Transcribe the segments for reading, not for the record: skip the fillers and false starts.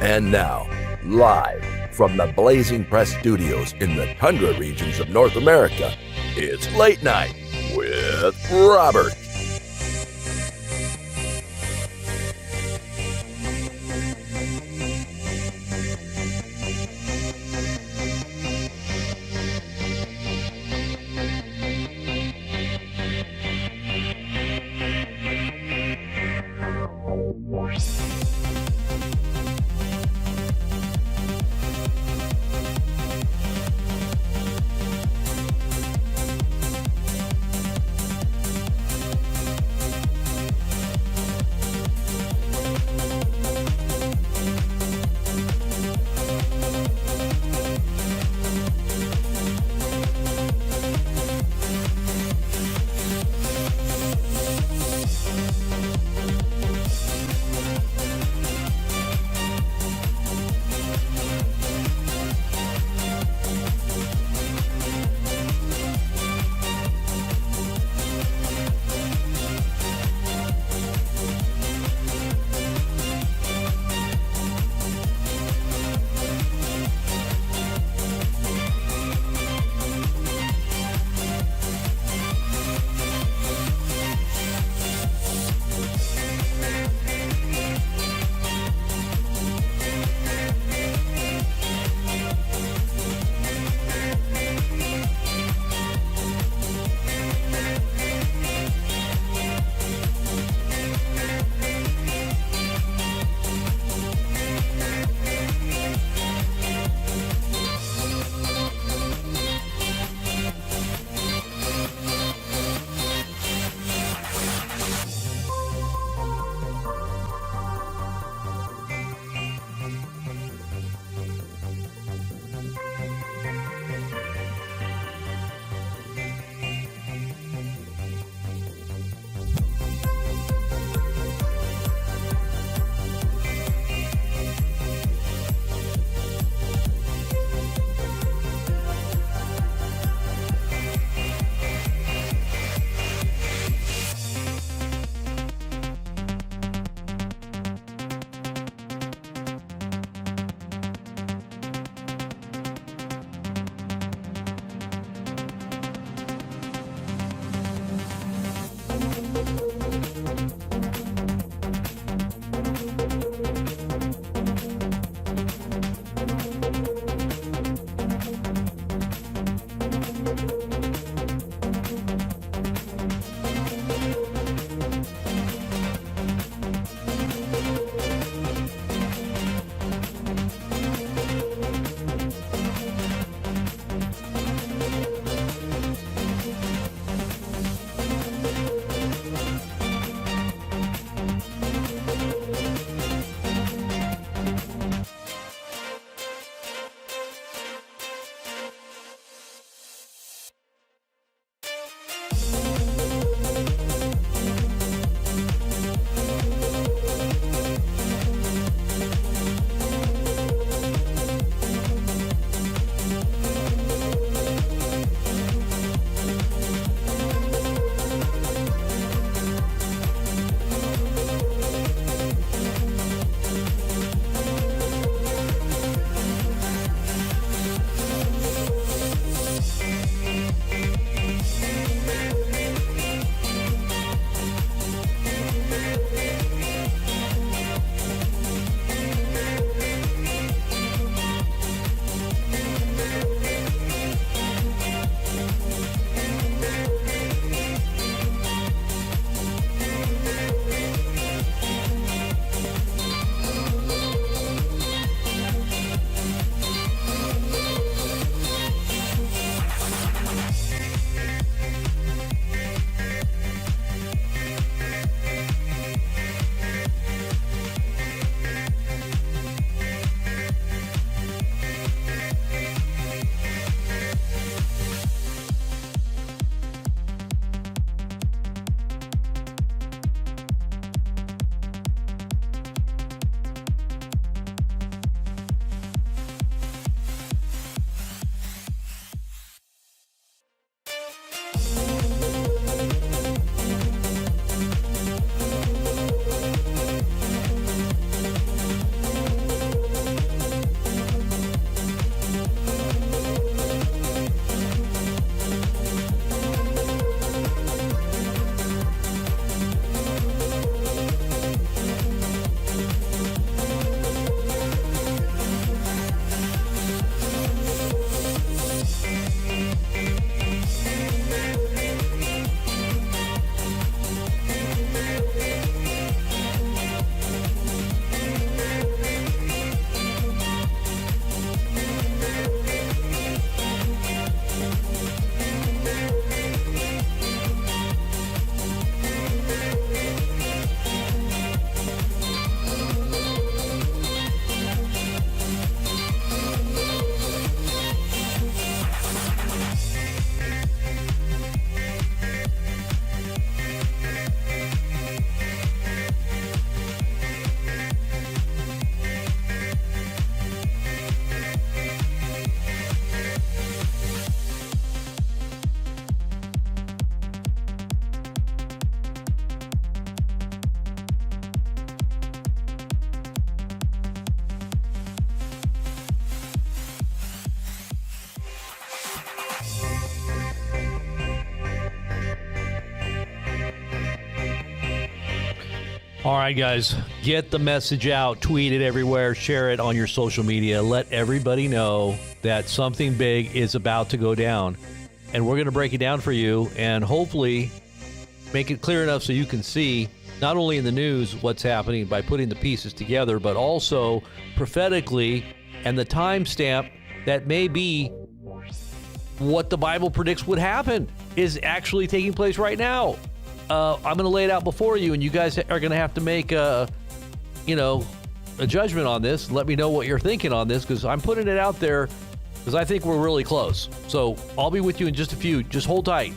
And now, live from the Blazing Press Studios in the tundra regions of North America, it's Late Night with Robert. All right, guys, get the message out, tweet it everywhere, share it on your social media. Let everybody know that something big is about to go down. And we're going to break it down for you and hopefully make it clear enough so you can see not only in the news what's happening by putting the pieces together, but also prophetically and the timestamp that may be what the Bible predicts would happen is actually taking place right now. I'm going to lay it out before you, and you guys are going to have to make a judgment on this. Let me know what you're thinking on this, because I'm putting it out there because I think we're really close. So I'll be with you in just a few. Just hold tight.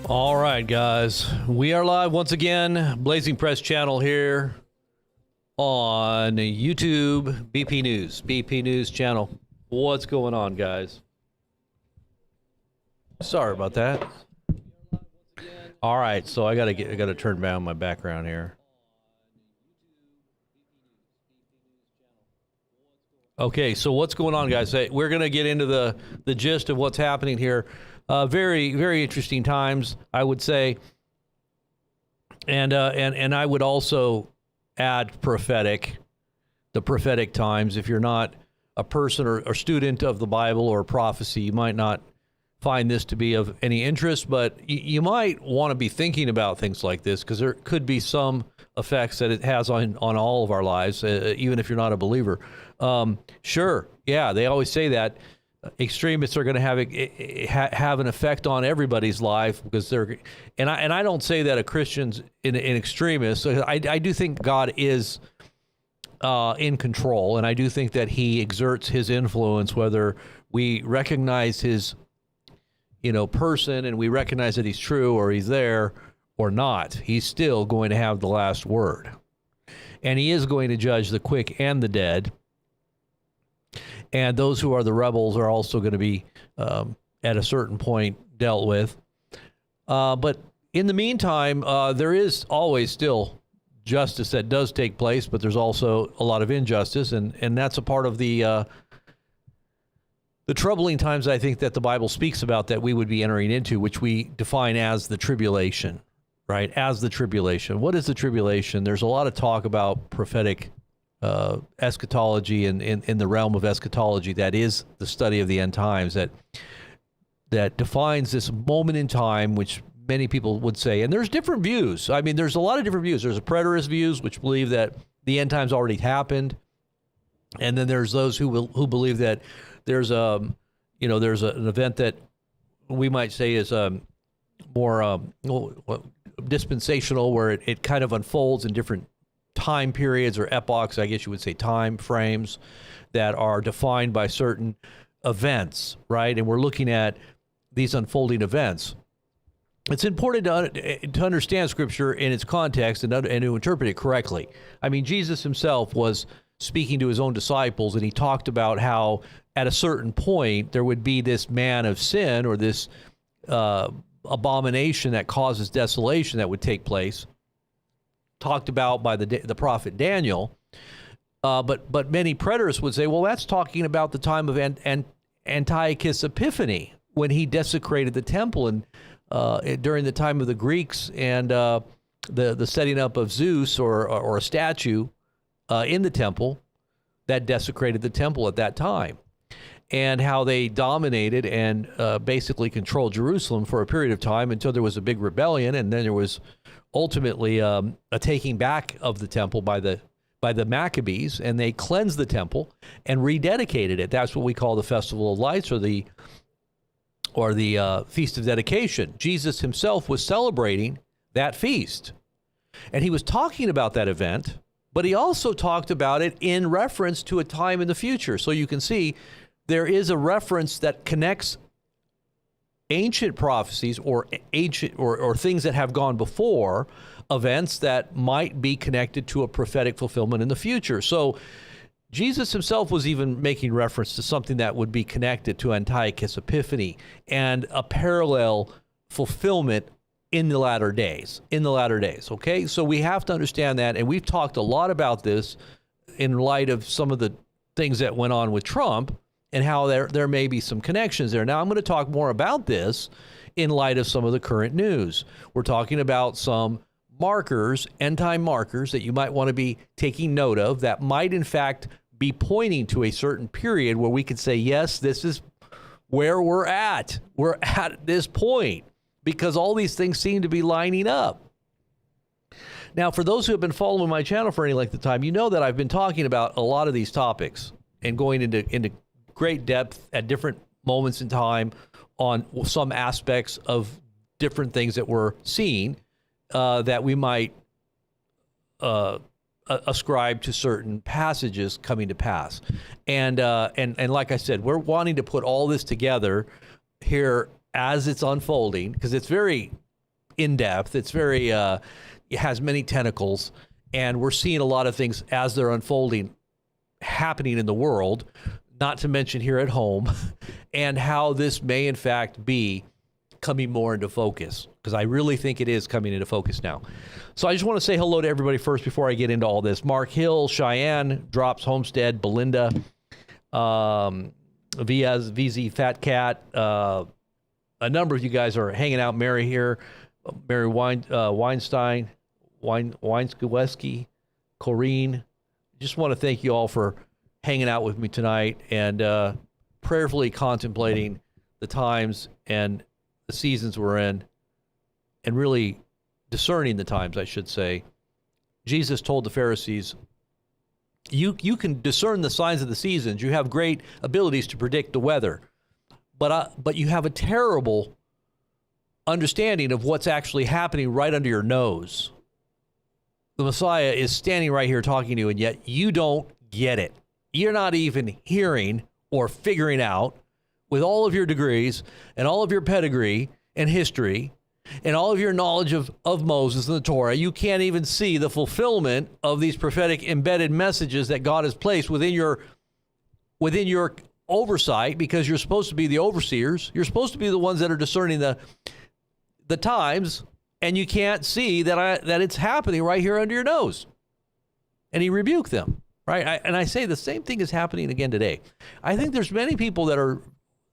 All right, guys, we are live once again. Blazing Press channel here on YouTube, BP News channel. What's going on, guys? Sorry about that. All right, so I gotta turn down my background here. Okay, so what's going on, guys? We're gonna get into the gist of what's happening here. Very, very interesting times, I would say, and I would also add the prophetic times. If you're not a person or student of the Bible or prophecy, you might not find this to be of any interest, but you might want to be thinking about things like this, because there could be some effects that it has on all of our lives, even if you're not a believer. Sure, yeah, they always say that extremists are going to have an effect on everybody's life, because they're, and I don't say that a Christian's an extremist. I do think God is in control, and I do think that he exerts his influence, whether we recognize his person and we recognize that he's true or he's there or not. He's still going to have the last word, and he is going to judge the quick and the dead. and those who are the rebels are also going to be at a certain point dealt with. But in the meantime, there is always still justice that does take place, but there's also a lot of injustice, and that's a part of the troubling times, I think, that the Bible speaks about that we would be entering into, which we define as the tribulation, right? As the tribulation. What is the tribulation? There's a lot of talk about prophetic eschatology and in the realm of eschatology. That is the study of the end times that defines this moment in time, which many people would say, and there's different views. I mean, there's a lot of different views. There's a preterist views, which believe that the end times already happened. And then there's those who believe that there's an event that we might say is more dispensational, where it kind of unfolds in different time periods or epochs, I guess you would say time frames, that are defined by certain events, right? And we're looking at these unfolding events. It's important to understand Scripture in its context and to interpret it correctly. I mean, Jesus himself was speaking to his own disciples, and he talked about how at a certain point there would be this man of sin, or this abomination that causes desolation that would take place, talked about by the prophet Daniel. But many preterists would say, well, that's talking about the time of Antiochus Epiphanes, when he desecrated the temple, and during the time of the Greeks, and the setting up of Zeus or a statue in the temple that desecrated the temple at that time, and how they dominated and basically controlled Jerusalem for a period of time until there was a big rebellion, and then there was ultimately a taking back of the temple by the Maccabees, and they cleansed the temple and rededicated it. That's what we call the Festival of Lights, or the Feast of Dedication. Jesus himself was celebrating that feast, and he was talking about that event, but he also talked about it in reference to a time in the future. So you can see there is a reference that connects ancient prophecies or things that have gone before, events that might be connected to a prophetic fulfillment in the future. So Jesus himself was even making reference to something that would be connected to Antiochus Epiphanes and a parallel fulfillment in the latter days. Okay, so we have to understand that, and we've talked a lot about this in light of some of the things that went on with Trump, and how there may be some connections there. Now, I'm going to talk more about this in light of some of the current news. We're talking about some markers, end-time markers, that you might want to be taking note of, that might, in fact, be pointing to a certain period where we could say, yes, this is where we're at. We're at this point, because all these things seem to be lining up. Now, for those who have been following my channel for any length of time, you know that I've been talking about a lot of these topics and going into great depth at different moments in time on some aspects of different things that we're seeing that we might ascribe to certain passages coming to pass. And like I said, we're wanting to put all this together here as it's unfolding, because it's very in-depth. It's very, it has many tentacles, and we're seeing a lot of things as they're unfolding happening in the world, not to mention here at home, and how this may in fact be coming more into focus, because I really think it is coming into focus now. So I just want to say hello to everybody first before I get into all this. Mark Hill, Cheyenne, Drops, Homestead, Belinda, VZ, Fat Cat, a number of you guys are hanging out. Mary here, Mary Weinstein, Weinskowski, Corrine. Just want to thank you all for hanging out with me tonight and prayerfully contemplating the times and the seasons we're in, and really discerning the times, I should say. Jesus told the Pharisees, you can discern the signs of the seasons. You have great abilities to predict the weather, but you have a terrible understanding of what's actually happening right under your nose. The Messiah is standing right here talking to you, and yet you don't get it. You're not even hearing or figuring out, with all of your degrees and all of your pedigree and history and all of your knowledge of Moses and the Torah, you can't even see the fulfillment of these prophetic embedded messages that God has placed within your within your oversight, because you're supposed to be the overseers. You're supposed to be the ones that are discerning the times, and you can't see that it's happening right here under your nose. And he rebuked them, right? And I say the same thing is happening again today. I think there's many people that are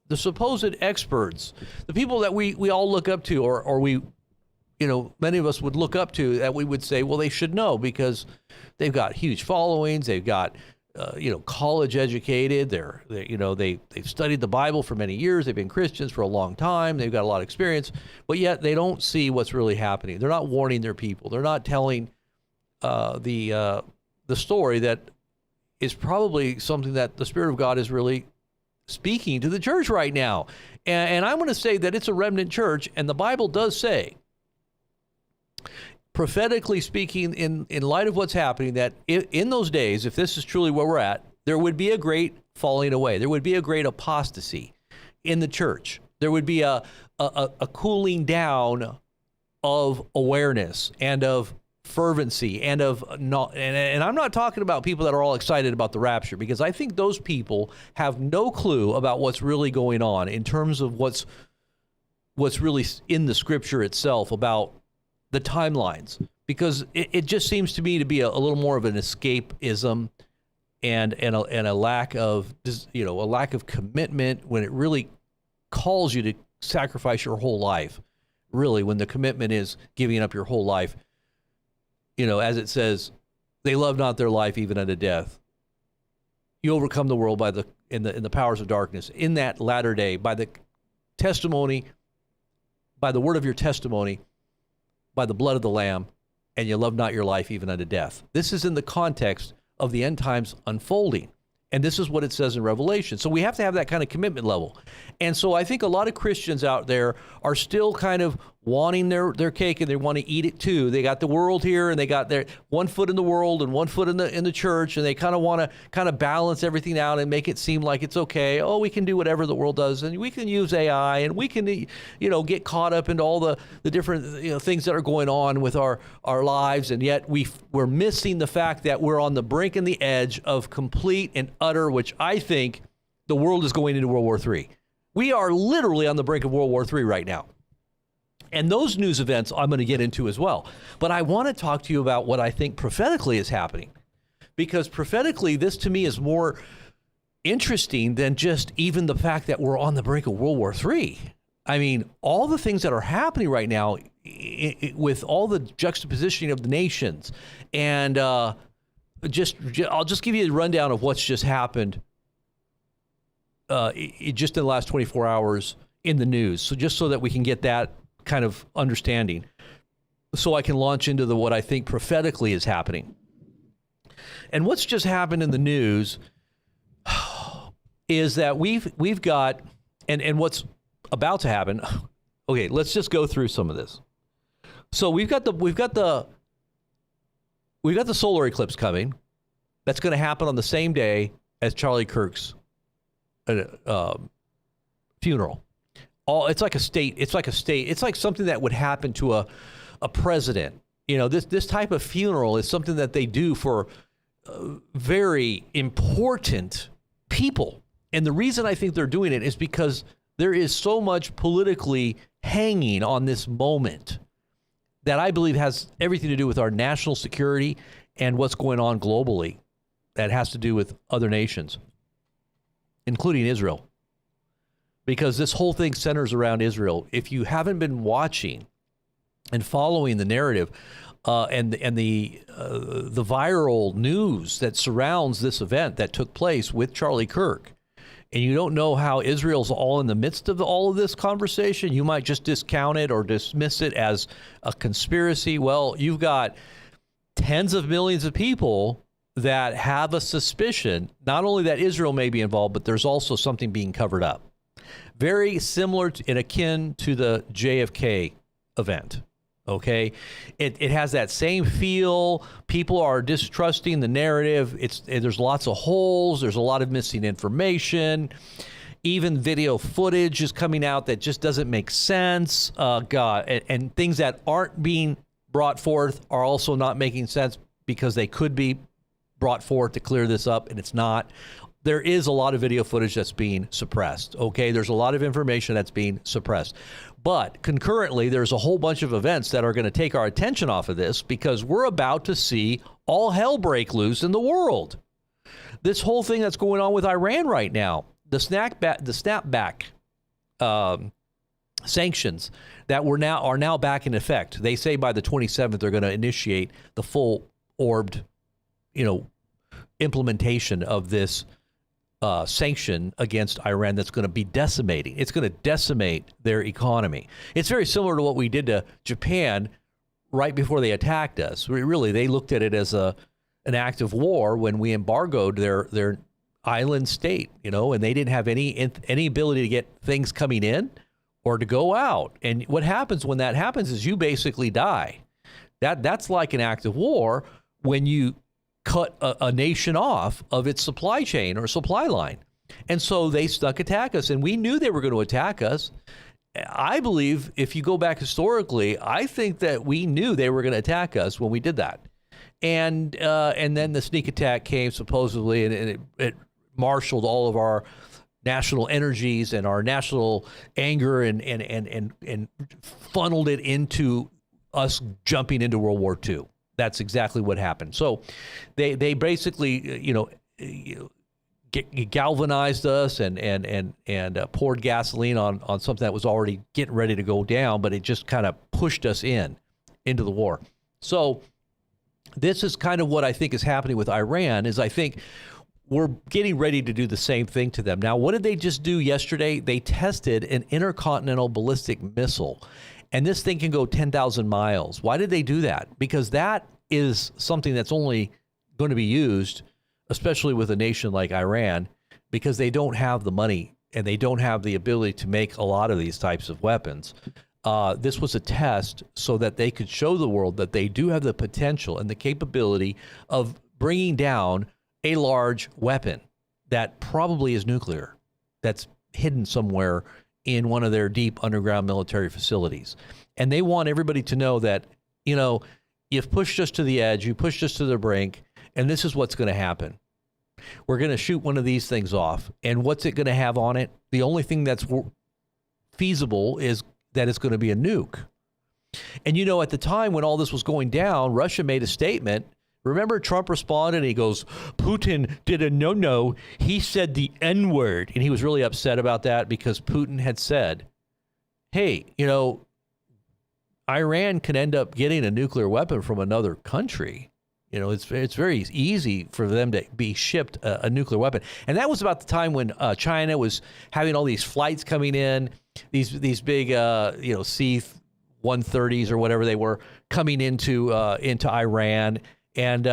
the supposed experts, the people that we all look up to, or we, many of us would look up to, that we would say, well, they should know because they've got huge followings, they've got college educated, they've studied the Bible for many years, they've been Christians for a long time, they've got a lot of experience, but yet they don't see what's really happening. They're not warning their people. They're not telling the story that is probably something that the Spirit of God is really speaking to the church right now. And I'm going to say that it's a remnant church, and the Bible does say, prophetically speaking, in light of what's happening, that in those days, if this is truly where we're at, there would be a great falling away. There would be a great apostasy in the church. There would be a cooling down of awareness and of fervency and of not. And I'm not talking about people that are all excited about the rapture, because I think those people have no clue about what's really going on in terms of what's really in the Scripture itself about the timelines, because it just seems to me to be a little more of an escapism and a lack of commitment, when it really calls you to sacrifice your whole life. Really, when the commitment is giving up your whole life, as it says, they love not their life even unto death. You overcome the world in the powers of darkness in that latter day by the testimony, by the word of your testimony, by the blood of the Lamb, and you love not your life even unto death. This is in the context of the end times unfolding. And this is what it says in Revelation. So we have to have that kind of commitment level. And so I think a lot of Christians out there are still kind of wanting their cake, and they want to eat it too. They got the world here, and they got their one foot in the world and one foot in the church, and they kind of want to balance everything out and make it seem like it's okay. Oh, we can do whatever the world does, and we can use AI, and we can get caught up into all the different things that are going on with our lives, and yet we're missing the fact that we're on the brink and the edge of complete and utter, which I think the world is going into World War III. We are literally on the brink of World War III right now. And those news events I'm going to get into as well. But I want to talk to you about what I think prophetically is happening. Because prophetically, this to me is more interesting than just even the fact that we're on the brink of World War III. I mean, all the things that are happening right now with all the juxtapositioning of the nations. And I'll just give you a rundown of what's just happened just in the last 24 hours in the news. So just so that we can get that kind of understanding, so I can launch into what I think prophetically is happening. And what's just happened in the news is that we've got, and what's about to happen. Okay, let's just go through some of this. So we've got the solar eclipse coming. That's going to happen on the same day as Charlie Kirk's funeral. It's like something that would happen to a president. This type of funeral is something that they do for very important people. And the reason I think they're doing it is because there is so much politically hanging on this moment that I believe has everything to do with our national security and what's going on globally that has to do with other nations, including Israel. Because this whole thing centers around Israel. If you haven't been watching and following the narrative and the viral news that surrounds this event that took place with Charlie Kirk, and you don't know how Israel's all in the midst of all of this conversation, you might just discount it or dismiss it as a conspiracy. Well, you've got tens of millions of people that have a suspicion, not only that Israel may be involved, but there's also something being covered up. Very similar and akin to the JFK event, okay? It has that same feel. People are distrusting the narrative. There's lots of holes. There's a lot of missing information. Even video footage is coming out that just doesn't make sense. And things that aren't being brought forth are also not making sense because they could be brought forth to clear this up, and it's not. there is a lot of video footage that's being suppressed. Okay, there's a lot of information that's being suppressed. But concurrently, there's a whole bunch of events that are going to take our attention off of this, because we're about to see all hell break loose in the world. This whole thing that's going on with Iran right now, the snapback sanctions that are now back in effect. They say by the 27th they're going to initiate the full orbed, implementation of this sanction against Iran that's going to be decimating. It's going to decimate their economy. It's very similar to what we did to Japan right before they attacked us. Really, they looked at it as an act of war when we embargoed their island state, and they didn't have any ability to get things coming in or to go out. And what happens when that happens is you basically die. That's like an act of war when you cut a nation off of its supply chain or supply line. And so they attack us, and we knew they were going to attack us. I believe if you go back historically, I think that we knew they were going to attack us when we did that. And then the sneak attack came supposedly, and it marshaled all of our national energies and our national anger and funneled it into us jumping into World War II. That's exactly what happened. So they basically, galvanized us and poured gasoline on something that was already getting ready to go down, but it just kind of pushed us into the war. So this is kind of what I think is happening with Iran, is I think we're getting ready to do the same thing to them. Now, what did they just do yesterday? They tested an intercontinental ballistic missile. And this thing can go 10,000 miles. Why did they do that? Because that is something that's only going to be used, especially with a nation like Iran, because they don't have the money and they don't have the ability to make a lot of these types of weapons. This was a test so that they could show the world that they do have the potential and the capability of bringing down a large weapon that probably is nuclear, that's hidden somewhere in one of their deep underground military facilities. And they want everybody to know that, you've pushed us to the edge, you pushed us to the brink, and this is what's going to happen. We're going to shoot one of these things off. And what's it going to have on it? The only thing that's feasible is that it's going to be a nuke. And, at the time when all this was going down, Russia made a statement. Remember, Trump responded and he goes, Putin did a no-no. He said the N-word. And he was really upset about that because Putin had said, hey, Iran can end up getting a nuclear weapon from another country. It's very easy for them to be shipped a nuclear weapon. And that was about the time when China was having all these flights coming in, these big, C-130s or whatever they were coming into Iran. And,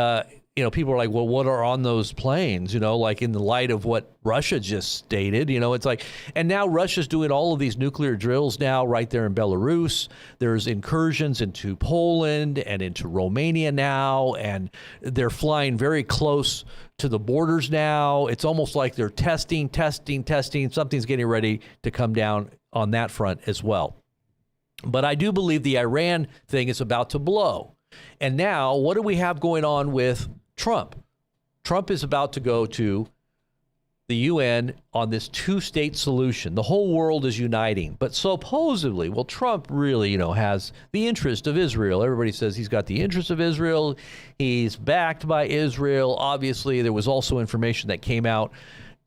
people are like, well, what are on those planes? Like in the light of what Russia just stated, it's like, and now Russia's doing all of these nuclear drills now right there in Belarus. There's incursions into Poland and into Romania now, and they're flying very close to the borders now. It's almost like they're testing. Something's getting ready to come down on that front as well. But I do believe the Iran thing is about to blow. And now, what do we have going on with Trump? Trump is about to go to the UN on this two-state solution. The whole world is uniting. But supposedly, Trump really, has the interest of Israel. Everybody says he's got the interest of Israel. He's backed by Israel. Obviously, there was also information that came out,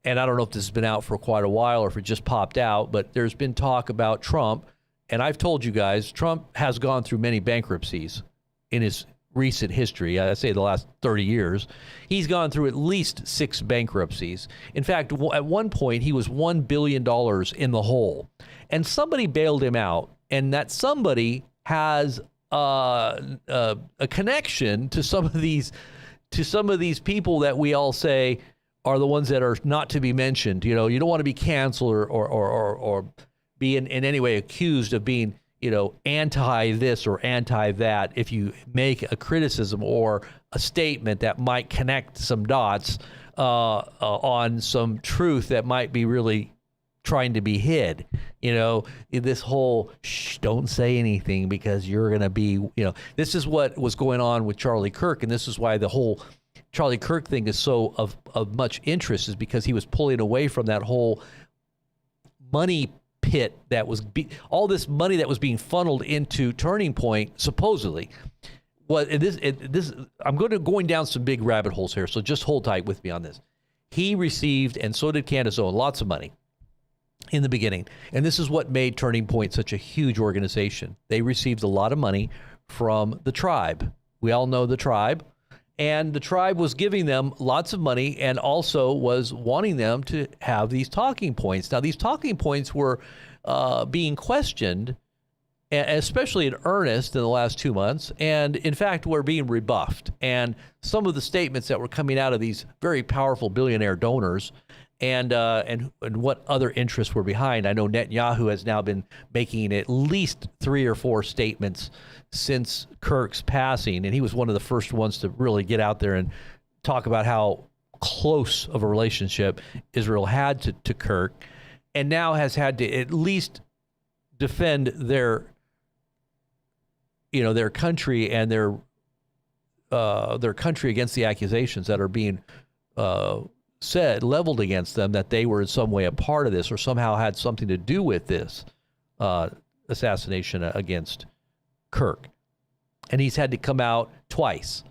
and I don't know if this has been out for quite a while or if it just popped out, but there's been talk about Trump. And I've told you guys, Trump has gone through many bankruptcies in his recent history. I say the last 30 years. He's gone through at least 6 bankruptcies. In fact, at one point, he was $1 billion in the hole. And somebody bailed him out, and that somebody has a connection to some of these people that we all say are the ones that are not to be mentioned. You don't want to be canceled or be in any way accused of being anti this or anti that if you make a criticism or a statement that might connect some dots on some truth that might be really trying to be hid. This whole don't say anything because you're going to be, this is what was going on with Charlie Kirk. And this is why the whole Charlie Kirk thing is so of much interest is because he was pulling away from that whole money pit that was all this money that was being funneled into Turning Point, supposedly. Well, I'm going down some big rabbit holes here, so just hold tight with me on this. He received, and so did Candace Owen, lots of money in the beginning. And this is what made Turning Point such a huge organization. They received a lot of money from the tribe. We all know the tribe. And the tribe was giving them lots of money and also was wanting them to have these talking points. Now, these talking points were being questioned, especially in earnest in the last 2 months, and in fact were being rebuffed. And some of the statements that were coming out of these very powerful billionaire donors and what other interests were behind. I know Netanyahu has now been making at least 3 or 4 statements since Kirk's passing, and he was one of the first ones to really get out there and talk about how close of a relationship Israel had to Kirk, and now has had to at least defend their country and their country against the accusations that are being leveled against them, that they were in some way a part of this or somehow had something to do with this assassination against Kirk. And he's had to come out twice,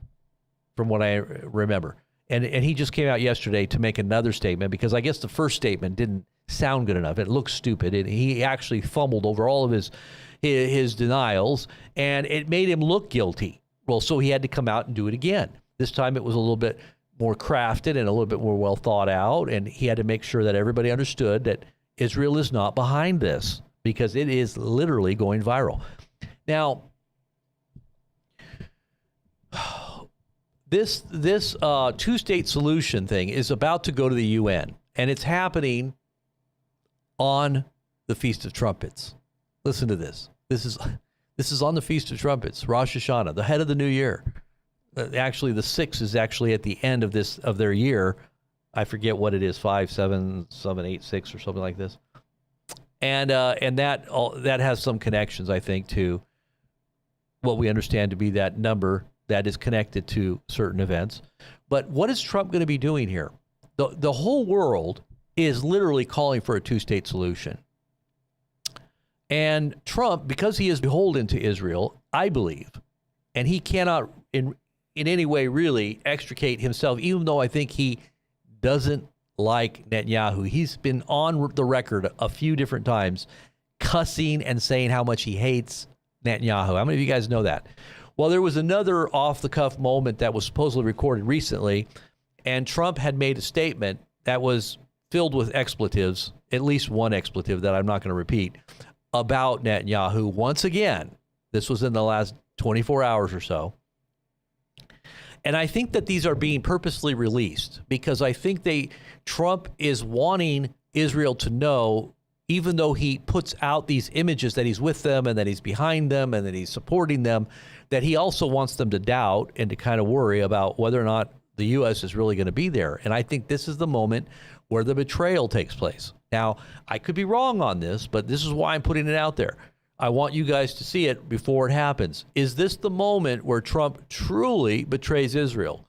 from what I remember. And he just came out yesterday to make another statement, because I guess the first statement didn't sound good enough. It looked stupid. And he actually fumbled over all of his denials, and it made him look guilty. Well, so he had to come out and do it again. This time it was a little bit more crafted and a little bit more well thought out, and he had to make sure that everybody understood that Israel is not behind this, because it is literally going viral. Now, this two-state solution thing is about to go to the UN, and it's happening on the Feast of Trumpets. Listen to this. This is on the Feast of Trumpets, Rosh Hashanah, the head of the new year. Actually, the 6th is actually at the end of their year. I forget what it is, 5, 7, 8, 6, or something like this. And that has some connections, I think, to what we understand to be that number that is connected to certain events. But what is Trump going to be doing here? The whole world is literally calling for a two-state solution. And Trump, because he is beholden to Israel, I believe, and he cannot in any way really extricate himself, even though I think he doesn't like Netanyahu. He's been on the record a few different times cussing and saying how much he hates Netanyahu. How many of you guys know that? Well, there was another off-the-cuff moment that was supposedly recorded recently, and Trump had made a statement that was filled with expletives, at least one expletive that I'm not going to repeat, about Netanyahu. Once again, this was in the last 24 hours or so. And I think that these are being purposely released because I think Trump is wanting Israel to know, even though he puts out these images that he's with them and that he's behind them and that he's supporting them, that he also wants them to doubt and to kind of worry about whether or not the U.S. is really going to be there. And I think this is the moment where the betrayal takes place. Now, I could be wrong on this, but this is why I'm putting it out there. I want you guys to see it before it happens. Is this the moment where Trump truly betrays Israel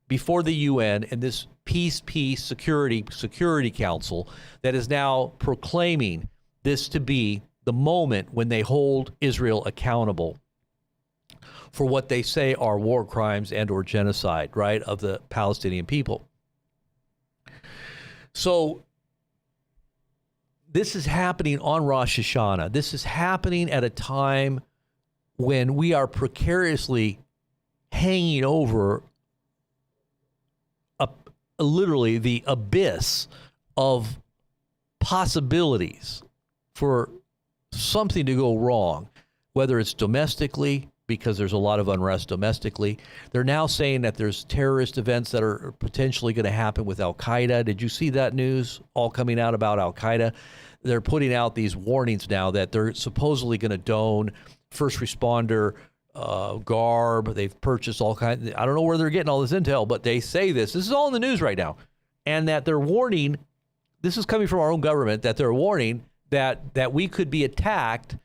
before the UN and this peace, security council that is now proclaiming this to be the moment when they hold Israel accountable for what they say are war crimes and or genocide, right, of the Palestinian people? So this is happening on Rosh Hashanah. This is happening at a time when we are precariously hanging over literally the abyss of possibilities for something to go wrong, whether it's domestically, because there's a lot of unrest domestically. They're now saying that there's terrorist events that are potentially going to happen with Al-Qaeda. Did you see that news all coming out about Al-Qaeda? They're putting out these warnings now that they're supposedly going to don first responder garb. They've purchased all kinds. I don't know where they're getting all this intel, but they say this. This is all in the news right now. And that they're warning, this is coming from our own government, that they're warning that we could be attacked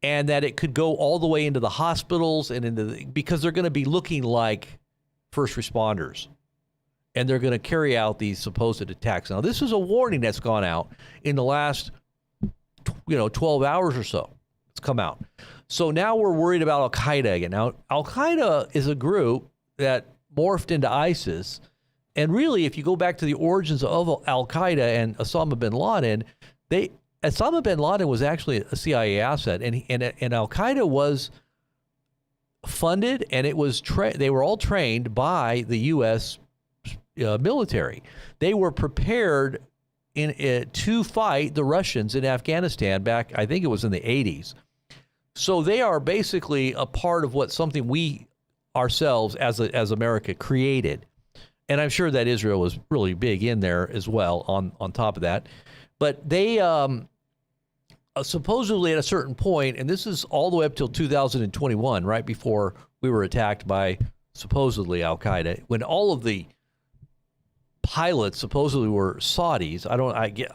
and that it could go all the way into the hospitals and because they're going to be looking like first responders, and they're going to carry out these supposed attacks. Now, this is a warning that's gone out in the last 12 hours or so. It's come out. So now we're worried about Al-Qaeda again. Now, Al-Qaeda is a group that morphed into ISIS. And really, if you go back to the origins of Al-Qaeda and Osama bin Laden, Osama bin Laden was actually a CIA asset, and Al-Qaeda was funded, and it was they were all trained by the U.S. Military. They were prepared to fight the Russians in Afghanistan back, I think it was in the 80s. So they are basically a part of something we ourselves as America created. And I'm sure that Israel was really big in there as well on top of that. But they supposedly at a certain point, and this is all the way up till 2021, right before we were attacked by supposedly Al-Qaeda, when all of the pilots supposedly were Saudis.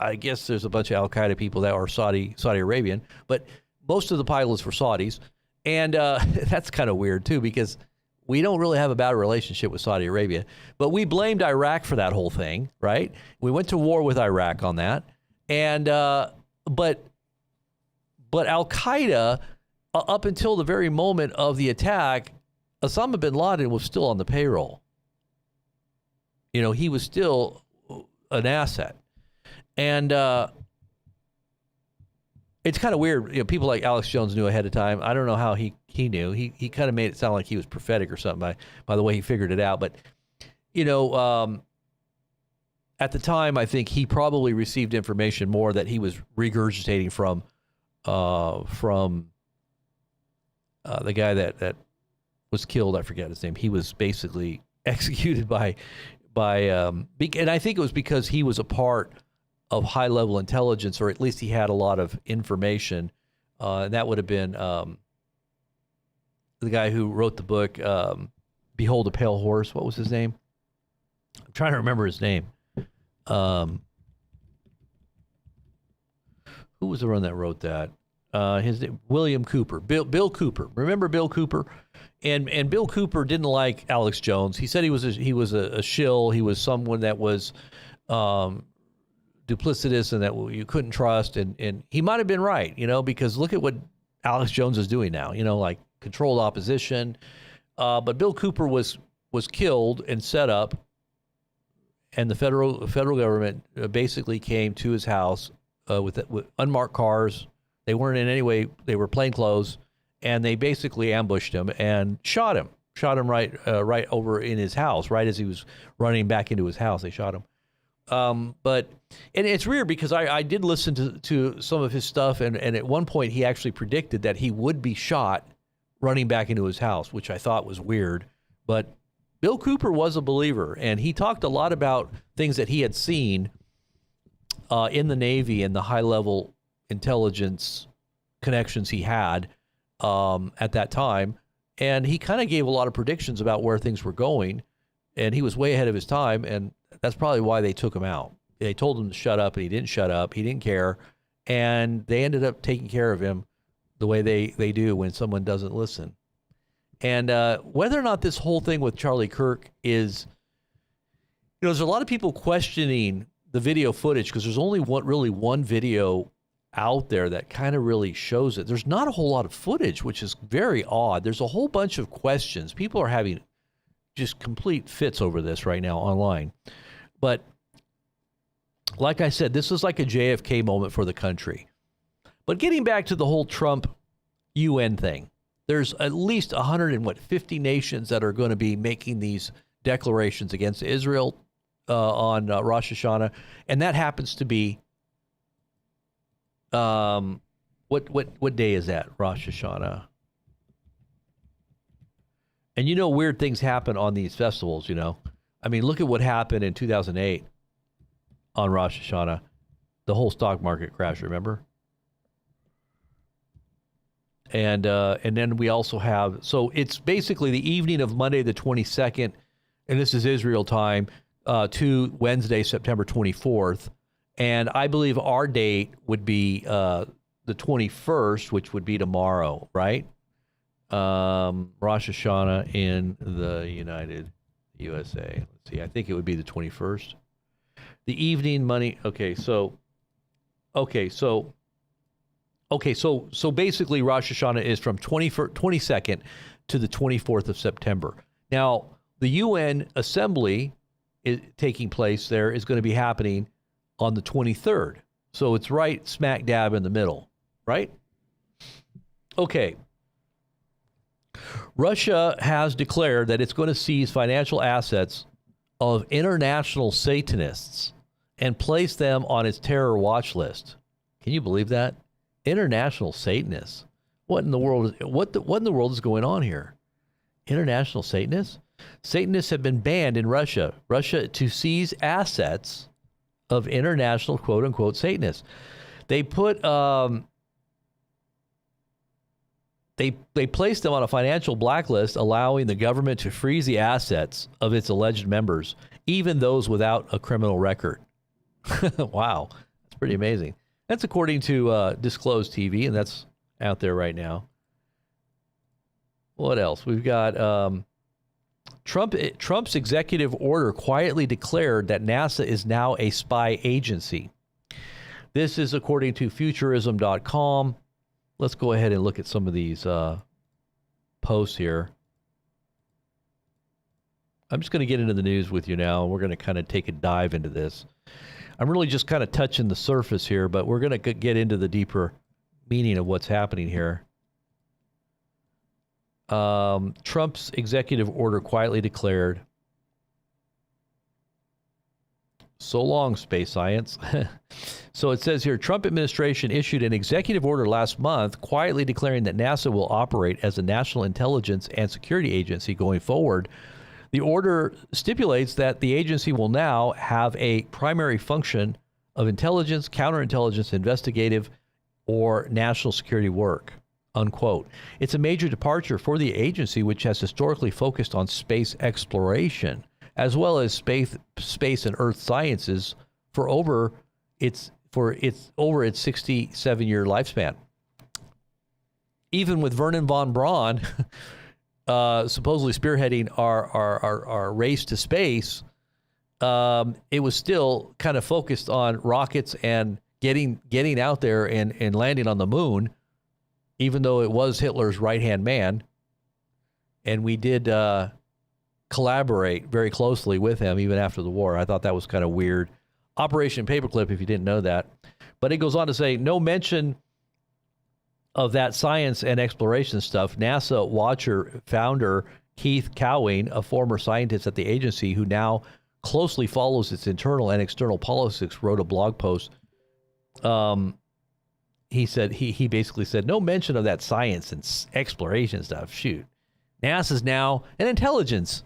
I guess there's a bunch of Al-Qaeda people that are Saudi Arabian, but most of the pilots were Saudis. And that's kind of weird too, because we don't really have a bad relationship with Saudi Arabia, but we blamed Iraq for that whole thing, right? We went to war with Iraq on that. And, but Al-Qaeda, up until the very moment of the attack, Osama bin Laden was still on the payroll. He was still an asset. And it's kind of weird. People like Alex Jones knew ahead of time. I don't know how he knew. He kind of made it sound like he was prophetic or something by the way he figured it out. But, at the time, I think he probably received information more that he was regurgitating from the guy that was killed. I forget his name. He was basically executed by and I think it was because he was a part of high-level intelligence, or at least he had a lot of information. And that would have been the guy who wrote the book, Behold a Pale Horse. What was his name? I'm trying to remember his name. Who was the one that wrote that? His name, William Cooper. Bill Cooper. Remember Bill Cooper? And Bill Cooper didn't like Alex Jones. He said he was a shill. He was someone that was duplicitous and that you couldn't trust. And he might have been right, because look at what Alex Jones is doing now, like controlled opposition. But Bill Cooper was killed and set up, and the federal government basically came to his house with unmarked cars. They weren't in any way, they were plainclothes, and they basically ambushed him and shot him right over in his house, right as he was running back into his house. They shot him. But it's weird because I did listen to some of his stuff, and at one point he actually predicted that he would be shot running back into his house, which I thought was weird. But Bill Cooper was a believer, and he talked a lot about things that he had seen in the Navy and the high-level intelligence connections he had at that time. And he kind of gave a lot of predictions about where things were going, and he was way ahead of his time, and that's probably why they took him out. They told him to shut up, and he didn't shut up. He didn't care, and they ended up taking care of him the way they do when someone doesn't listen. And whether or not this whole thing with Charlie Kirk is, there's a lot of people questioning the video footage because there's only one video out there that kind of really shows it. There's not a whole lot of footage, which is very odd. There's a whole bunch of questions. People are having just complete fits over this right now online. But like I said, this is like a JFK moment for the country. But getting back to the whole Trump UN thing, there's at least 150 nations that are going to be making these declarations against Israel on Rosh Hashanah, and that happens to be what day is that? Rosh Hashanah. And weird things happen on these festivals. I mean, look at what happened in 2008 on Rosh Hashanah. The whole stock market crash. Remember? And then we also have, so it's basically the evening of Monday the 22nd, and this is Israel time, to Wednesday, September 24th. And I believe our date would be the 21st, which would be tomorrow, right? Rosh Hashanah in the United USA. Let's see. I think it would be the 21st. The evening money. So basically Rosh Hashanah is from 22nd to the 24th of September. Now, the UN assembly taking place there is going to be happening on the 23rd. So it's right smack dab in the middle, right? Okay. Russia has declared that it's going to seize financial assets of international Satanists and place them on its terror watch list. Can you believe that? International Satanists. What in the world is going on here? International Satanists? Satanists have been banned in Russia to seize assets of international quote unquote Satanists. They put they placed them on a financial blacklist, allowing the government to freeze the assets of its alleged members, even those without a criminal record. Wow, that's pretty amazing. That's according to Disclosed TV, and that's out there right now. What else? We've got Trump's executive order quietly declared that NASA is now a spy agency. This is according to Futurism.com. Let's go ahead and look at some of these posts here. I'm just going to get into the news with you now. We're going to kind of take a dive into this. I'm really just kind of touching the surface here, but we're going to get into the deeper meaning of what's happening here. Trump's executive order quietly declared. So long, space science. So it says here, Trump administration issued an executive order last month quietly declaring that NASA will operate as a national intelligence and security agency going forward. The order stipulates that the agency will now have a primary function of intelligence, counterintelligence, investigative, or national security work, unquote. It's a major departure for the agency, which has historically focused on space exploration, as well as space and earth sciences for over its 67-year lifespan. Even with Vernon von Braun supposedly spearheading our race to space, it was still kind of focused on rockets and getting out there and landing on the moon, even though it was Hitler's right-hand man. And we did collaborate very closely with him even after the war. I thought that was kind of weird. Operation Paperclip, if you didn't know that. But it goes on to say, no mention of that science and exploration stuff. NASA Watcher founder Keith Cowing, a former scientist at the agency who now closely follows its internal and external politics, wrote a blog post. He said, he basically said, no mention of that science and exploration stuff. Shoot. NASA's now an intelligence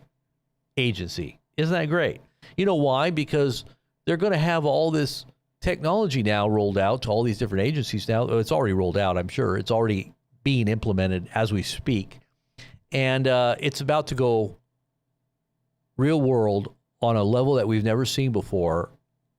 agency. Isn't that great? You know why? Because they're going to have all this technology now rolled out to all these different agencies now. It's already rolled out, I'm sure. It's already being implemented as we speak. And it's about to go real world on a level that we've never seen before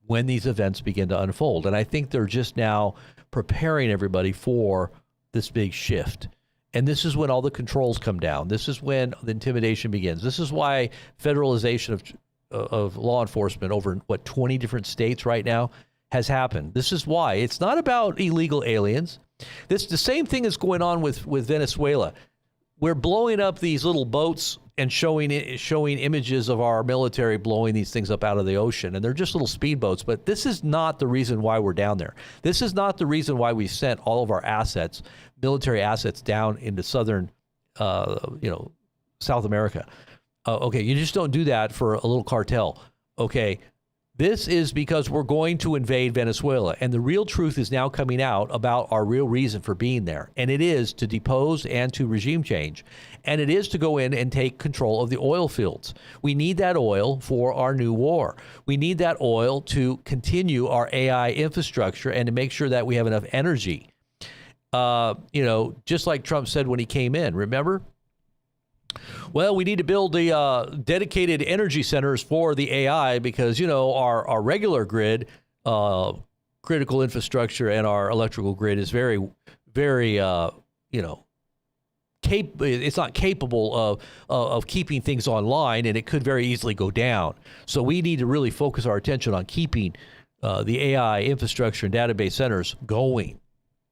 when these events begin to unfold. And I think they're just now preparing everybody for this big shift. And this is when all the controls come down. This is when the intimidation begins. This is why federalization of law enforcement over, 20 different states right now has happened. This is why. It's not about illegal aliens. The same thing is going on with Venezuela. We're blowing up these little boats and showing images of our military blowing these things up out of the ocean. And they're just little speedboats. But this is not the reason why we're down there. This is not the reason why we sent all of our assets, military assets, down into southern, South America. Okay, you just don't do that for a little cartel. Okay, this is because we're going to invade Venezuela. And the real truth is now coming out about our real reason for being there. And it is to depose and to regime change. And it is to go in and take control of the oil fields. We need that oil for our new war. We need that oil to continue our AI infrastructure and to make sure that we have enough energy. Just like Trump said when he came in, remember? Well, we need to build the dedicated energy centers for the AI because, our regular grid, critical infrastructure and our electrical grid is very, very, it's not capable of keeping things online, and it could very easily go down. So we need to really focus our attention on keeping the AI infrastructure and database centers going.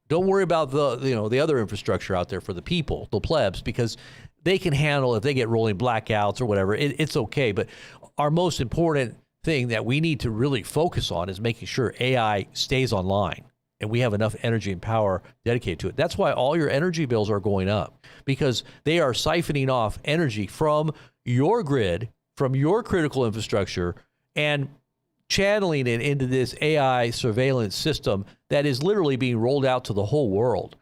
Don't worry about the other infrastructure out there for the people, the plebs, because they can handle if they get rolling blackouts or whatever. It's okay. But our most important thing that we need to really focus on is making sure AI stays online and we have enough energy and power dedicated to it. That's why all your energy bills are going up, because they are siphoning off energy from your grid, from your critical infrastructure, and channeling it into this AI surveillance system that is literally being rolled out to the whole world.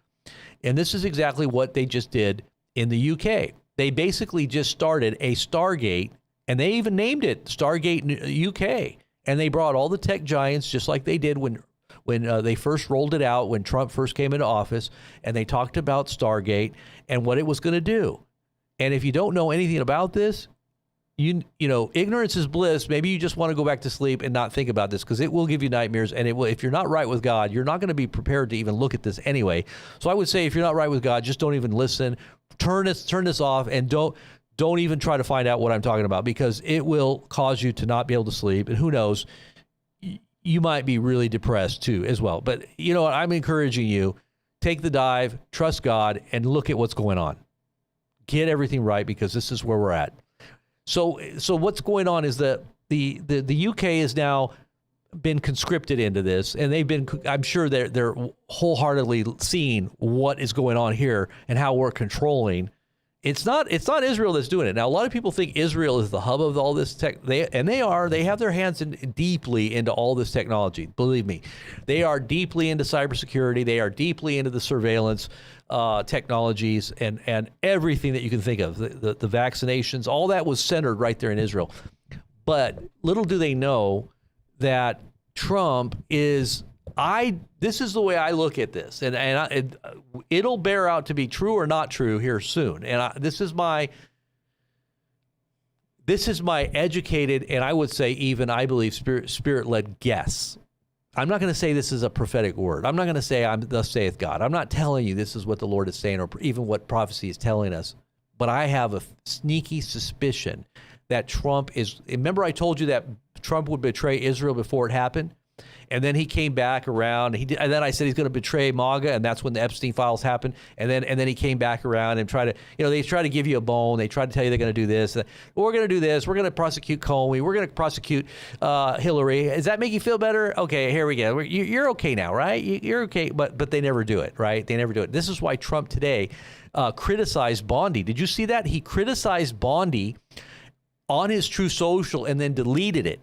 And this is exactly what they just did in the UK. They basically just started a Stargate, and they even named it Stargate UK. And they brought all the tech giants, just like they did when they first rolled it out, when Trump first came into office, and they talked about Stargate and what it was going to do. And if you don't know anything about this, you know, ignorance is bliss. Maybe you just want to go back to sleep and not think about this, because it will give you nightmares. And it will, if you're not right with God, you're not going to be prepared to even look at this anyway. So I would say, if you're not right with God, just don't even listen. Turn this off, and don't even try to find out what I'm talking about, because it will cause you to not be able to sleep. And who knows, you might be really depressed too as well. But you know what? I'm encouraging you, take the dive, trust God, and look at what's going on. Get everything right, because this is where we're at. So what's going on is that the UK has now been conscripted into this, and they've been, I'm sure they're wholeheartedly seeing what is going on here and how we're controlling. It's not Israel that's doing it. Now, a lot of people think Israel is the hub of all this tech. They have their hands deeply into all this technology. Believe me, they are deeply into cybersecurity. They are deeply into the surveillance technologies and everything that you can think of. The vaccinations, all that was centered right there in Israel. But little do they know that Trump is. This is the way I look at this, and it'll bear out to be true or not true here soon. And this is my educated, and I would say even, I believe, spirit-led guess. I'm not going to say this is a prophetic word. I'm not going to say thus saith God. I'm not telling you this is what the Lord is saying, or even what prophecy is telling us. But I have a sneaky suspicion that Trump is. Remember, I told you that Trump would betray Israel before it happened? And then he came back around. And then I said he's going to betray MAGA, and that's when the Epstein files happened. And then he came back around and they try to give you a bone. They try to tell you they're going to do this. We're going to do this. We're going to prosecute Comey. We're going to prosecute Hillary. Does that make you feel better? Okay, here we go. You're okay now, right? You're okay. But they never do it, right? They never do it. This is why Trump today criticized Bondi. Did you see that? He criticized Bondi on his True Social and then deleted it,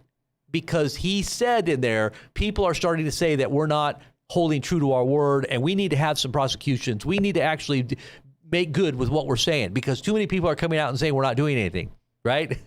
because he said in there, people are starting to say that we're not holding true to our word, and we need to have some prosecutions. We need to actually make good with what we're saying, because too many people are coming out and saying we're not doing anything, right?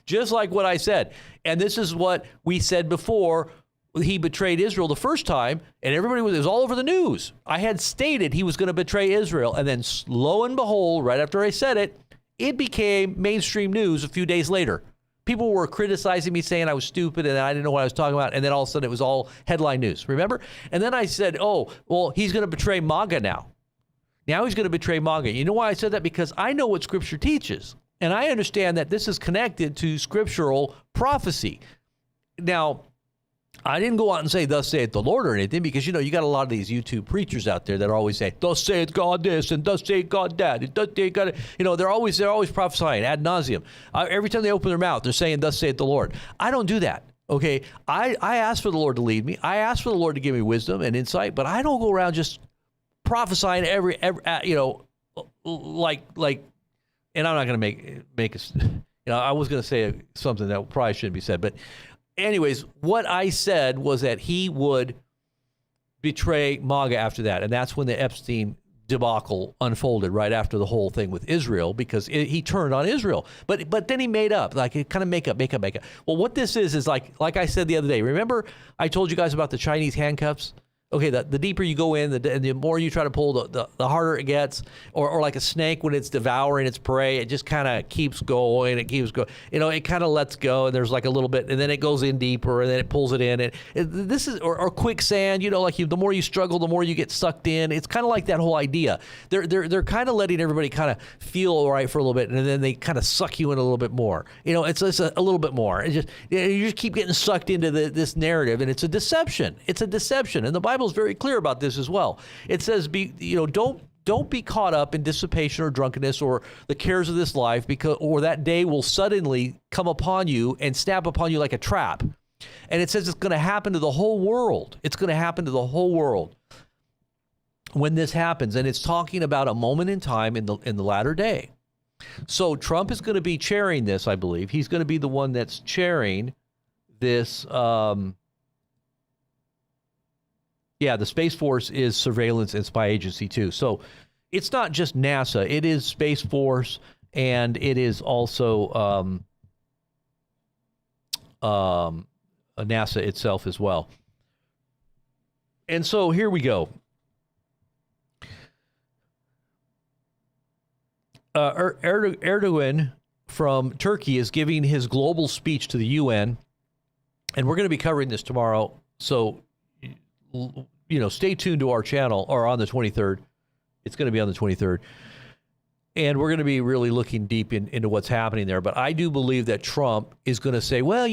Just like what I said. And this is what we said before he betrayed Israel the first time, and everybody it was all over the news. I had stated he was going to betray Israel, and then lo and behold, right after I said it, it became mainstream news a few days later. People were criticizing me, saying I was stupid and I didn't know what I was talking about. And then all of a sudden it was all headline news, remember? And then I said, oh, well, he's going to betray MAGA now. Now he's going to betray MAGA. You know why I said that? Because I know what Scripture teaches. And I understand that this is connected to scriptural prophecy. Now, I didn't go out and say, thus saith the Lord, or anything, because, you got a lot of these YouTube preachers out there that always say, thus saith God this, and thus saith God that, and thus saith God, they're always prophesying ad nauseum. Every time they open their mouth, they're saying, thus saith the Lord. I don't do that, okay? I ask for the Lord to lead me. I ask for the Lord to give me wisdom and insight, but I don't go around just prophesying every like, and I'm not going to make I was going to say something that probably shouldn't be said, but anyways, what I said was that he would betray MAGA after that. And that's when the Epstein debacle unfolded, right after the whole thing with Israel, because he turned on Israel. But then he made up, like kind of make up. Well, what this is like I said the other day, remember I told you guys about the Chinese handcuffs? Okay, the deeper you go in, the more you try to pull, the harder it gets. Or like a snake when it's devouring its prey, it just kind of keeps going. It keeps going. It kind of lets go, and there's like a little bit, and then it goes in deeper, and then it pulls it in. And this is or quicksand. Like the more you struggle, the more you get sucked in. It's kind of like that whole idea. They're kind of letting everybody kind of feel all right for a little bit, and then they kind of suck you in a little bit more. It's a little bit more. It's just you just keep getting sucked into this narrative, and it's a deception. It's a deception, and the Bible is very clear about this as well. It says, don't be caught up in dissipation or drunkenness or the cares of this life, or that day will suddenly come upon you and snap upon you like a trap. And it says it's going to happen to the whole world. It's going to happen to the whole world when this happens, and it's talking about a moment in time in the latter day. So Trump is going to be chairing this, I believe. He's going to be the one that's chairing this. The Space Force is surveillance and spy agency too. So it's not just NASA. It is Space Force, and it is also NASA itself as well. And so here we go. Erdogan from Turkey is giving his global speech to the UN, and we're going to be covering this tomorrow. So, stay tuned to our channel, or on the 23rd. It's going to be on the 23rd. And we're going to be really looking deep into what's happening there. But I do believe that Trump is going to say, well,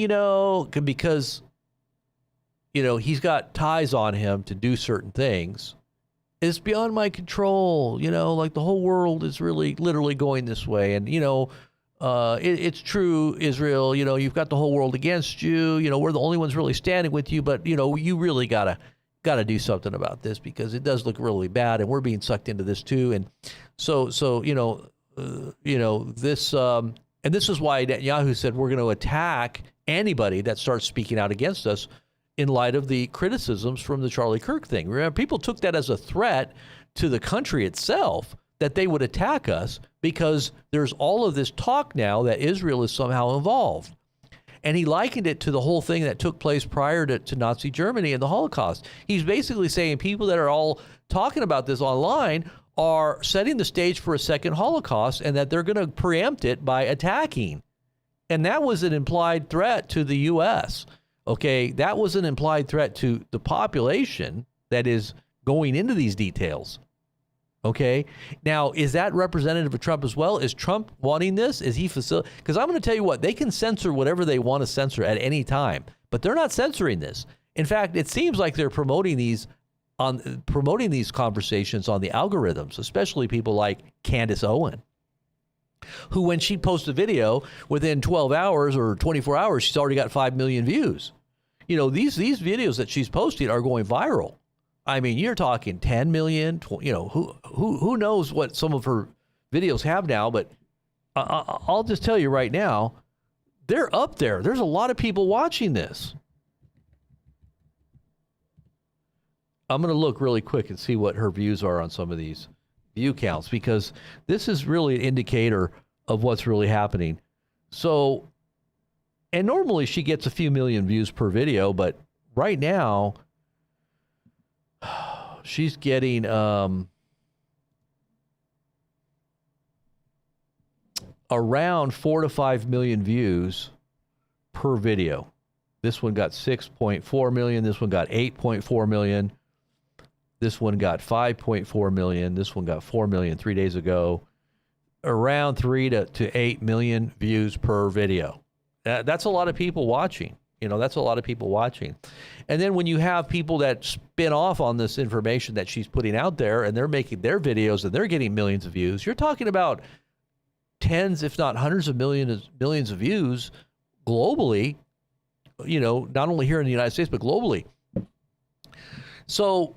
because, he's got ties on him to do certain things. It's beyond my control, like the whole world is really literally going this way. And, it's true, Israel, you've got the whole world against you. We're the only ones really standing with you. But, you really got to do something about this, because it does look really bad, and we're being sucked into this too. And so this, and this is why Netanyahu said we're going to attack anybody that starts speaking out against us, in light of the criticisms from the Charlie Kirk thing. Remember, people took that as a threat to the country itself, that they would attack us, because there's all of this talk now that Israel is somehow involved. And he likened it to the whole thing that took place prior to Nazi Germany and the Holocaust. He's basically saying people that are all talking about this online are setting the stage for a second Holocaust, and that they're going to preempt it by attacking. And that was an implied threat to the U.S., okay, that was an implied threat to the population that is going into these details. Okay, now is that representative of Trump as well? Is Trump wanting this? Is he facilitating? Because I'm going to tell you what, they can censor whatever they want to censor at any time, but they're not censoring this. In fact, it seems like they're promoting these conversations on the algorithms, especially people like Candace Owen, who, when she posts a video, within 12 hours or 24 hours, she's already got 5 million views. These videos that she's posting are going viral. I mean, you're talking 10 million, who knows what some of her videos have now, but I'll just tell you right now, they're up there. There's a lot of people watching this. I'm going to look really quick and see what her views are on some of these view counts, because this is really an indicator of what's really happening. So, and normally she gets a few million views per video, but right now she's getting around 4 to 5 million views per video. This one got 6.4 million. This one got 8.4 million. This one got 5.4 million. This one got 4 million 3 days ago. Around 3 to 8 million views per video. That's a lot of people watching. That's a lot of people watching. And then when you have people that spin off on this information that she's putting out there, and they're making their videos and they're getting millions of views, you're talking about tens, if not hundreds of millions of views globally, not only here in the United States, but globally. So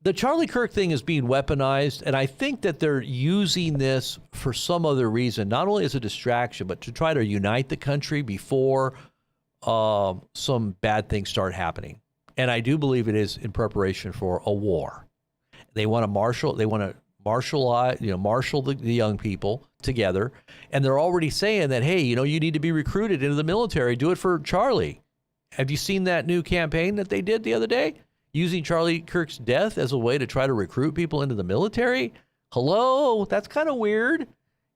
the Charlie Kirk thing is being weaponized, and I think that they're using this for some other reason, not only as a distraction, but to try to unite the country before some bad things start happening. And I do believe it is in preparation for a war. They want to marshal the young people together, and they're already saying that, hey, you need to be recruited into the military. Do it for Charlie. Have you seen that new campaign that they did the other day? using Charlie Kirk's death as a way to try to recruit people into the military. Hello, that's kind of weird,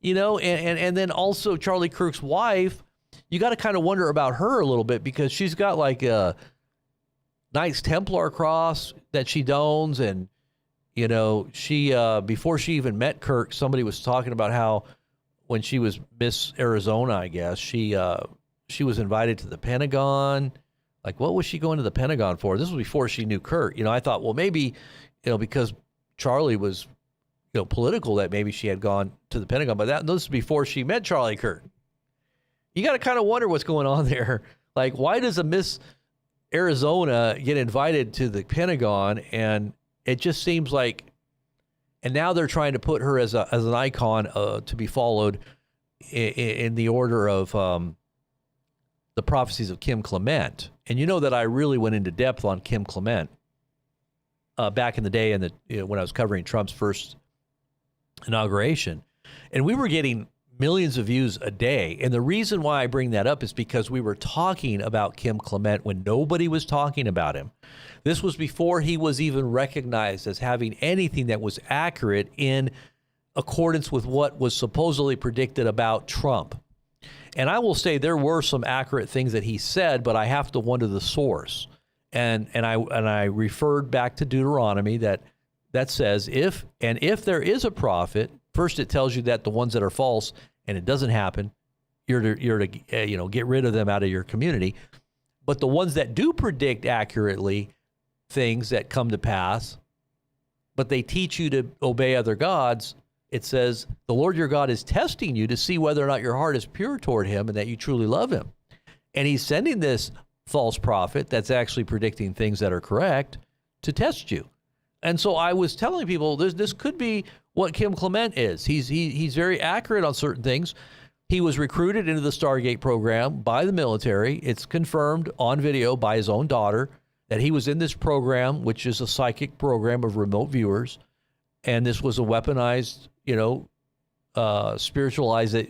and then also Charlie Kirk's wife, you got to kind of wonder about her a little bit, because she's got like a Knights Templar cross that she dons, and she before she even met Kirk, somebody was talking about how when she was Miss Arizona, I guess, she was invited to the Pentagon. Like, what was she going to the Pentagon for? This was before she knew Kirk. I thought, well, maybe because Charlie was political, that maybe she had gone to the Pentagon, but this is before she met Charlie Kirk. You got to kind of wonder what's going on there. Like, why does a Miss Arizona get invited to the Pentagon? And it just seems like, and now they're trying to put her as an icon to be followed in the order of the prophecies of Kim Clement. And you know that I really went into depth on Kim Clement back in the day, when I was covering Trump's first inauguration, and we were getting millions of views a day. And the reason why I bring that up is because we were talking about Kim Clement when nobody was talking about him. This was before he was even recognized as having anything that was accurate in accordance with what was supposedly predicted about Trump. And I will say there were some accurate things that he said, but I have to wonder the source. And I referred back to Deuteronomy that says if there is a prophet, first it tells you that the ones that are false, and it doesn't happen, you're to get rid of them out of your community. But the ones that do predict accurately things that come to pass, but they teach you to obey other gods, it says the Lord your God is testing you to see whether or not your heart is pure toward him and that you truly love him. And he's sending this false prophet that's actually predicting things that are correct to test you. And so I was telling people this could be what Kim Clement is. He's very accurate on certain things. He was recruited into the Stargate program by the military. It's confirmed on video by his own daughter that he was in this program, which is a psychic program of remote viewers. And this was a weaponized,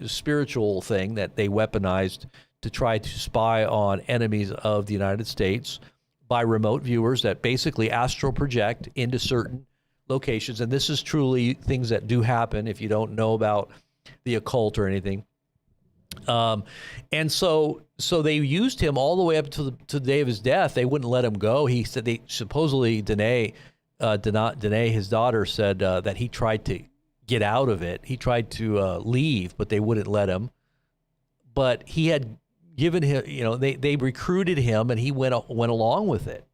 spiritual thing that they weaponized to try to spy on enemies of the United States by remote viewers that basically astral project into certain locations. And this is truly things that do happen if you don't know about the occult or anything. And so they used him all the way up to the day of his death. They wouldn't let him go. He said they supposedly, Danae, his daughter, said that he tried to get out of it. He tried to leave, but they wouldn't let him. But he had given him, they recruited him, and he went along with it,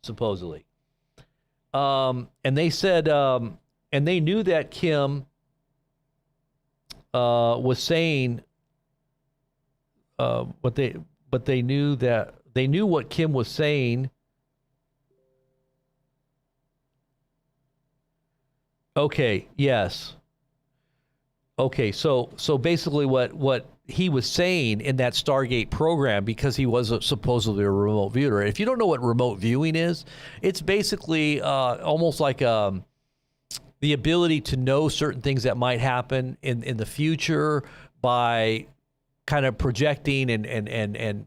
supposedly. And they said, and they knew that Kim was saying, but they knew what Kim was saying. Okay, yes. Okay, so basically what he was saying in that Stargate program, because he was supposedly a remote viewer. If you don't know what remote viewing is, it's basically almost like the ability to know certain things that might happen in the future by kind of projecting and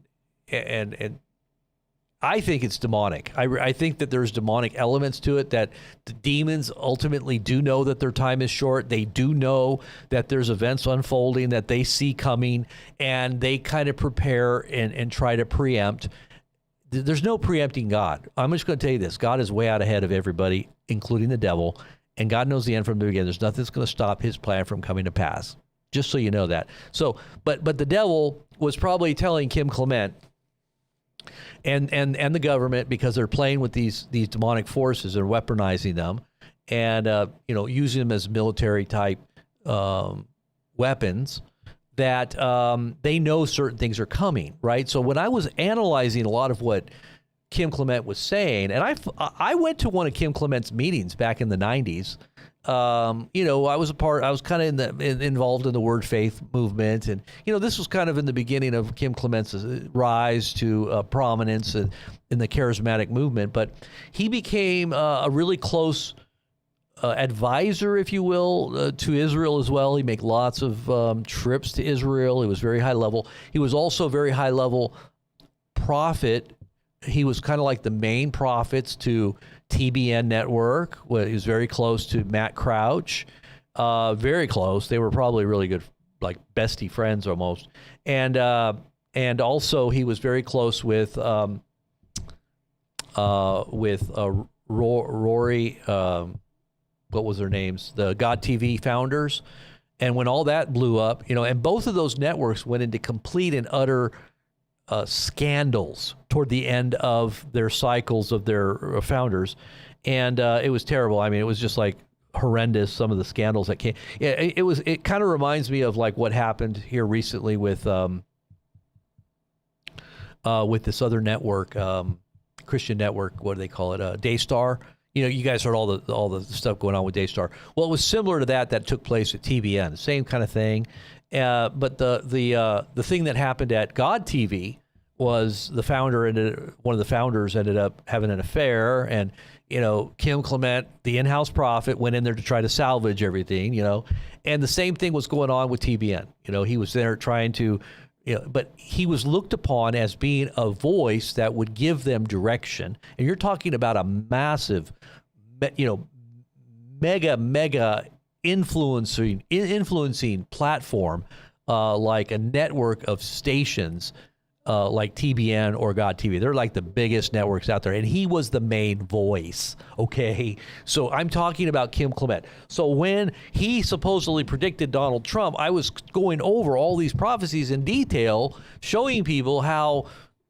I think it's demonic. I think that there's demonic elements to it, that the demons ultimately do know that their time is short. They do know that there's events unfolding that they see coming, and they kind of prepare and try to preempt. There's no preempting God. I'm just going to tell you this. God is way out ahead of everybody, including the devil, and God knows the end from the beginning. There's nothing that's going to stop his plan from coming to pass, just so you know that. So, but the devil was probably telling Kim Clement and the government, because they're playing with these demonic forces and weaponizing them, and using them as military type weapons, that they know certain things are coming, right? So when I was analyzing a lot of what Kim Clement was saying, and I went to one of Kim Clement's meetings back in the 90s. I was kind of involved in the Word Faith movement, and this was kind of in the beginning of Kim Clement's rise to prominence in the charismatic movement. But he became a really close advisor, if you will, to Israel as well. He made lots of trips to Israel. He was very high level. He was also a very high level prophet. He was kind of like the main prophets to TBN network. He was very close to Matt Crouch. Very close. They were probably really good, like bestie friends almost. And also he was very close with Rory, what was their names? The God TV founders. And when all that blew up, and both of those networks went into complete and utter scandals toward the end of their cycles of their founders. And it was terrible. I mean, it was just like horrendous, some of the scandals that came. It kind of reminds me of like what happened here recently with this other network, Christian network, what do they call it? Daystar. You guys heard all the stuff going on with Daystar. Well, it was similar to that took place at TBN, same kind of thing. But the thing that happened at God TV was one of the founders ended up having an affair, and Kim Clement, the in-house prophet, went in there to try to salvage everything. And the same thing was going on with TBN. He was there trying to. But he was looked upon as being a voice that would give them direction. And you're talking about a massive, mega influencing platform, like a network of stations, like TBN or God TV. They're like the biggest networks out there. And he was the main voice. Okay. So I'm talking about Kim Clement. So when he supposedly predicted Donald Trump, I was going over all these prophecies in detail, showing people how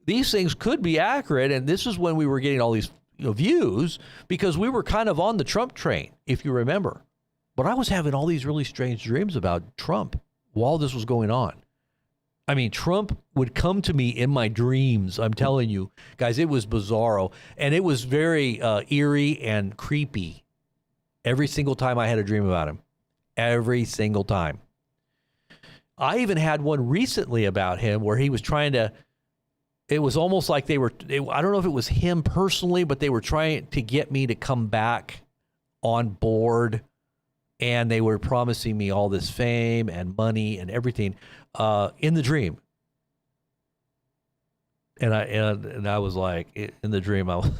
these things could be accurate. And this is when we were getting all these views, because we were kind of on the Trump train, if you remember. But I was having all these really strange dreams about Trump while this was going on. I mean, Trump would come to me in my dreams. I'm telling you, guys, it was bizarro. And it was very eerie and creepy every single time I had a dream about him. Every single time. I even had one recently about him where he was trying to, it was almost like I don't know if it was him personally, but they were trying to get me to come back on board. And they were promising me all this fame and money and everything in the dream. And I was like, in the dream, I was.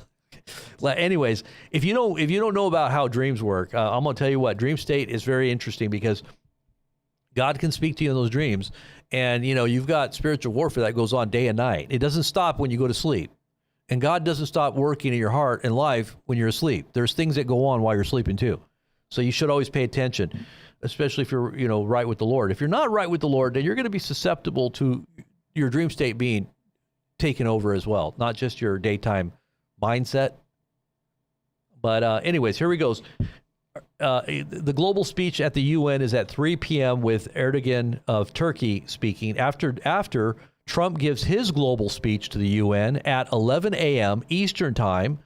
Anyways, if you don't know about how dreams work, I'm gonna tell you what, dream state is very interesting, because God can speak to you in those dreams, and you've got spiritual warfare that goes on day and night. It doesn't stop when you go to sleep, and God doesn't stop working in your heart and life when you're asleep. There's things that go on while you're sleeping too. So you should always pay attention, especially if you're, right with the Lord. If you're not right with the Lord, then you're going to be susceptible to your dream state being taken over as well, not just your daytime mindset. But anyways, here we go. The global speech at the UN is at 3 p.m. with Erdogan of Turkey speaking. After Trump gives his global speech to the UN at 11 a.m. Eastern time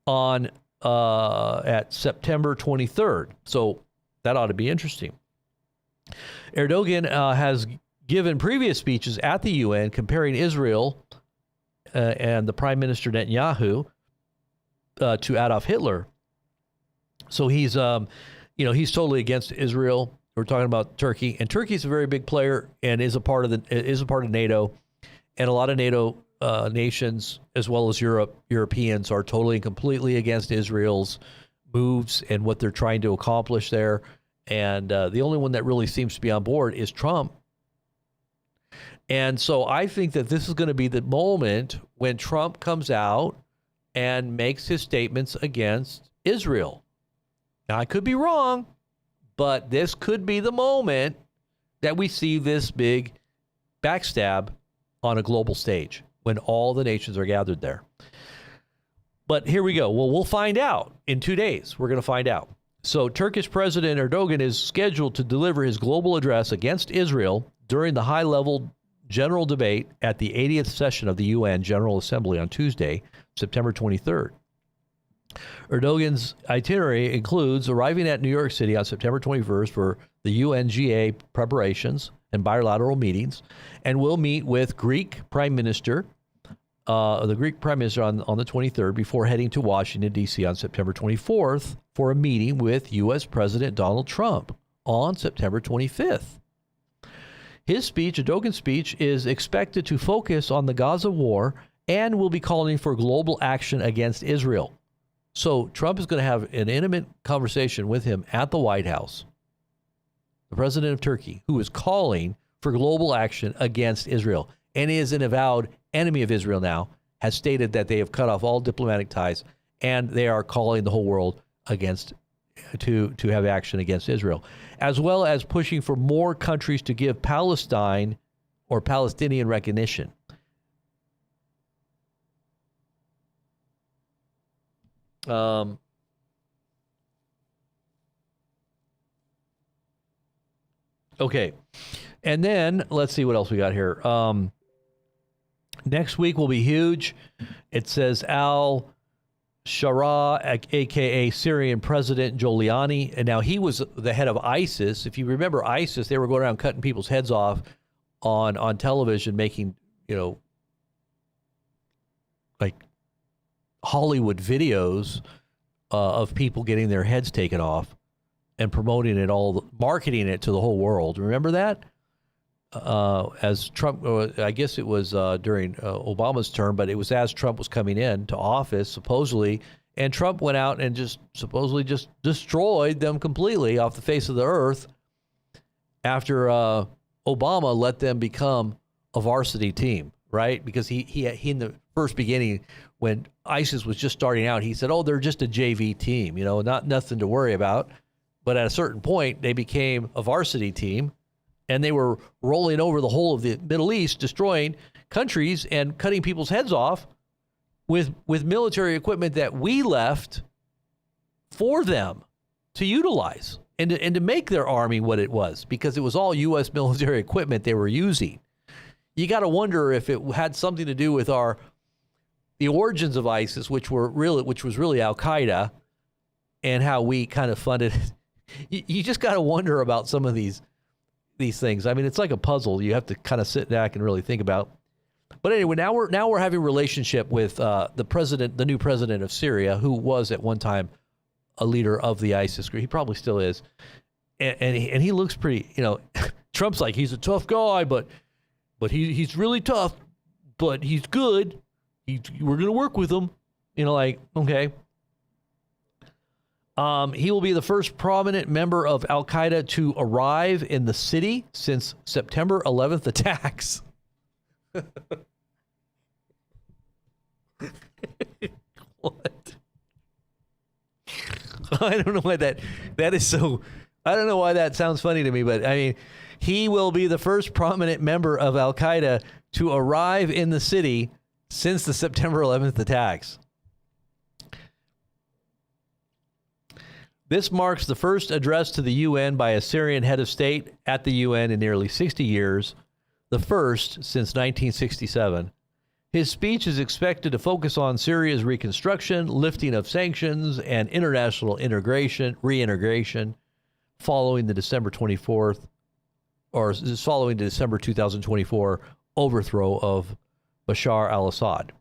on at September 23rd. So that ought to be interesting. Erdogan has given previous speeches at the UN comparing Israel and the Prime Minister Netanyahu to Adolf Hitler. So he's totally against Israel. We're talking about Turkey, and Turkey's a very big player and is a part of NATO, and a lot of NATO nations, as well as Europeans, are totally and completely against Israel's moves and what they're trying to accomplish there. And the only one that really seems to be on board is Trump. And so I think that this is going to be the moment when Trump comes out and makes his statements against Israel. Now, I could be wrong, but this could be the moment that we see this big backstab on a global stage, when all the nations are gathered there. But here we go. Well, we'll find out in 2 days. We're going to find out. So Turkish President Erdogan is scheduled to deliver his global address against Israel during the high-level general debate at the 80th session of the UN General Assembly on Tuesday, September 23rd. Erdogan's itinerary includes arriving at New York City on September 21st for the UNGA preparations and bilateral meetings, and will meet with Greek Prime Minister, on the 23rd, before heading to Washington, D.C. on September 24th for a meeting with U.S. President Donald Trump on September 25th. Erdogan's speech, is expected to focus on the Gaza war and will be calling for global action against Israel. So Trump is going to have an intimate conversation with him at the White House, the president of Turkey, who is calling for global action against Israel and is an avowed enemy of Israel now, has stated that they have cut off all diplomatic ties and they are calling the whole world against to have action against Israel, as well as pushing for more countries to give Palestine or Palestinian recognition. Okay. And then let's see what else we got here. Next week will be huge. It says al-Shara, a.k.a. Syrian President Giuliani. And now he was the head of ISIS. If you remember ISIS, they were going around cutting people's heads off on television, making, like Hollywood videos of people getting their heads taken off and promoting it all, marketing it to the whole world. Remember that? As Trump, I guess it was during Obama's term, but it was as Trump was coming in to office, supposedly, and Trump went out and just supposedly just destroyed them completely off the face of the earth after Obama let them become a varsity team, right? Because he in the first beginning, when ISIS was just starting out, he said, "Oh, they're just a JV team, nothing to worry about." But at a certain point, they became a varsity team, and they were rolling over the whole of the Middle East, destroying countries and cutting people's heads off with military equipment that we left for them to utilize and to make their army what it was, because it was all U.S. military equipment they were using. You got to wonder if it had something to do with the origins of ISIS, which was really Al-Qaeda, and how we kind of funded it. You just got to wonder about some of these things. I mean, it's like a puzzle. You have to kind of sit back and really think about. But anyway, now we're having a relationship with the new president of Syria, who was at one time a leader of the ISIS group. He probably still is, and he looks pretty. Trump's like, he's a tough guy, but he's really tough, but he's good. We're gonna work with him. Okay. He will be the first prominent member of Al-Qaeda to arrive in the city since September 11th attacks. What? I don't know why that is so. I don't know why that sounds funny to me, but I mean, he will be the first prominent member of Al-Qaeda to arrive in the city since the September 11th attacks. This marks the first address to the UN by a Syrian head of state at the UN in nearly 60 years, the first since 1967. His speech is expected to focus on Syria's reconstruction, lifting of sanctions, and international reintegration following the December 2024 overthrow of Bashar al-Assad.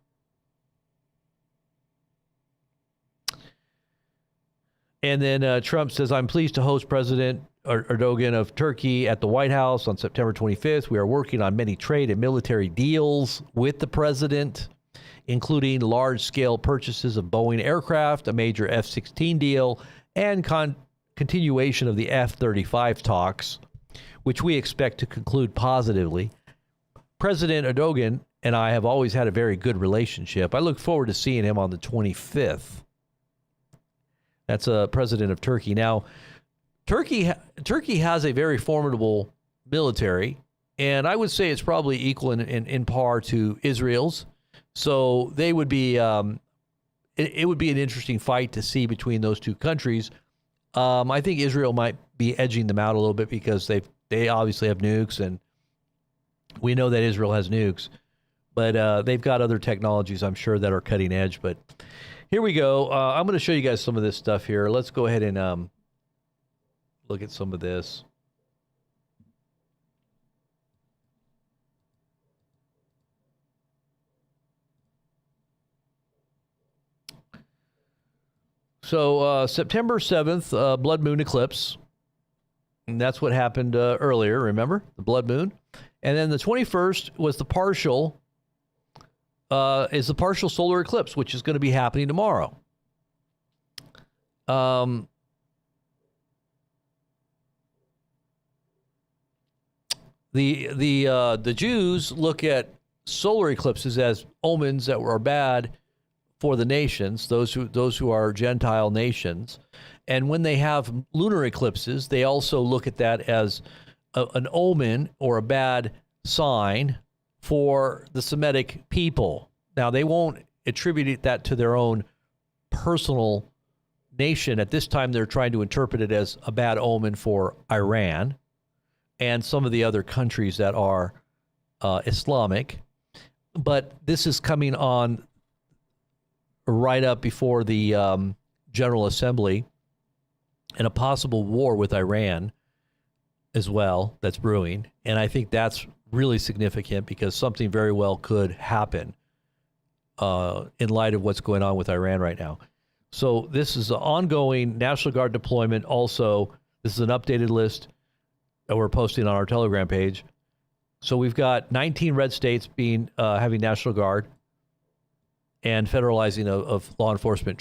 And then Trump says, "I'm pleased to host President Erdogan of Turkey at the White House on September 25th. We are working on many trade and military deals with the president, including large-scale purchases of Boeing aircraft, a major F-16 deal, and continuation of the F-35 talks, which we expect to conclude positively. President Erdogan and I have always had a very good relationship. I look forward to seeing him on the 25th. That's a president of Turkey. Now, Turkey has a very formidable military, and I would say it's probably equal in par to Israel's. So they would be it would be an interesting fight to see between those two countries. I think Israel might be edging them out a little bit because they obviously have nukes, and we know that Israel has nukes, but they've got other technologies, I'm sure, that are cutting edge. But here we go. I'm going to show you guys some of this stuff here. Let's go ahead and look at some of this. So September 7th, blood moon eclipse. And that's what happened earlier, remember? The blood moon. And then the 21st was the partial solar eclipse, which is going to be happening tomorrow. Um, the Jews look at solar eclipses as omens that are bad for the nations, those who are Gentile nations, and when they have lunar eclipses, they also look at that as an omen or a bad sign for the Semitic people. Now, they won't attribute that to their own personal nation. At this time, they're trying to interpret it as a bad omen for Iran and some of the other countries that are Islamic. But this is coming on right up before the General Assembly and a possible war with Iran as well that's brewing. And I think that's really significant because something very well could happen in light of what's going on with Iran right now. So this is an ongoing National Guard deployment. Also, this is an updated list that we're posting on our Telegram page. So we've got 19 red states being having National Guard and federalizing of law enforcement,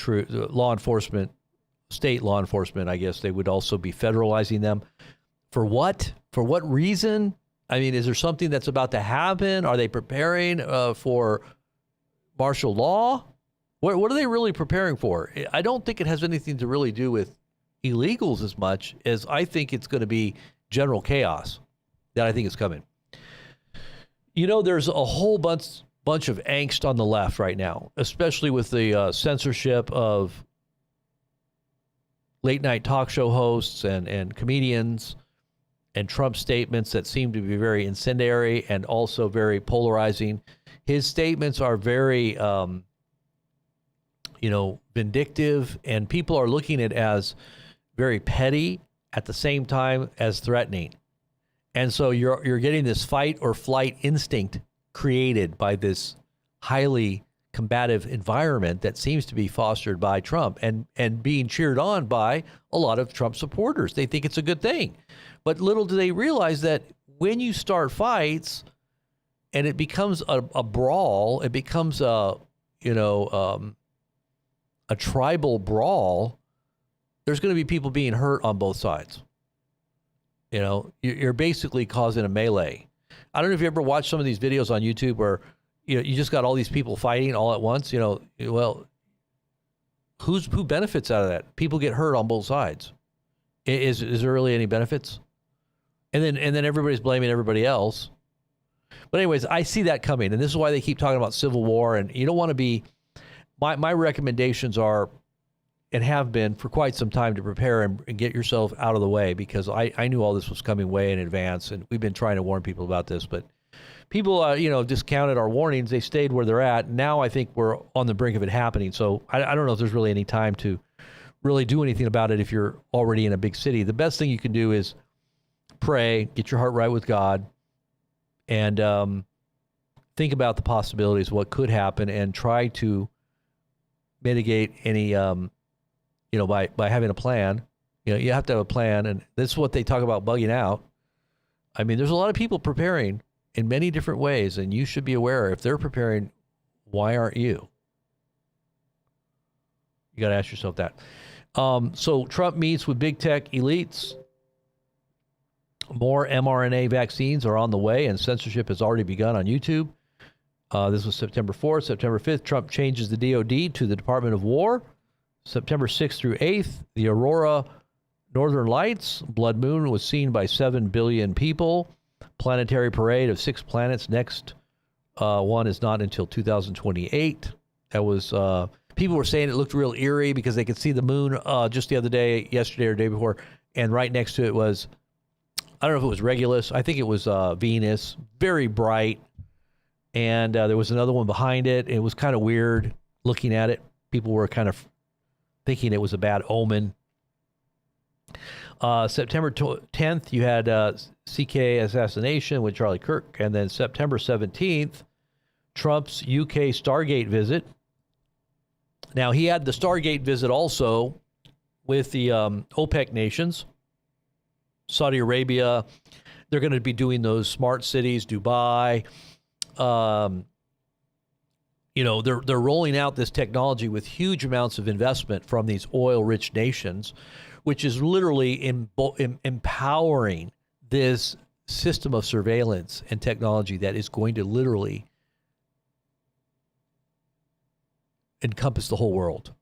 state law enforcement. I guess they would also be federalizing them. For what? For what reason? I mean, is there something that's about to happen? Are they preparing for martial law? What are they really preparing for? I don't think it has anything to really do with illegals as much as I think it's going to be general chaos that I think is coming. You know, there's a whole bunch of angst on the left right now, especially with the censorship of late night talk show hosts and comedians and Trump statements that seem to be very incendiary and also very polarizing. His statements are very, vindictive, and people are looking at it as very petty at the same time as threatening. And so you're getting this fight or flight instinct created by this highly combative environment that seems to be fostered by Trump and being cheered on by a lot of Trump supporters. They think it's a good thing. But little do they realize that when you start fights and it becomes a brawl, it becomes a tribal brawl, there's going to be people being hurt on both sides. You know, you're basically causing a melee. I don't know if you ever watched some of these videos on YouTube where, you just got all these people fighting all at once. Well, who benefits out of that? People get hurt on both sides. Is there really any benefits? And then everybody's blaming everybody else. But anyways, I see that coming, and this is why they keep talking about civil war. And you don't want to be. My recommendations are, and have been for quite some time, to prepare and get yourself out of the way, because I knew all this was coming way in advance, and we've been trying to warn people about this, but people, discounted our warnings. They stayed where they're at. Now I think we're on the brink of it happening. So I don't know if there's really any time to really do anything about it if you're already in a big city. The best thing you can do is pray, get your heart right with God, and think about the possibilities of what could happen, and try to mitigate any, by having a plan. You have to have a plan, and this is what they talk about bugging out. I mean, there's a lot of people preparing in many different ways, and you should be aware. If they're preparing, why aren't you? You got to ask yourself that. So Trump meets with big tech elites. More mRNA vaccines are on the way, and censorship has already begun on YouTube. This was September 4th. September 5th, Trump changes the DOD to the Department of War. September 6th through 8th, the Aurora Northern Lights blood moon was seen by 7 billion people. Planetary parade of 6 planets. Next one is not until 2028. That was, people were saying it looked real eerie because they could see the moon just the other day, yesterday or the day before, and right next to it was, I don't know if it was Regulus. I think it was Venus, very bright. And there was another one behind it. It was kind of weird looking at it. People were kind of thinking it was a bad omen. September 10th, you had CK assassination with Charlie Kirk. And then September 17th, Trump's UK Stargate visit. Now, he had the Stargate visit also with the OPEC nations. Saudi Arabia, they're going to be doing those smart cities, Dubai, they're rolling out this technology with huge amounts of investment from these oil-rich nations, which is literally empowering this system of surveillance and technology that is going to literally encompass the whole world.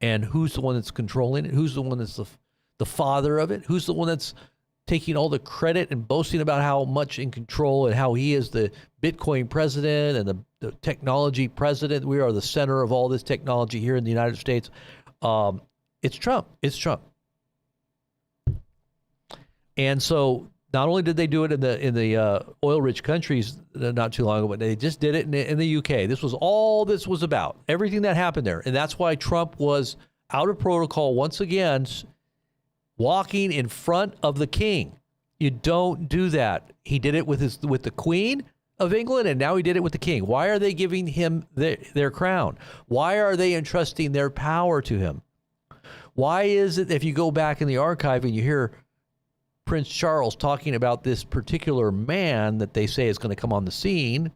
And who's the one that's controlling it? Who's the one that's the father of it? Who's the one that's taking all the credit and boasting about how much in control and how he is the Bitcoin president and the technology president? We are the center of all this technology here in the United States. It's Trump. It's Trump. And so not only did they do it in the oil-rich countries not too long ago, but they just did it in the UK. This was all this was about, everything that happened there. And that's why Trump was out of protocol once again, walking in front of the king. You don't do that. He did it with the Queen of England, and now he did it with the king. Why are they giving him their crown? Why are they entrusting their power to him? Why is it if you go back in the archive and you hear Prince Charles talking about this particular man that they say is going to come on the scene,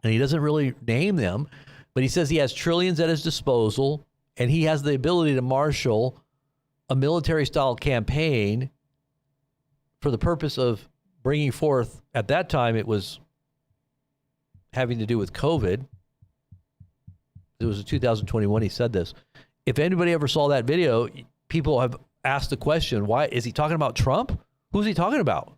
and he doesn't really name them, but he says he has trillions at his disposal, and he has the ability to marshal a military-style campaign for the purpose of bringing forth, at that time it was having to do with COVID. It was in 2021 he said this. If anybody ever saw that video, people have asked the question, why is he talking about Trump? Who's he talking about?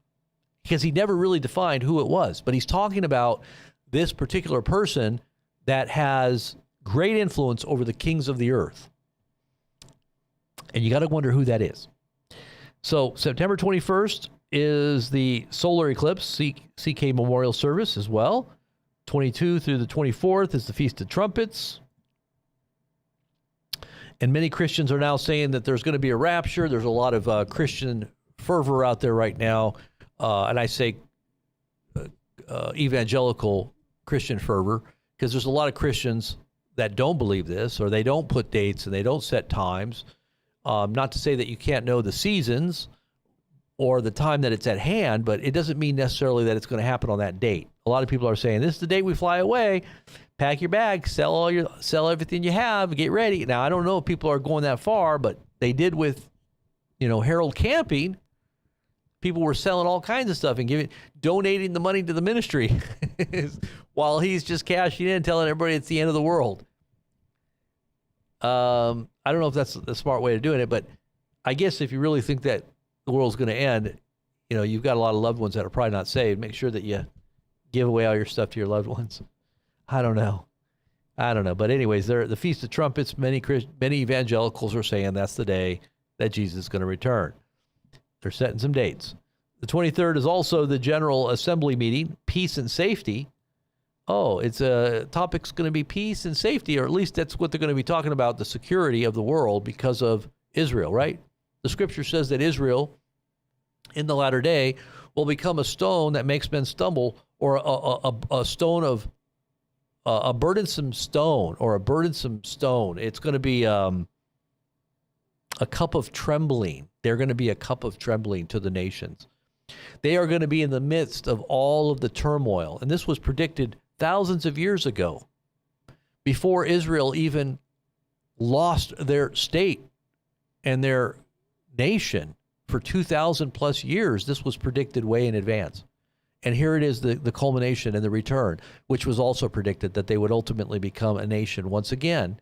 Because he never really defined who it was, but he's talking about this particular person that has great influence over the kings of the earth. And you got to wonder who that is. So September 21st is the solar eclipse, CK Memorial Service as well. 22 through the 24th is the Feast of Trumpets. And many Christians are now saying that there's going to be a rapture. There's a lot of Christian fervor out there right now. And I say evangelical Christian fervor because there's a lot of Christians that don't believe this, or they don't put dates and they don't set times. Not to say that you can't know the seasons or the time that it's at hand, but it doesn't mean necessarily that it's going to happen on that date. A lot of people are saying, this is the date we fly away. Pack your bags, sell everything you have, get ready. Now, I don't know if people are going that far, but they did with, Harold Camping. People were selling all kinds of stuff and donating the money to the ministry while he's just cashing in, telling everybody it's the end of the world. I don't know if that's the smart way of doing it, but I guess if you really think that the world's going to end, you've got a lot of loved ones that are probably not saved. Make sure that you give away all your stuff to your loved ones. I don't know. But anyways, the Feast of Trumpets, many evangelicals are saying that's the day that Jesus is going to return. They're setting some dates. The 23rd is also the General Assembly meeting, peace and safety. Oh, it's a topic's going to be peace and safety, or at least that's what they're going to be talking about, the security of the world because of Israel, right? The scripture says that Israel in the latter day will become a stone that makes men stumble, or a stone of a burdensome stone, or a burdensome stone. It's going to be a cup of trembling. They're going to be a cup of trembling to the nations. They are going to be in the midst of all of the turmoil. And this was predicted thousands of years ago, before Israel even lost their state and their nation for 2,000 plus years. This was predicted way in advance. And here it is, the culmination and the return, which was also predicted that they would ultimately become a nation once again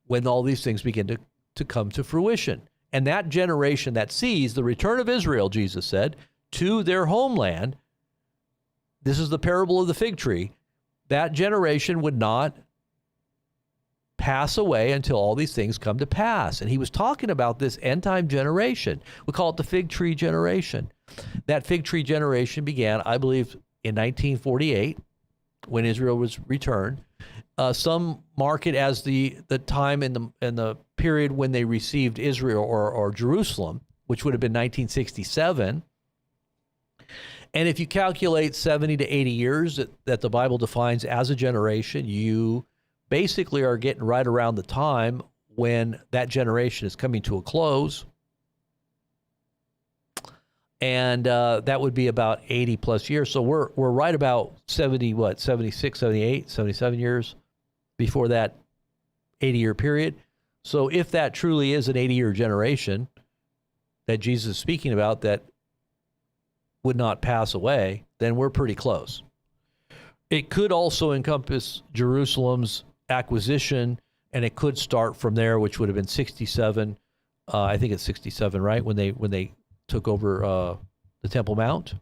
when all these things begin to come to fruition. And that generation that sees the return of Israel, Jesus said, to their homeland, this is the parable of the fig tree, that generation would not pass away until all these things come to pass. And he was talking about this end-time generation. We call it the fig tree generation. That fig tree generation began, I believe, in 1948, when Israel was returned. Some mark it as the time in the period when they received Israel or Jerusalem, which would have been 1967. And if you calculate 70 to 80 years that the Bible defines as a generation, you basically are getting right around the time when that generation is coming to a close. And that would be about 80 plus years. So we're right about 76, 78, 77 years before that 80-year period. So if that truly is an 80-year generation that Jesus is speaking about that would not pass away, then we're pretty close. It could also encompass Jerusalem's acquisition, and it could start from there, which would have been 67. I think it's 67, right? When they took over the Temple Mount.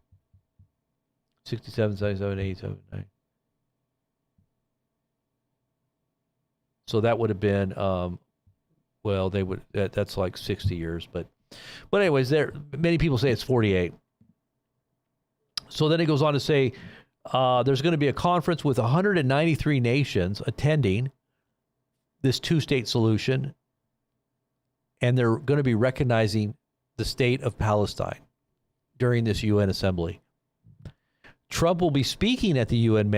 67, 77, 87, 90. So that would have been, that's like 60 years. But anyways, many people say it's 48. So then it goes on to say there's going to be a conference with 193 nations attending this two-state solution, and they're going to be recognizing the state of Palestine during this UN assembly. Trump will be speaking at the UN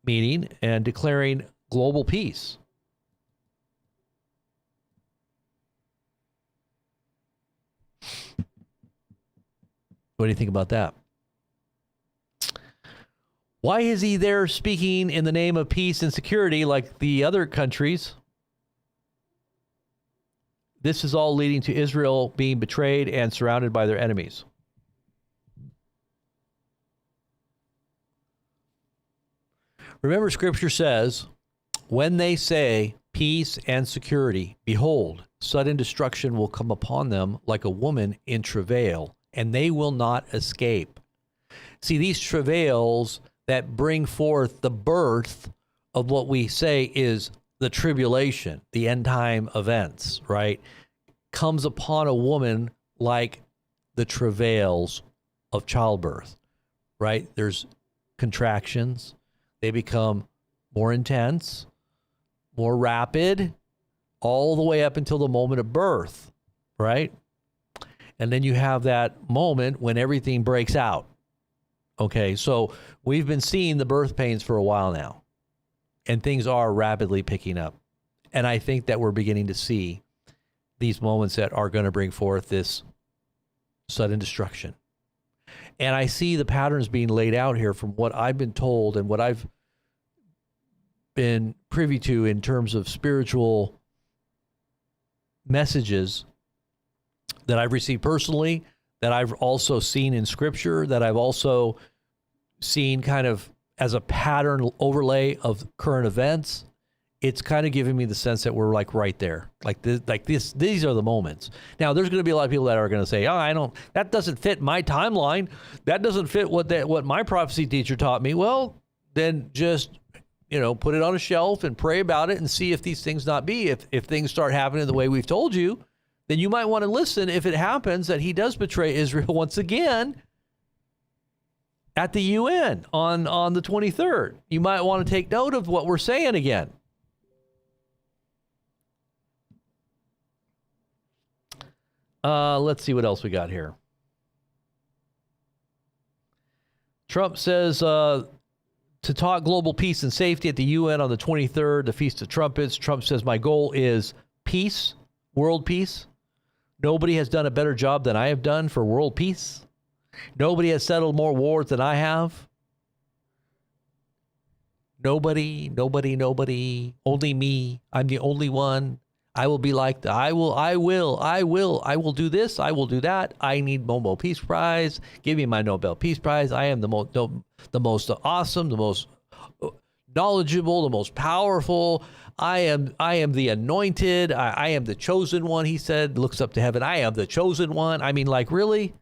meeting and declaring global peace. What do you think about that? Why is he there speaking in the name of peace and security like the other countries? This is all leading to Israel being betrayed and surrounded by their enemies. Remember, Scripture says, when they say peace and security, behold, sudden destruction will come upon them like a woman in travail, and they will not escape. See, these travails that bring forth the birth of what we say is the tribulation, the end time events, right, comes upon a woman like the travails of childbirth, right? There's contractions. They become more intense, more rapid, all the way up until the moment of birth, right? And then you have that moment when everything breaks out. Okay, so we've been seeing the birth pains for a while now, and things are rapidly picking up. And I think that we're beginning to see these moments that are going to bring forth this sudden destruction. And I see the patterns being laid out here from what I've been told and what I've been privy to in terms of spiritual messages that I've received personally, that I've also seen in Scripture, that I've also seen kind of as a pattern overlay of current events. It's kind of giving me the sense that we're like right there, these are the moments. Now, there's going to be a lot of people that are going to say, that doesn't fit my timeline. That doesn't fit what my prophecy teacher taught me. Well, then just, put it on a shelf and pray about it and see if these things not be. If things start happening the way we've told you, then you might want to listen if it happens that he does betray Israel once again at the UN on the 23rd. You might want to take note of what we're saying again. Let's see what else we got here. Trump says to talk global peace and safety at the UN on the 23rd, the Feast of Trumpets. Trump says, my goal is peace, world peace. Nobody has done a better job than I have done for world peace. Nobody has settled more wars than I have. Nobody, only me. I'm the only one. I will be like, I will do this, I will do that. I need Nobel Peace Prize. Give me my Nobel Peace Prize. I am the most awesome, the most knowledgeable, the most powerful. I am the anointed. I am the chosen one, he said, looks up to heaven. I am the chosen one. I mean, like, really?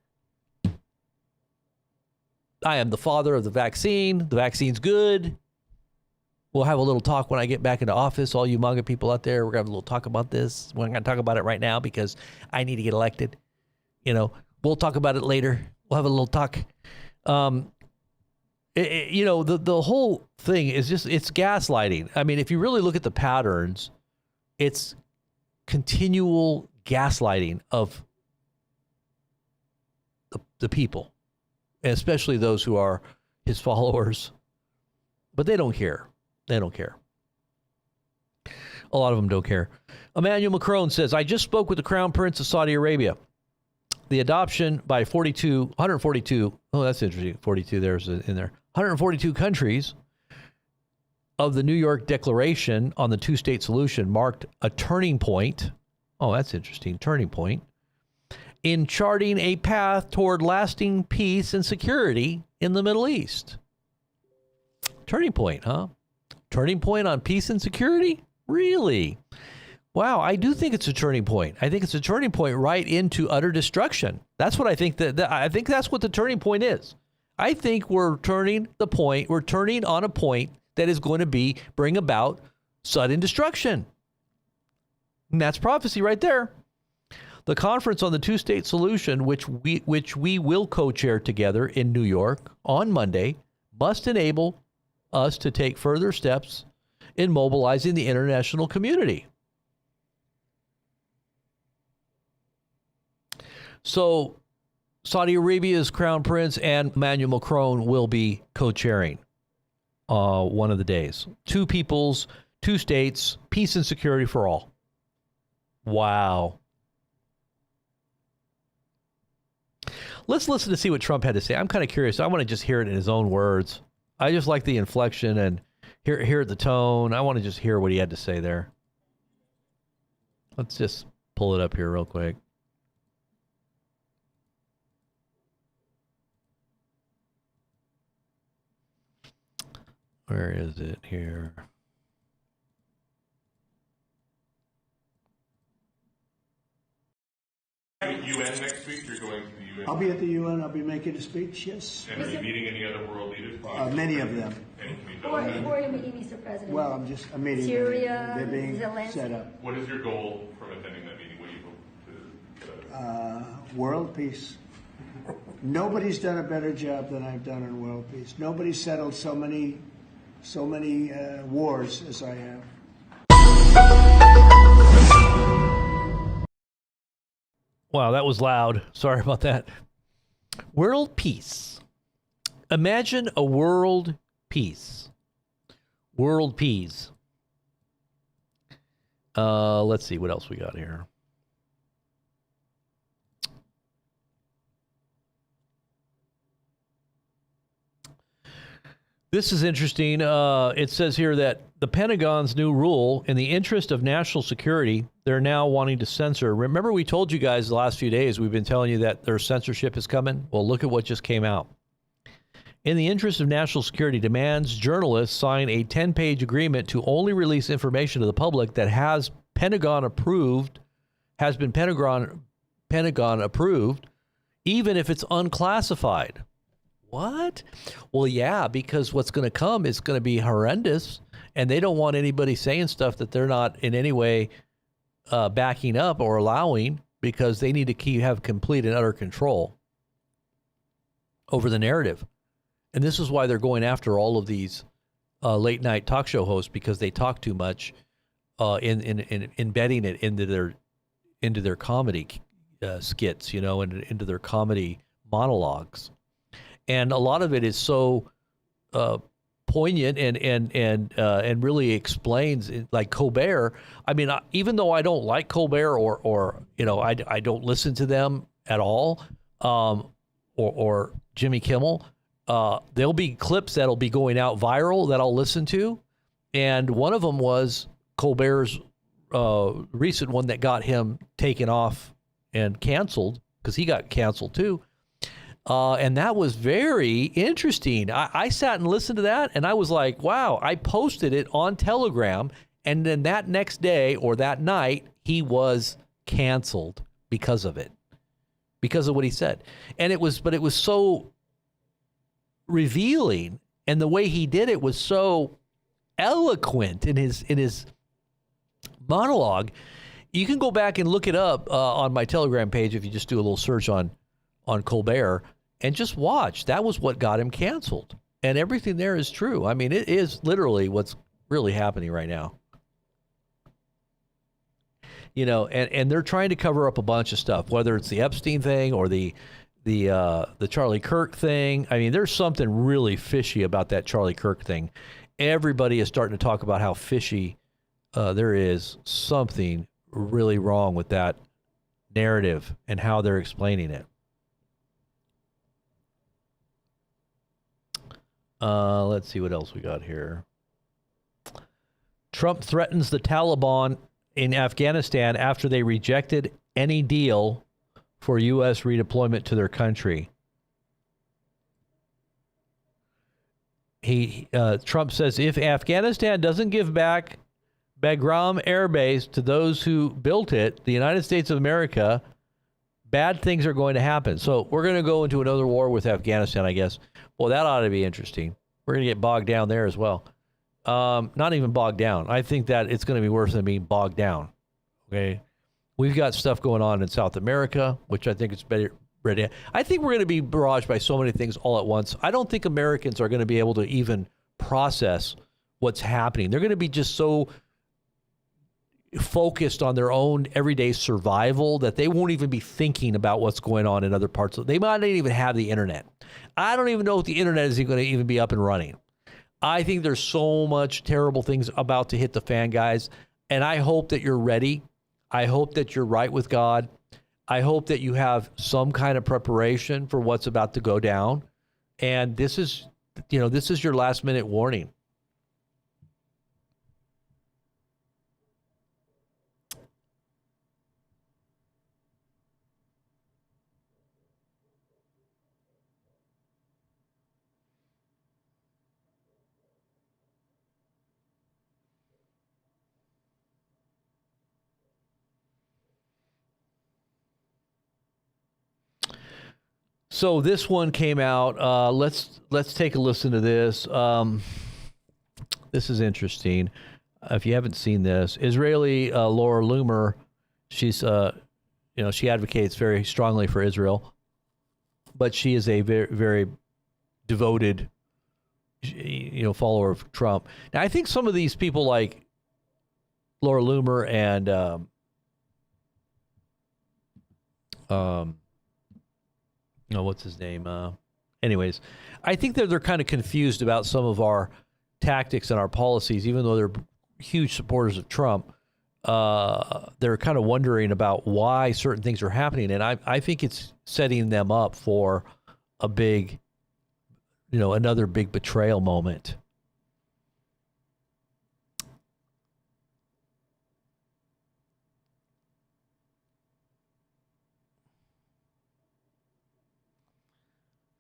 I am the father of the vaccine. The vaccine's good. We'll have a little talk when I get back into office. All you MAGA people out there, we're going to have a little talk about this. We're not going to talk about it right now because I need to get elected. We'll talk about it later. We'll have a little talk. The whole thing is just, it's gaslighting. I mean, if you really look at the patterns, it's continual gaslighting of the people, and especially those who are his followers. But they don't care. They don't care. A lot of them don't care. Emmanuel Macron says, I just spoke with the Crown Prince of Saudi Arabia. the adoption by 142, oh, that's interesting, 42 there's in there, 142 countries of the New York Declaration on the two-state solution marked a turning point. Oh, that's interesting, turning point, in charting a path toward lasting peace and security in the Middle East. Turning point, huh? Turning point on peace and security? Really? Wow, I do think it's a turning point. I think it's a turning point right into utter destruction. That's what I think I think that's what the turning point is. I think we're turning on a point that is going to bring about sudden destruction. And that's prophecy right there. The conference on the two-state solution, which we will co-chair together in New York on Monday, must enable us to take further steps in mobilizing the international community. So Saudi Arabia's Crown Prince and Emmanuel Macron will be co-chairing one of the days. Two peoples, two states, peace and security for all. Wow. Let's listen to see what Trump had to say. I'm kind of curious. I want to just hear it in his own words. I just like the inflection and hear the tone. I want to just hear what he had to say there. Let's just pull it up here real quick. Where is it here? UN next week? You're going to the UN? I'll be at the UN. I'll be making a speech, yes. And are you meeting any other world leaders? Many of them. Who are you meeting, Mr. President? Well, I'm meeting Syria, them. They're being Zelensky. set up. What is your goal from attending that meeting? What do you hope to World peace. Nobody's done a better job than I've done on world peace. Nobody's settled so many wars as I have. Wow, that was loud. Sorry about that. World peace. Imagine a world peace. World peace. Let's see what else we got here. This is interesting. It says here that the Pentagon's new rule, in the interest of national security, they're now wanting to censor. Remember, we told you guys the last few days, we've been telling you that their censorship is coming? Well, look at what just came out. In the interest of national security, demands journalists sign a 10-page agreement to only release information to the public that has been Pentagon approved, even if it's unclassified. What? Well, yeah, because what's going to come is going to be horrendous, and they don't want anybody saying stuff that they're not in any way backing up or allowing, because they need to have complete and utter control over the narrative. And this is why they're going after all of these late night talk show hosts, because they talk too much, in embedding it into their comedy skits, and into their comedy monologues. And a lot of it is so poignant and really explains, like Colbert. I mean, even though I don't like Colbert or I don't listen to them at all, or Jimmy Kimmel, there'll be clips that'll be going out viral that I'll listen to, and one of them was Colbert's recent one that got him taken off and canceled, because he got canceled too. And that was very interesting. I sat and listened to that, and I was like, wow. I posted it on Telegram, and then that next day or that night, he was canceled because of it, because of what he said. And it was so revealing, and the way he did it was so eloquent in his monologue. You can go back and look it up on my Telegram page if you just do a little search on Colbert, and just watch. That was what got him canceled. And everything there is true. I mean, it is literally what's really happening right now. And they're trying to cover up a bunch of stuff, whether it's the Epstein thing or the Charlie Kirk thing. I mean, there's something really fishy about that Charlie Kirk thing. Everybody is starting to talk about how fishy there is something really wrong with that narrative and how they're explaining it. Let's see what else we got here. Trump threatens the Taliban in Afghanistan after they rejected any deal for U.S. redeployment to their country. Trump says if Afghanistan doesn't give back Bagram Air Base to those who built it, the United States of America, bad things are going to happen. So we're going to go into another war with Afghanistan, I guess. Well, that ought to be interesting. We're going to get bogged down there as well. Not even bogged down. I think that it's going to be worse than being bogged down. Okay. We've got stuff going on in South America, which I think is better. I think we're going to be barraged by so many things all at once. I don't think Americans are going to be able to even process what's happening. They're going to be just so focused on their own everyday survival that they won't even be thinking about what's going on in other parts. They might not even have the internet. I don't even know if the internet is going to even be up and running. I think there's so much terrible things about to hit the fan, guys. And I hope that you're ready. I hope that you're right with God. I hope that you have some kind of preparation for what's about to go down. And this is your last minute warning. So this one came out. Let's take a listen to this. This is interesting. If you haven't seen this, Israeli Laura Loomer, she's she advocates very strongly for Israel, but she is a very, very devoted follower of Trump. Now I think some of these people like Laura Loomer and what's his name? Anyways, I think that they're kind of confused about some of our tactics and our policies, even though they're huge supporters of Trump. They're kind of wondering about why certain things are happening. And I think it's setting them up for a big, another big betrayal moment.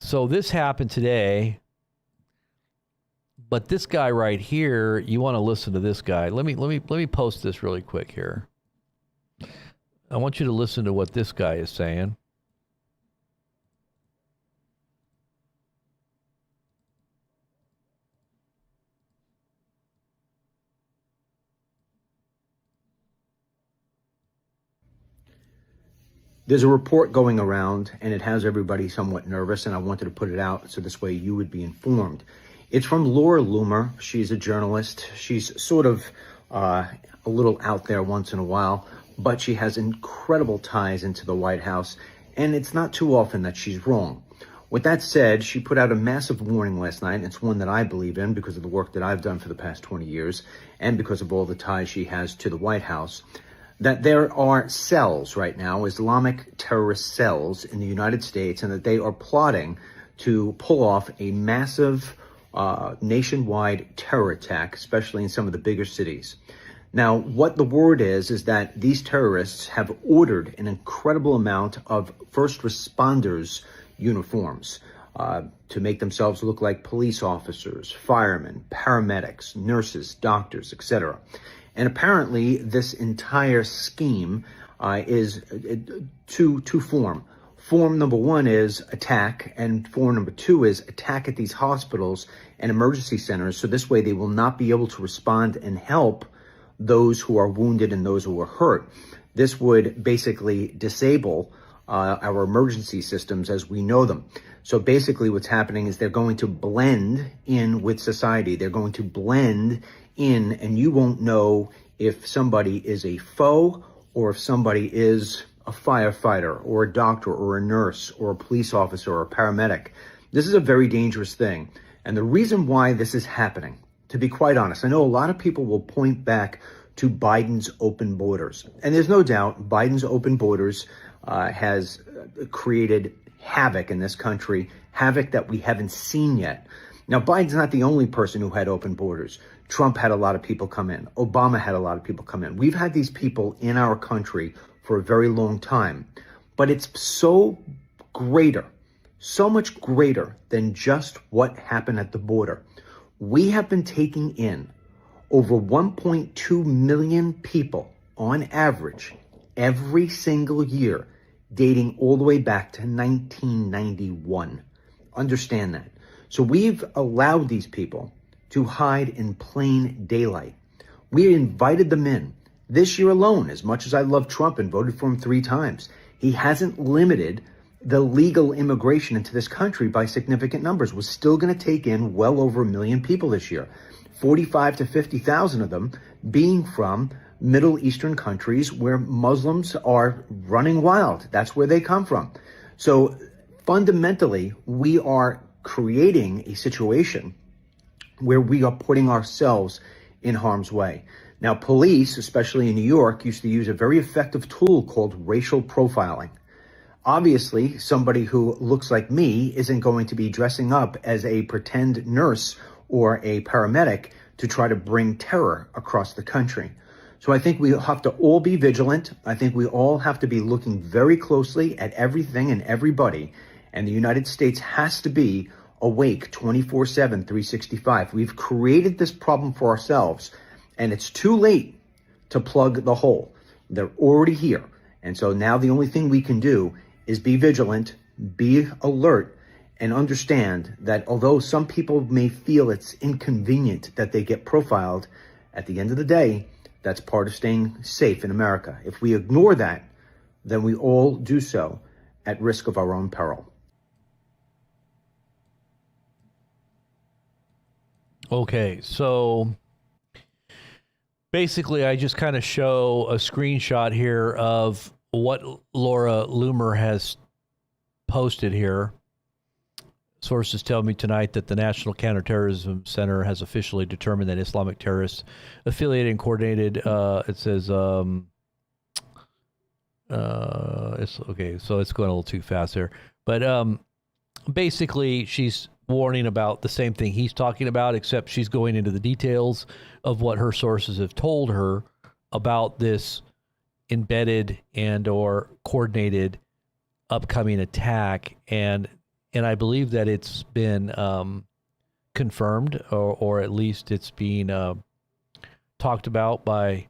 So this happened today, but this guy right here, you want to listen to this guy. Let me post this really quick here. I want you to listen to what this guy is saying. There's a report going around, and it has everybody somewhat nervous, and I wanted to put it out so this way you would be informed. It's from Laura Loomer. She's a journalist. She's sort of a little out there once in a while, but she has incredible ties into the White House, and it's not too often that she's wrong. With that said, she put out a massive warning last night, and it's one that I believe in because of the work that I've done for the past 20 years and because of all the ties she has to the White House, that there are cells right now, Islamic terrorist cells in the United States, and that they are plotting to pull off a massive nationwide terror attack, especially in some of the bigger cities. Now, what the word is that these terrorists have ordered an incredible amount of first responders' uniforms to make themselves look like police officers, firemen, paramedics, nurses, doctors, etc. And apparently, this entire scheme is two form. Form number one is attack, and form number two is attack at these hospitals and emergency centers, so this way they will not be able to respond and help those who are wounded and those who are hurt. This would basically disable our emergency systems as we know them. So basically what's happening is they're going to blend in with society. They're going to blend in, and you won't know if somebody is a foe or if somebody is a firefighter or a doctor or a nurse or a police officer or a paramedic. This is a very dangerous thing. And the reason why this is happening, to be quite honest, I know a lot of people will point back to Biden's open borders. And there's no doubt Biden's open borders has created havoc in this country, havoc that we haven't seen yet. Now, Biden's not the only person who had open borders. Trump had a lot of people come in. Obama had a lot of people come in. We've had these people in our country for a very long time. But it's so much greater than just what happened at the border. We have been taking in over 1.2 million people on average every single year, dating all the way back to 1991. Understand that. So we've allowed these people to hide in plain daylight. We invited them in. This year alone, as much as I love Trump and voted for him 3 times, he hasn't limited the legal immigration into this country by significant numbers. We're still going to take in well over 1 million people this year, 45 to 50,000 of them being from Middle Eastern countries where Muslims are running wild. That's where they come from. So fundamentally, we are creating a situation where we are putting ourselves in harm's way. Now, police, especially in New York, used to use a very effective tool called racial profiling. Obviously, somebody who looks like me isn't going to be dressing up as a pretend nurse or a paramedic to try to bring terror across the country. So I think we have to all be vigilant. I think we all have to be looking very closely at everything and everybody. And the United States has to be awake 24/7, 365. We've created this problem for ourselves, and it's too late to plug the hole. They're already here. And so now the only thing we can do is be vigilant, be alert, and understand that although some people may feel it's inconvenient that they get profiled, at the end of the day, that's part of staying safe in America. If we ignore that, then we all do so at risk of our own peril. Okay, so basically I just kind of show a screenshot here of what Laura Loomer has posted here. Sources tell me tonight that the National Counterterrorism Center has officially determined that Islamic terrorists affiliated and coordinated, it says, it's okay, so it's going a little too fast there. But basically, she's warning about the same thing he's talking about, except she's going into the details of what her sources have told her about this embedded and or coordinated upcoming attack. And I believe that it's been confirmed, or at least it's being talked about by,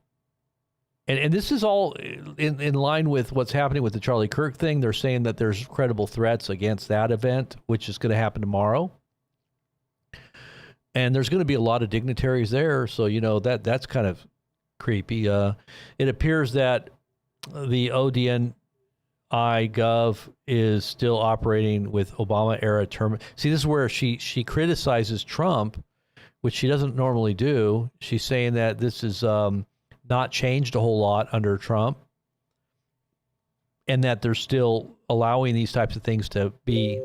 and this is all in line with what's happening with the Charlie Kirk thing. They're saying that there's credible threats against that event, which is going to happen tomorrow. And there's going to be a lot of dignitaries there. So, you know, that's kind of creepy. It appears that the ODNI Gov is still operating with Obama-era term. See, this is where she criticizes Trump, which she doesn't normally do. She's saying that this is not changed a whole lot under Trump, and that they're still allowing these types of things to be,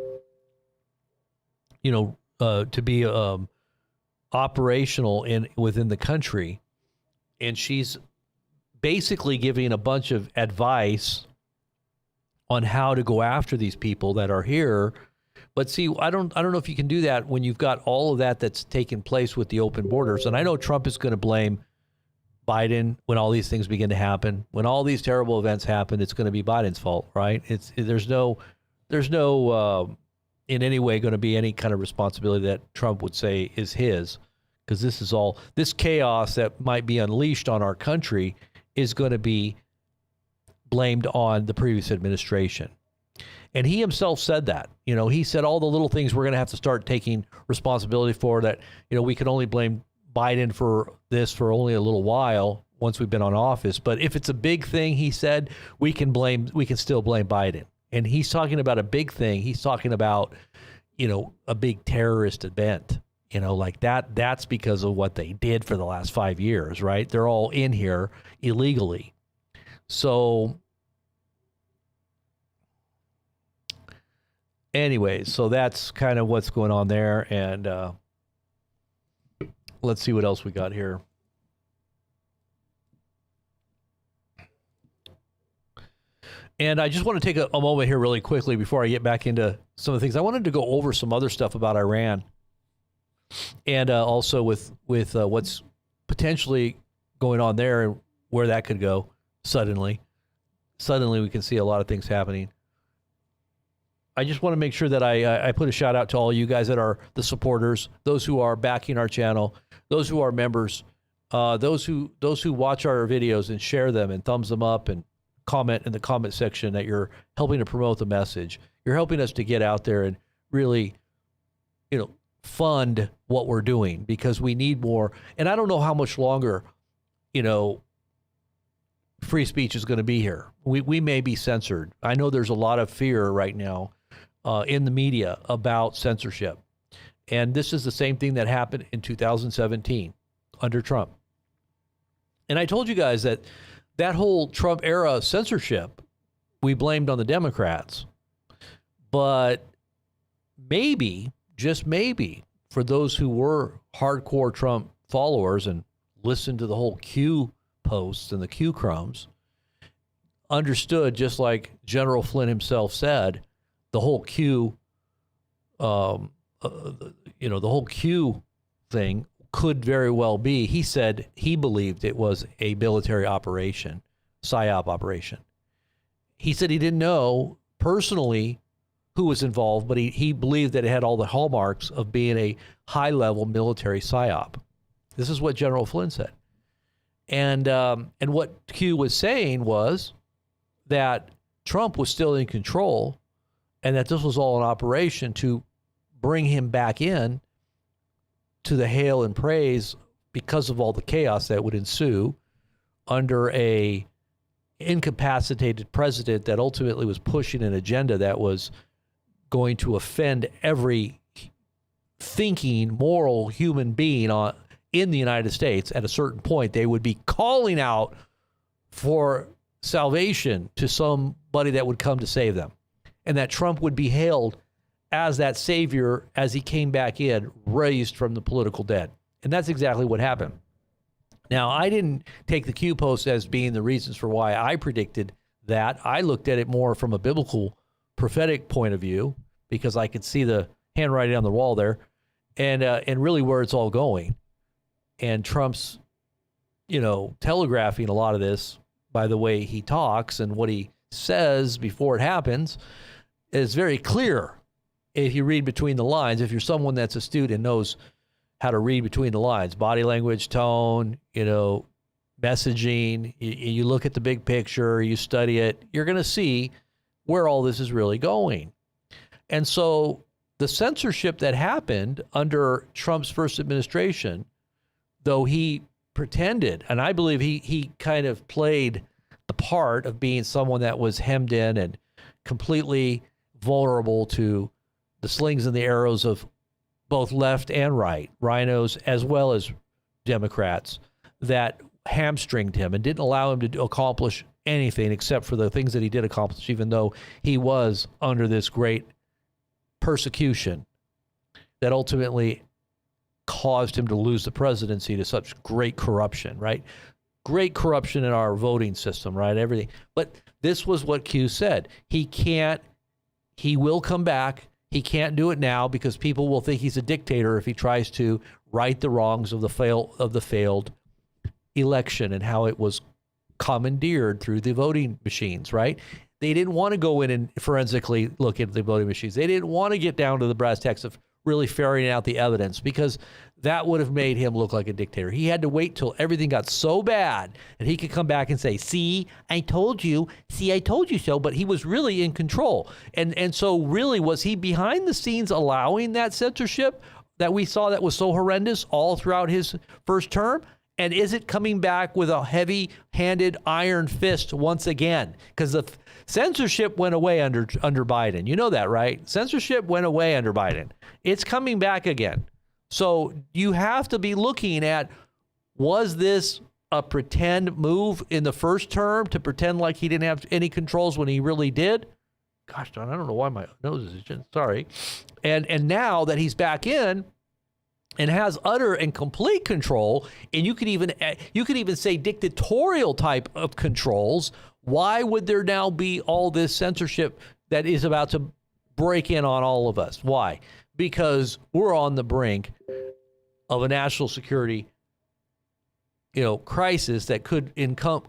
operational within the country. And she's basically giving a bunch of advice on how to go after these people that are here. But see, I don't know if you can do that when you've got all of that's taken place with the open borders. And I know Trump is going to blame Biden when all these things begin to happen. When all these terrible events happen, it's going to be Biden's fault, right? There's no in any way going to be any kind of responsibility that Trump would say is his, because this chaos that might be unleashed on our country is going to be blamed on the previous administration. And he himself said that. He said all the little things we're going to have to start taking responsibility for, that, we can only blame Biden for this for only a little while once we've been on office. But if it's a big thing, he said, we can still blame Biden. And he's talking about a big thing. He's talking about, a big terrorist event, like that's because of what they did for the last 5 years, right? They're all in here illegally. So anyways, so that's kind of what's going on there. And let's see what else we got here. And I just want to take a moment here really quickly before I get back into some of the things. I wanted to go over some other stuff about Iran, and also with what's potentially going on there and where that could go suddenly. Suddenly, we can see a lot of things happening. I just want to make sure that I put a shout out to all you guys that are the supporters, those who are backing our channel, those who are members, those who watch our videos and share them and thumbs them up and comment in the comment section that you're helping to promote the message. You're helping us to get out there and really, fund what we're doing, because we need more. And I don't know how much longer, free speech is going to be here. We may be censored. I know there's a lot of fear right now in the media about censorship. And this is the same thing that happened in 2017 under Trump. And I told you guys that whole Trump era censorship, we blamed on the Democrats. But maybe, just maybe, for those who were hardcore Trump followers and listened to the whole Q posts and the Q crumbs, understood, just like General Flynn himself said, the whole Q, the whole Q thing could very well be, he said he believed it was a military operation, PSYOP operation. He said he didn't know personally who was involved, but he believed that it had all the hallmarks of being a high-level military PSYOP. This is what General Flynn said. And what Q was saying was that Trump was still in control and that this was all an operation to bring him back in to the hail and praise because of all the chaos that would ensue under a incapacitated president that ultimately was pushing an agenda that was going to offend every thinking, moral human being in the United States. At a certain point, they would be calling out for salvation to somebody that would come to save them. And that Trump would be hailed as that savior as he came back in, raised from the political dead. And that's exactly what happened. Now, I didn't take the Q post as being the reasons for why I predicted that. I looked at it more from a biblical, prophetic point of view, because I could see the handwriting on the wall there, and really where it's all going. And Trump's, telegraphing a lot of this by the way he talks and what he says before it happens is very clear. If you read between the lines, if you're someone that's astute and knows how to read between the lines, body language, tone, messaging, you look at the big picture, you study it, you're going to see where all this is really going. And so the censorship that happened under Trump's first administration, though he pretended, and I believe he kind of played the part of being someone that was hemmed in and completely vulnerable to the slings and the arrows of both left and right, rhinos as well as Democrats, that hamstringed him and didn't allow him to accomplish anything except for the things that he did accomplish, even though he was under this great persecution that ultimately caused him to lose the presidency to such great corruption, right? Great corruption in our voting system, right? Everything. But this was what Q said. He will come back. He can't do it now because people will think he's a dictator if he tries to right the wrongs of the failed election and how it was commandeered through the voting machines, right? They didn't want to go in and forensically look at the voting machines. They didn't want to get down to the brass tacks of really ferreting out the evidence because that would have made him look like a dictator. He had to wait till everything got so bad and he could come back and say, see, I told you so, but he was really in control. And so really, was he behind the scenes allowing that censorship that we saw that was so horrendous all throughout his first term? And is it coming back with a heavy-handed iron fist once again? Because the censorship went away under Biden. You know that, right? Censorship went away under Biden. It's coming back again. So you have to be looking at, was this a pretend move in the first term to pretend like he didn't have any controls when he really did? Gosh darn, I don't know why my nose is itching. Sorry. And now that he's back in and has utter and complete control, and you could even say dictatorial type of controls, Why would there now be all this censorship that is about to break in on all of us? Why? Because we're on the brink of a national security, crisis that could engulf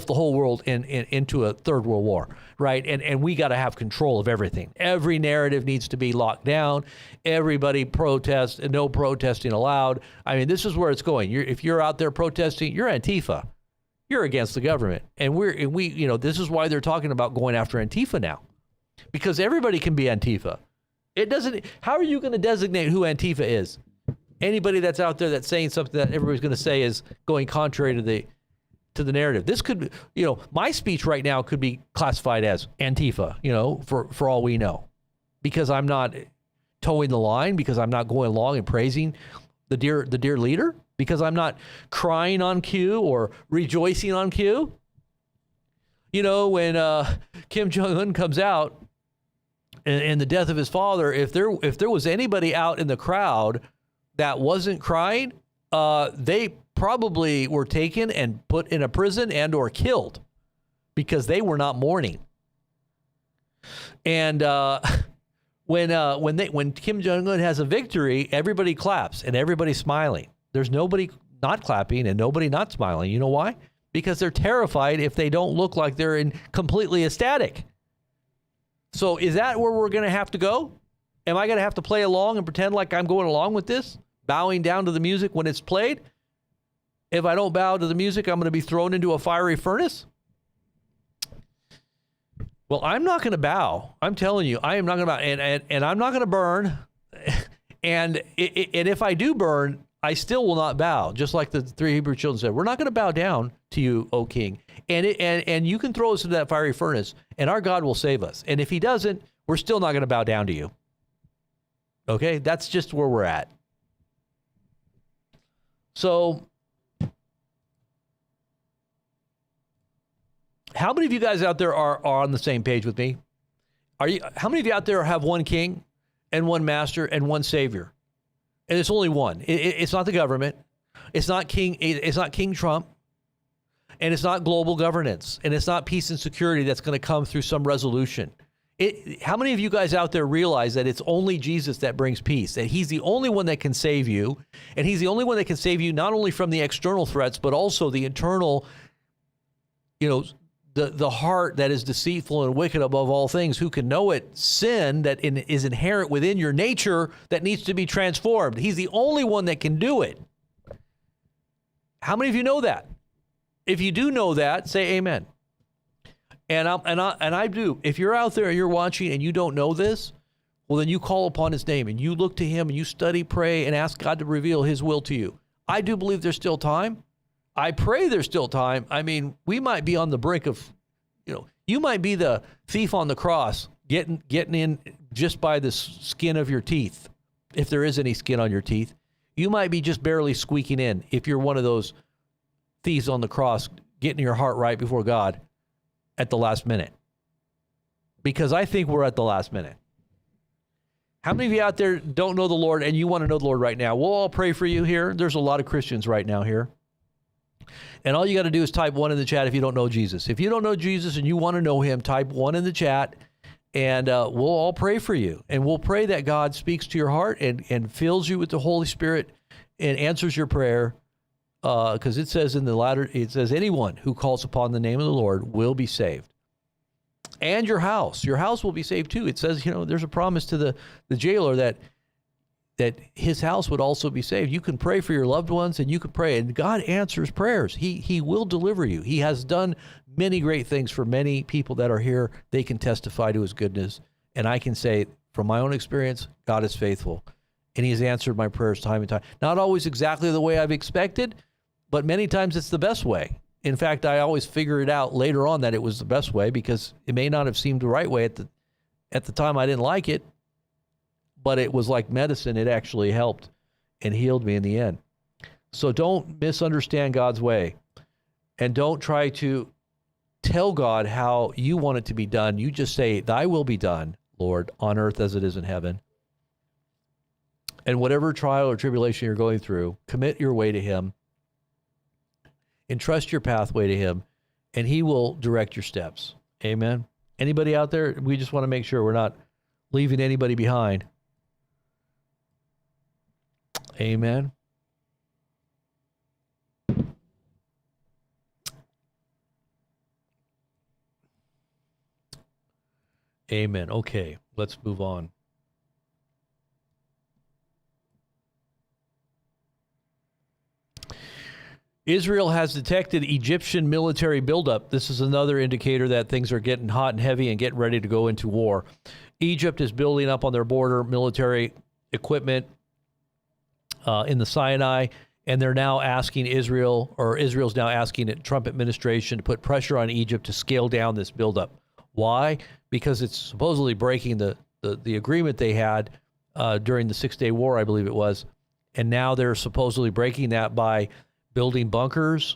the whole world into a third world war, right? And we got to have control of everything. Every narrative needs to be locked down. Everybody protest, and no protesting allowed. I mean, this is where it's going. If you're out there protesting, you're Antifa. You're against the government. And we this is why they're talking about going after Antifa now, because everybody can be Antifa. How are you going to designate who Antifa is? Anybody that's out there that's saying something that everybody's going to say is going contrary to the narrative. This could, my speech right now could be classified as Antifa, for all we know, because I'm not towing the line, because I'm not going along and praising the dear leader, because I'm not crying on cue or rejoicing on cue. When Kim Jong-un comes out and the death of his father, if there was anybody out in the crowd that wasn't crying, they probably were taken and put in a prison and or killed, because they were not mourning. And when Kim Jong-un has a victory, everybody claps and everybody's smiling. There's nobody not clapping and nobody not smiling. You know why? Because they're terrified if they don't look like they're completely ecstatic. So is that where we're going to have to go? Am I going to have to play along and pretend like I'm going along with this, bowing down to the music when it's played? If I don't bow to the music, I'm going to be thrown into a fiery furnace? Well, I'm not going to bow. I'm telling you, I am not going to bow. And I'm not going to burn. And if I do burn, I still will not bow. Just like the three Hebrew children said, we're not going to bow down to you, O King. And you can throw us into that fiery furnace, and our God will save us. And if he doesn't, we're still not going to bow down to you. Okay? That's just where we're at. So, how many of you guys out there are on the same page with me? How many of you out there have one king and one master and one savior? And it's only one. It's not the government. It's not King Trump. And it's not global governance. And it's not peace and security that's going to come through some resolution. How many of you guys out there realize that it's only Jesus that brings peace, that he's the only one that can save you, and he's the only one that can save you not only from the external threats, but also the internal, the heart that is deceitful and wicked above all things, who can know it, sin that is inherent within your nature that needs to be transformed. He's the only one that can do it. How many of you know that? If you do know that, say amen. And I do. If you're out there and you're watching and you don't know this, well, then you call upon his name and you look to him and you study, pray, and ask God to reveal his will to you. I do believe there's still time. I pray there's still time. I mean, we might be on the brink of, you might be the thief on the cross getting in just by the skin of your teeth, if there is any skin on your teeth. You might be just barely squeaking in if you're one of those thieves on the cross getting your heart right before God at the last minute. Because I think we're at the last minute. How many of you out there don't know the Lord and you want to know the Lord right now? We'll all pray for you here. There's a lot of Christians right now here. And all you got to do is type 1 in the chat if you don't know Jesus. If you don't know Jesus and you want to know him, type 1 in the chat, and we'll all pray for you. And we'll pray that God speaks to your heart and fills you with the Holy Spirit and answers your prayer. Because it says it says anyone who calls upon the name of the Lord will be saved. And your house will be saved too. It says, there's a promise to the jailer that his house would also be saved. You can pray for your loved ones and you can pray, and God answers prayers. He will deliver you. He has done many great things for many people that are here. They can testify to his goodness. And I can say from my own experience, God is faithful. And he has answered my prayers time and time. Not always exactly the way I've expected, but many times it's the best way. In fact, I always figure it out later on that it was the best way, because it may not have seemed the right way at the time. I didn't like it, but it was like medicine. It actually helped and healed me in the end. So don't misunderstand God's way, and don't try to tell God how you want it to be done. You just say, thy will be done, Lord, on earth as it is in heaven. And whatever trial or tribulation you're going through, commit your way to him. Entrust your pathway to him, and he will direct your steps. Amen. Anybody out there? We just want to make sure we're not leaving anybody behind. Amen. Amen. Okay, let's move on. Israel has detected Egyptian military buildup. This is another indicator that things are getting hot and heavy and getting ready to go into war. Egypt is building up on their border military equipment in the Sinai, and they're now asking Israel, or Israel's now asking the Trump administration to put pressure on Egypt to scale down this buildup. Why? Because it's supposedly breaking the agreement they had during the 6-day war, I believe it was, and now they're supposedly breaking that by building bunkers,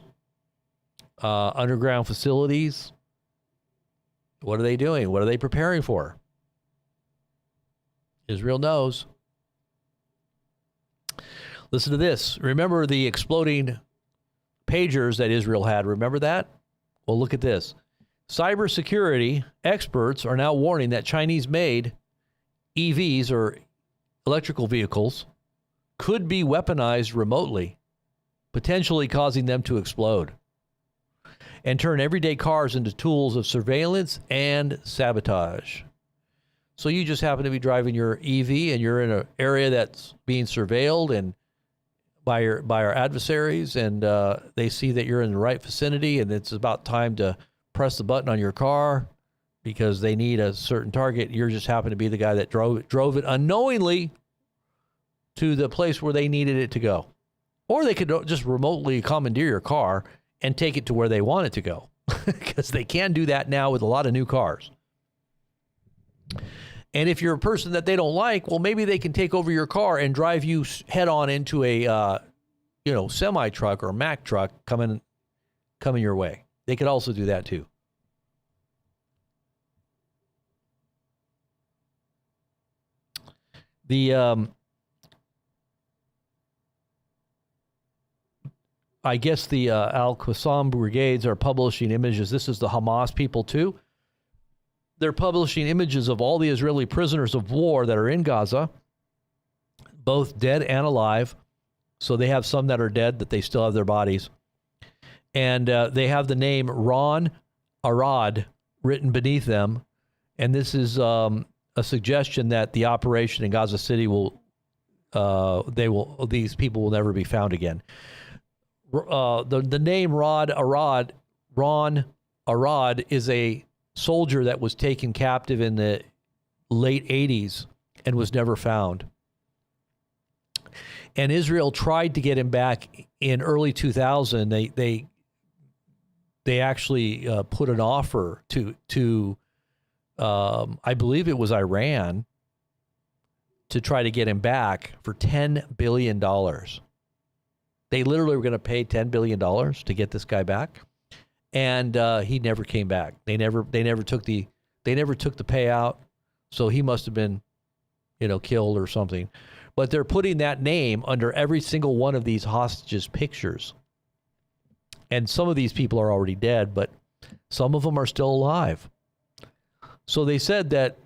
underground facilities. What are they doing? What are they preparing for? Israel knows. Listen to this. Remember the exploding pagers that Israel had? Remember that? Well, look at this. Cybersecurity experts are now warning that Chinese-made EVs, or electrical vehicles, could be weaponized remotely, potentially causing them to explode and turn everyday cars into tools of surveillance and sabotage. So you just happen to be driving your EV and you're in an area that's being surveilled and by our adversaries, and they see that you're in the right vicinity, and it's about time to press the button on your car because they need a certain target. You just happen to be the guy that drove it unknowingly to the place where they needed it to go. Or they could just remotely commandeer your car and take it to where they want it to go, because they can do that now with a lot of new cars. And if you're a person that they don't like, well, maybe they can take over your car and drive you head on into a, semi truck or Mack truck coming your way. They could also do that too. I guess the Al-Qassam brigades are publishing images. This is the Hamas people too. They're publishing images of all the Israeli prisoners of war that are in Gaza, both dead and alive. So they have some that are dead that they still have their bodies. And they have the name Ron Arad written beneath them. And this is a suggestion that the operation in Gaza City these people will never be found again. The name Ron Arad is a soldier that was taken captive in the late 80s and was never found. And Israel tried to get him back in early 2000. They actually put an offer to I believe it was Iran, to try to get him back for $10 billion. They literally were going to pay $10 billion to get this guy back, and he never came back. They never took the payout, so he must have been, killed or something. But they're putting that name under every single one of these hostages' pictures. And some of these people are already dead, but some of them are still alive. So they said that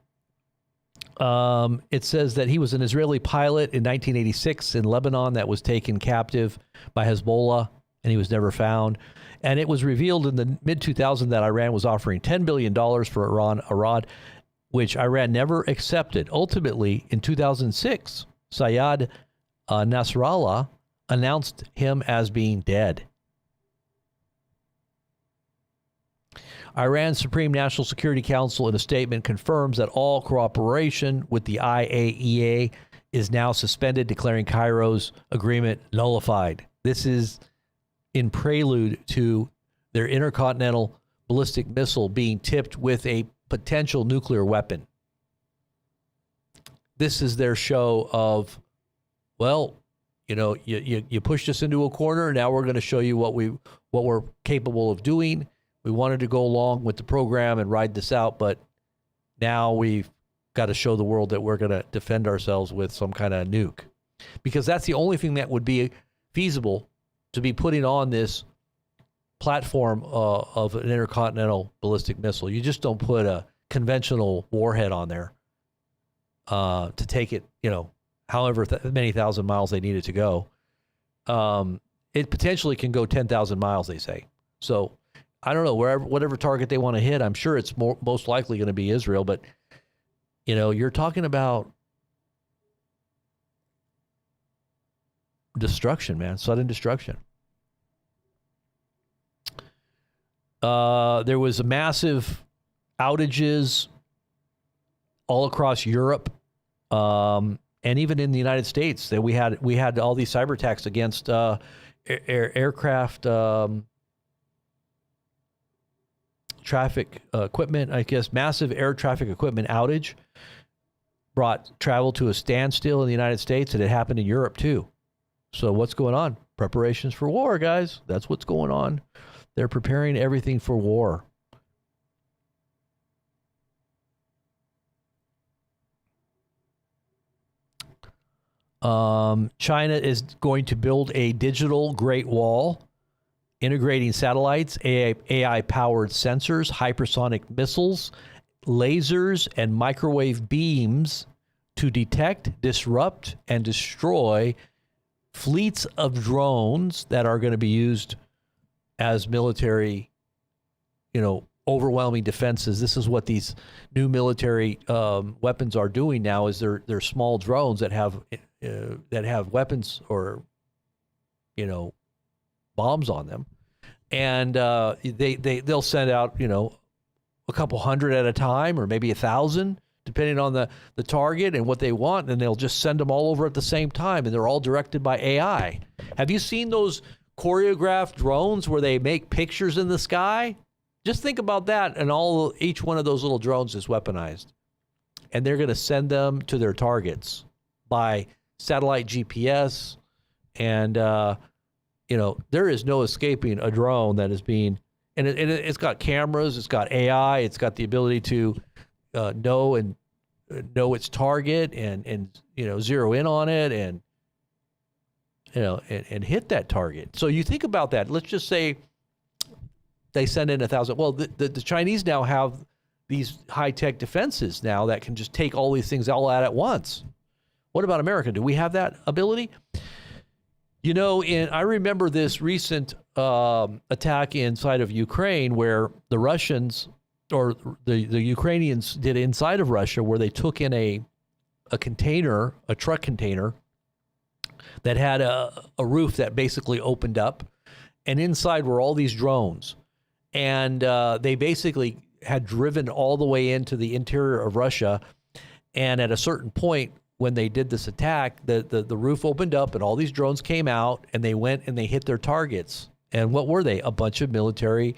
it says that he was an Israeli pilot in 1986 in Lebanon that was taken captive by Hezbollah, and he was never found. And it was revealed in the mid-2000s that Iran was offering $10 billion for Ron Arad, which Iran never accepted. Ultimately, in 2006, Sayyad Nasrallah announced him as being dead. Iran's Supreme National Security Council, in a statement, confirms that all cooperation with the IAEA is now suspended, declaring Cairo's agreement nullified. This is in prelude to their intercontinental ballistic missile being tipped with a potential nuclear weapon. This is their show of, well, you pushed us into a corner. Now we're going to show you what we're capable of doing. We wanted to go along with the program and ride this out, but now we've got to show the world that we're going to defend ourselves with some kind of nuke, because that's the only thing that would be feasible to be putting on this platform of an intercontinental ballistic missile. You just don't put a conventional warhead on there to take it, however many thousand miles they need it to go. It potentially can go 10,000 miles, they say. So I don't know, whatever target they want to hit, I'm sure it's most likely going to be Israel. But, you're talking about destruction, man, sudden destruction. There was massive outages all across Europe, and even in the United States. That we had all these cyber attacks against aircraft traffic equipment. I guess massive air traffic equipment outage brought travel to a standstill in the United States, and it happened in Europe too. So what's going on? Preparations for war, guys. That's what's going on. They're preparing everything for war. China is going to build a digital Great Wall, integrating satellites, AI-powered sensors, hypersonic missiles, lasers, and microwave beams to detect, disrupt, and destroy fleets of drones that are going to be used as military, overwhelming defenses. This is what these new military weapons are doing now. Is they're small drones that have weapons or bombs on them, and they'll send out a couple hundred at a time, or maybe 1,000, depending on the target and what they want, and they'll just send them all over at the same time, and they're all directed by AI. Have you seen those choreographed drones where they make pictures in the sky? Just think about that, and each one of those little drones is weaponized, and they're going to send them to their targets by satellite GPS, and there is no escaping a drone that is being, and it's got cameras, it's got AI, it's got the ability to know its target and zero in on it and and hit that target. So you think about that. Let's just say they send in 1,000. Well, the Chinese now have these high-tech defenses now that can just take all these things all out at once. What about America? Do we have that ability? I remember this recent attack inside of Ukraine where the Russians or the Ukrainians did inside of Russia, where they took in a container, a truck container that had a roof that basically opened up, and inside were all these drones. And they basically had driven all the way into the interior of Russia. And at a certain point, when they did this attack, the roof opened up and all these drones came out, and they went and they hit their targets. And what were they? A bunch of military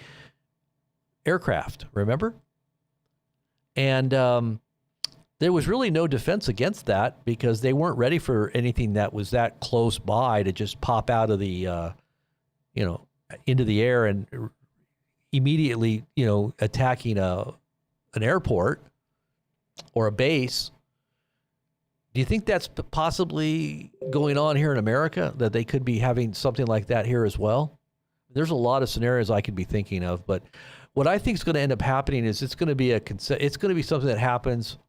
aircraft, remember? And there was really no defense against that, because they weren't ready for anything that was that close by to just pop out of the, into the air and immediately, attacking an airport or a base. Do you think that's possibly going on here in America, that they could be having something like that here as well? There's a lot of scenarios I could be thinking of, but what I think is going to end up happening is it's going to be something that happens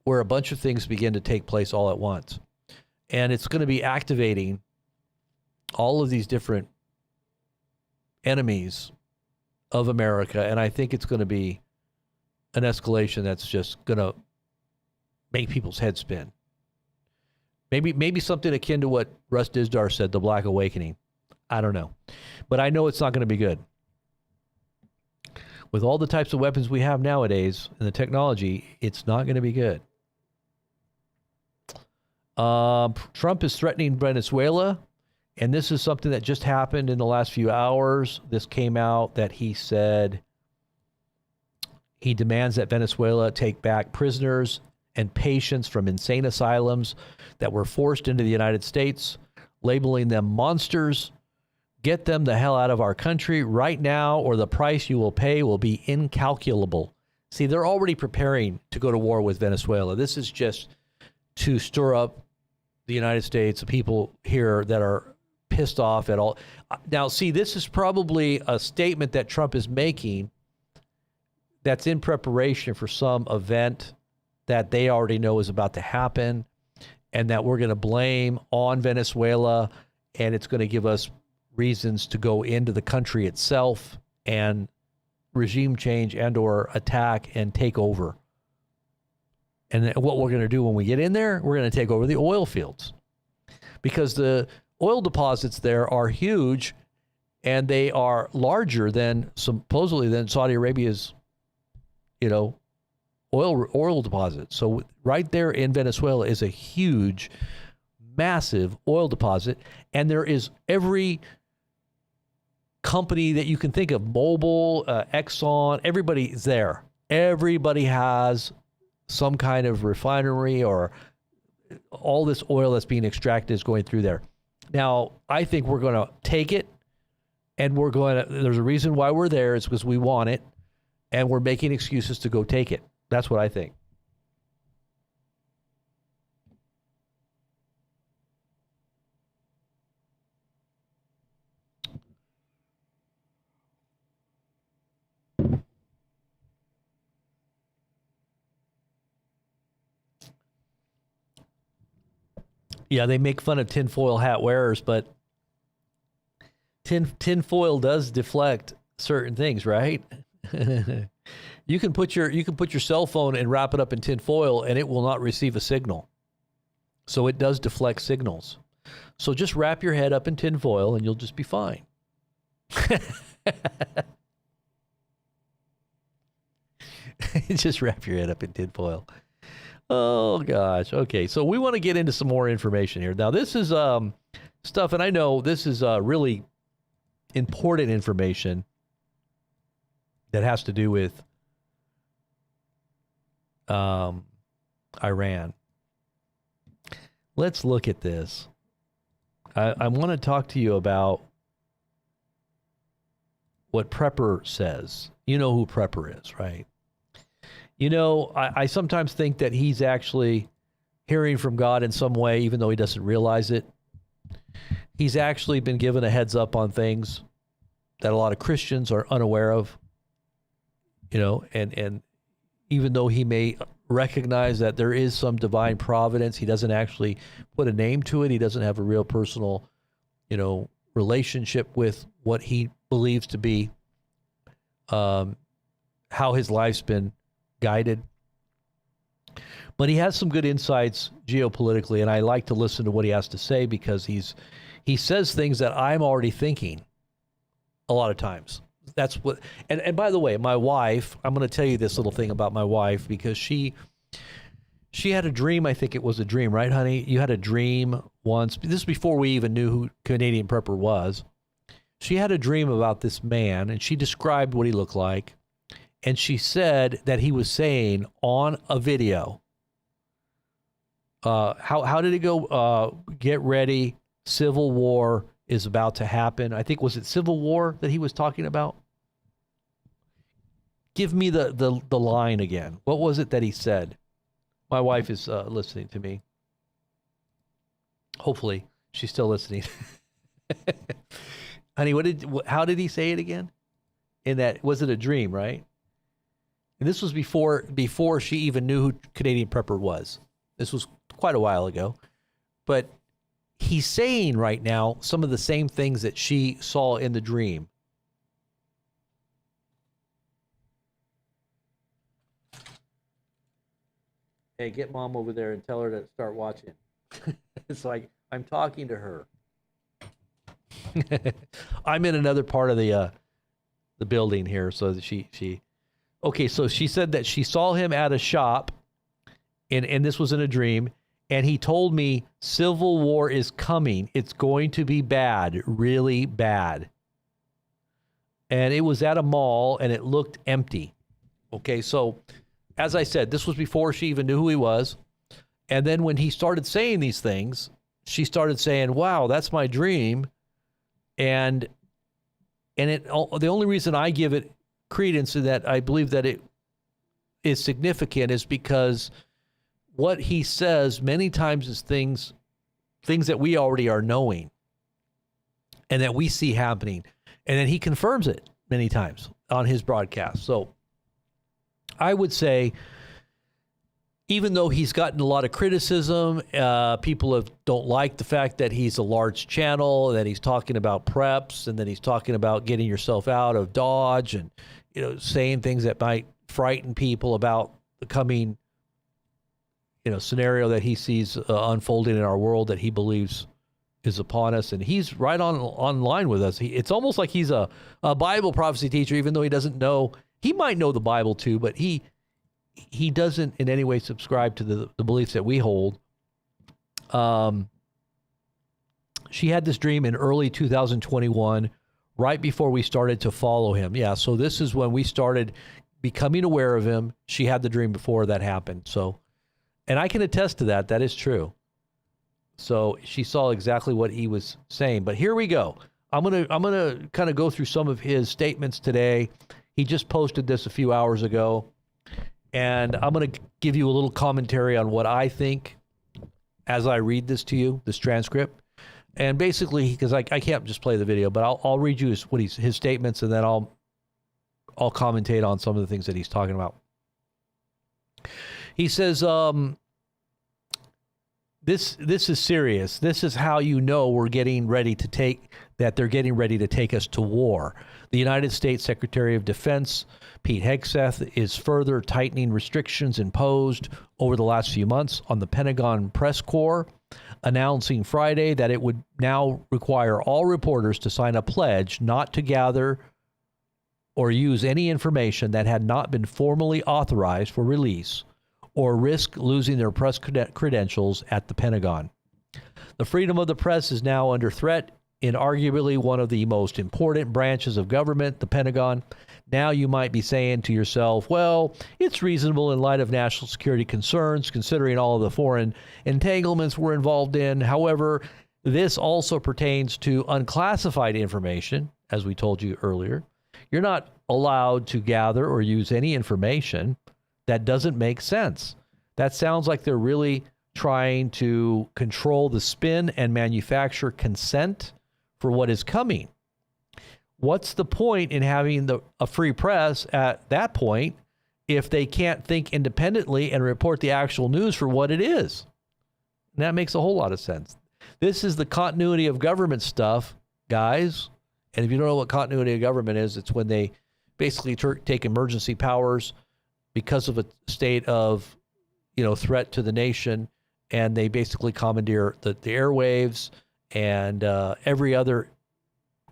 where a bunch of things begin to take place all at once, and it's going to be activating all of these different enemies of America, and I think it's going to be an escalation that's just going to make people's heads spin. Maybe something akin to what Russ Dizdar said, the Black Awakening. I don't know. But I know it's not going to be good. With all the types of weapons we have nowadays and the technology, it's not going to be good. Trump is threatening Venezuela, and this is something that just happened in the last few hours. This came out that he said he demands that Venezuela take back prisoners and patients from insane asylums that were forced into the United States, labeling them monsters. Get them the hell out of our country right now, or the price you will pay will be incalculable. See, they're already preparing to go to war with Venezuela. This is just to stir up the United States, the people here that are pissed off at all. Now, see, this is probably a statement that Trump is making that's in preparation for some event that they already know is about to happen, and that we're going to blame on Venezuela, and it's going to give us reasons to go into the country itself and regime change and or attack and take over. And what we're going to do when we get in there, we're going to take over the oil fields, because the oil deposits there are huge, and they are larger than supposedly than Saudi Arabia's, oil deposit. So right there in Venezuela is a huge, massive oil deposit, and there is every company that you can think of, Mobil, Exxon, everybody is there. Everybody has some kind of refinery, or all this oil that's being extracted is going through there. Now, I think we're going to take it, and there's a reason why we're there. It's because we want it, and we're making excuses to go take it. That's what I think. Yeah, they make fun of tinfoil hat wearers, but tinfoil does deflect certain things, right? You can put your cell phone and wrap it up in tinfoil, and it will not receive a signal. So it does deflect signals. So just wrap your head up in tinfoil, and you'll just be fine. Just wrap your head up in tinfoil. Oh, gosh. Okay, so we want to get into some more information here. Now, this is stuff, and I know this is really important information that has to do with Iran. Let's look at this. I want to talk to you about what Prepper says. You know who Prepper is, right? I sometimes think that he's actually hearing from God in some way, even though he doesn't realize it. He's actually been given a heads up on things that a lot of Christians are unaware of, and even though he may recognize that there is some divine providence, he doesn't actually put a name to it. He doesn't have a real personal, relationship with what he believes to be how his life's been guided. But he has some good insights geopolitically, and I like to listen to what he has to say, because he says things that I'm already thinking a lot of times. That's what, and by the way, my wife, I'm going to tell you this little thing about my wife, because she had a dream. I think it was a dream, right, honey? You had a dream once. This is before we even knew who Canadian Prepper was. She had a dream about this man, and she described what he looked like. And she said that he was saying on a video, how did it go? Get ready, civil war is about to happen. I think, was it civil war that he was talking about? Give me the line again. What was it that he said? My wife is listening to me. Hopefully, she's still listening. Honey, how did he say it again? Was it a dream, right? And this was before she even knew who Canadian Prepper was. This was quite a while ago. But he's saying right now some of the same things that she saw in the dream. Hey, get Mom over there and tell her to start watching. It's like I'm talking to her. I'm in another part of the building here, so that she. Okay, so she said that she saw him at a shop, and this was in a dream, and he told me civil war is coming. It's going to be bad, really bad. And it was at a mall, and it looked empty. Okay, so as I said, this was before she even knew who he was. And then when he started saying these things, she started saying, wow, that's my dream. And the only reason I give it credence to that, I believe that it is significant, is because what he says many times is things that we already are knowing. and that we see happening. And then he confirms it many times on his broadcast. So I would say, even though he's gotten a lot of criticism, people don't like the fact that he's a large channel, that he's talking about preps, and that he's talking about getting yourself out of Dodge, and saying things that might frighten people about the coming scenario that he sees unfolding in our world that he believes is upon us. And he's right on line with us. It's almost like he's a Bible prophecy teacher, even though he doesn't know. He might know the Bible too, but he doesn't in any way subscribe to the beliefs that we hold. She had this dream in early 2021, right before we started to follow him. Yeah, so this is when we started becoming aware of him. She had the dream before that happened. So, and I can attest to that. That is true. So she saw exactly what he was saying. But here we go. I'm gonna kind of go through some of his statements today. He just posted this a few hours ago. And I'm going to give you a little commentary on what I think as I read this to you, this transcript. And basically, because I can't just play the video, but I'll read you his statements, and then I'll commentate on some of the things that he's talking about. He says, this is serious. This is how they're getting ready to take us to war. The United States Secretary of Defense, Pete Hegseth, is further tightening restrictions imposed over the last few months on the Pentagon press corps, announcing Friday that it would now require all reporters to sign a pledge not to gather or use any information that had not been formally authorized for release, or risk losing their press credentials at the Pentagon. The freedom of the press is now under threat in arguably one of the most important branches of government, the Pentagon. Now you might be saying to yourself, well, it's reasonable in light of national security concerns, considering all of the foreign entanglements we're involved in. However, this also pertains to unclassified information, as we told you earlier. You're not allowed to gather or use any information that doesn't make sense. That sounds like they're really trying to control the spin and manufacture consent for what is coming. What's the point in having a free press at that point if they can't think independently and report the actual news for what it is? And that makes a whole lot of sense. This is the continuity of government stuff, guys. And if you don't know what continuity of government is, it's when they basically take emergency powers because of a state of, threat to the nation, and they basically commandeer the airwaves and every other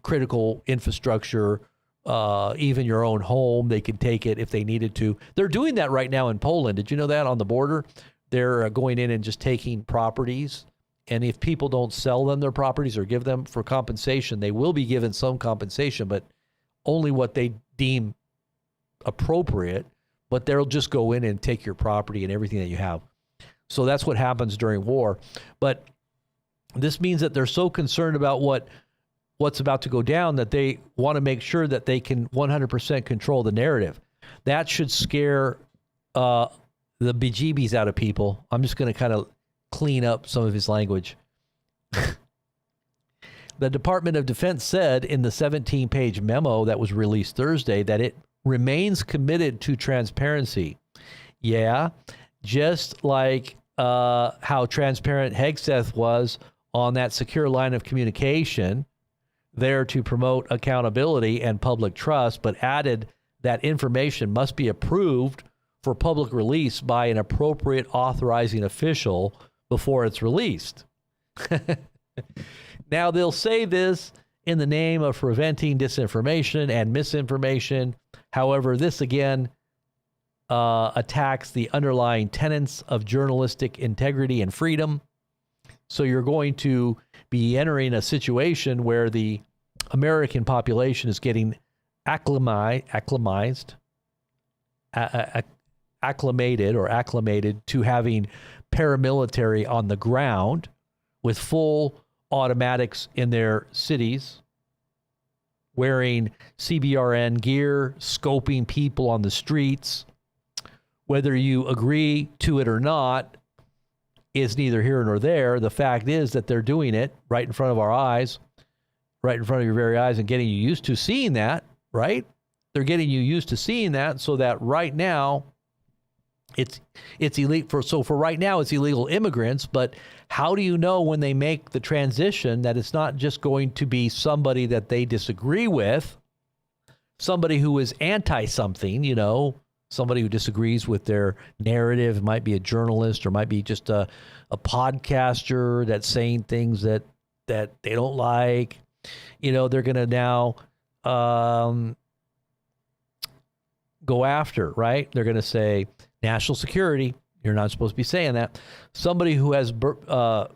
critical infrastructure, even your own home. They can take it if they needed to. They're doing that right now in Poland. Did you know that on the border? They're going in and just taking properties. And if people don't sell them their properties or give them for compensation, they will be given some compensation, but only what they deem appropriate. But they'll just go in and take your property and everything that you have. So that's what happens during war. But this means that they're so concerned about what's about to go down that they want to make sure that they can 100% control the narrative. That should scare the bejeebies out of people. I'm just going to kind of clean up some of his language. The Department of Defense said in the 17-page memo that was released Thursday that it remains committed to transparency. Yeah, just like how transparent Hegseth was on that secure line of communication there to promote accountability and public trust, but added that information must be approved for public release by an appropriate authorizing official before it's released. Now, they'll say this in the name of preventing disinformation and misinformation. However, this again attacks the underlying tenets of journalistic integrity and freedom. So you're going to be entering a situation where the American population is getting acclimated to having paramilitary on the ground with full automatics in their cities, wearing CBRN gear, scoping people on the streets. Whether you agree to it or not is neither here nor there. The fact is that they're doing it right in front of our eyes. right in front of your very eyes and getting you used to seeing that, right? They're getting you used to seeing that, so that right now it's illegal. For right now, it's illegal immigrants. But how do you know when they make the transition that it's not just going to be somebody that they disagree with, somebody who is anti something, you know, somebody who disagrees with their narrative? It might be a journalist, or might be just a podcaster that's saying things that they don't like. You know, they're going to now go after, right? They're going to say national security. You're not supposed to be saying that. Somebody who has birthed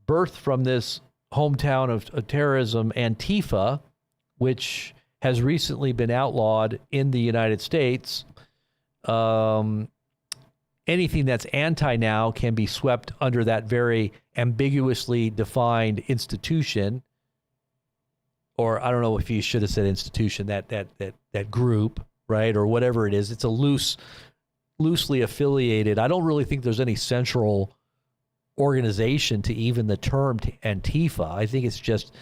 from this hometown of terrorism, Antifa, which has recently been outlawed in the United States. Anything that's anti now can be swept under that very ambiguously defined institution, or I don't know if you should have said institution, that group, right, or whatever it is. It's a loosely affiliated. I don't really think there's any central organization to even the term Antifa. I think it's just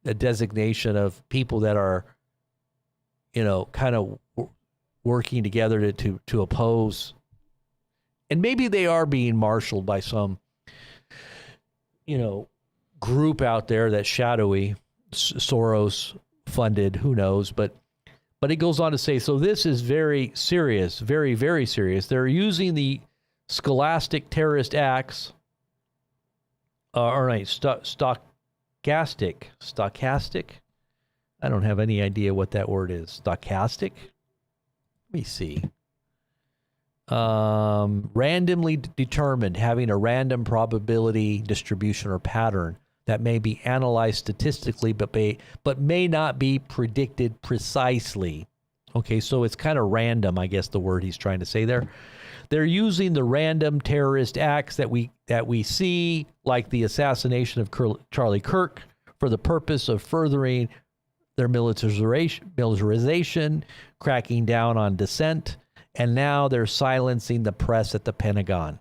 a designation of people that are, you know, kind of working together to oppose. And maybe they are being marshaled by some, you know, group out there that's shadowy, Soros funded, who knows. But it goes on to say, so this is very serious, very, very serious. They're using the scholastic terrorist acts, stochastic. I don't have any idea what that word is. Stochastic? Let me see. Randomly determined, having a random probability distribution or pattern that may be analyzed statistically, but may not be predicted precisely. Okay, so it's kind of random, I guess the word he's trying to say there. They're using the random terrorist acts that we see, like the assassination of Charlie Kirk, for the purpose of furthering their militarization, cracking down on dissent, and now they're silencing the press at the Pentagon.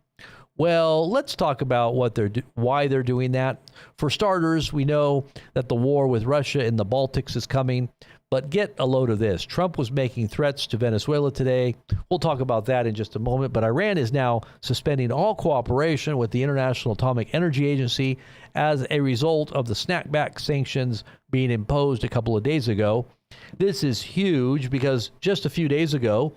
Well, let's talk about why they're doing that. For starters, we know that the war with Russia in the Baltics is coming, but get a load of this. Trump was making threats to Venezuela today. We'll talk about that in just a moment, but Iran is now suspending all cooperation with the International Atomic Energy Agency as a result of the snapback sanctions being imposed a couple of days ago. This is huge because just a few days ago,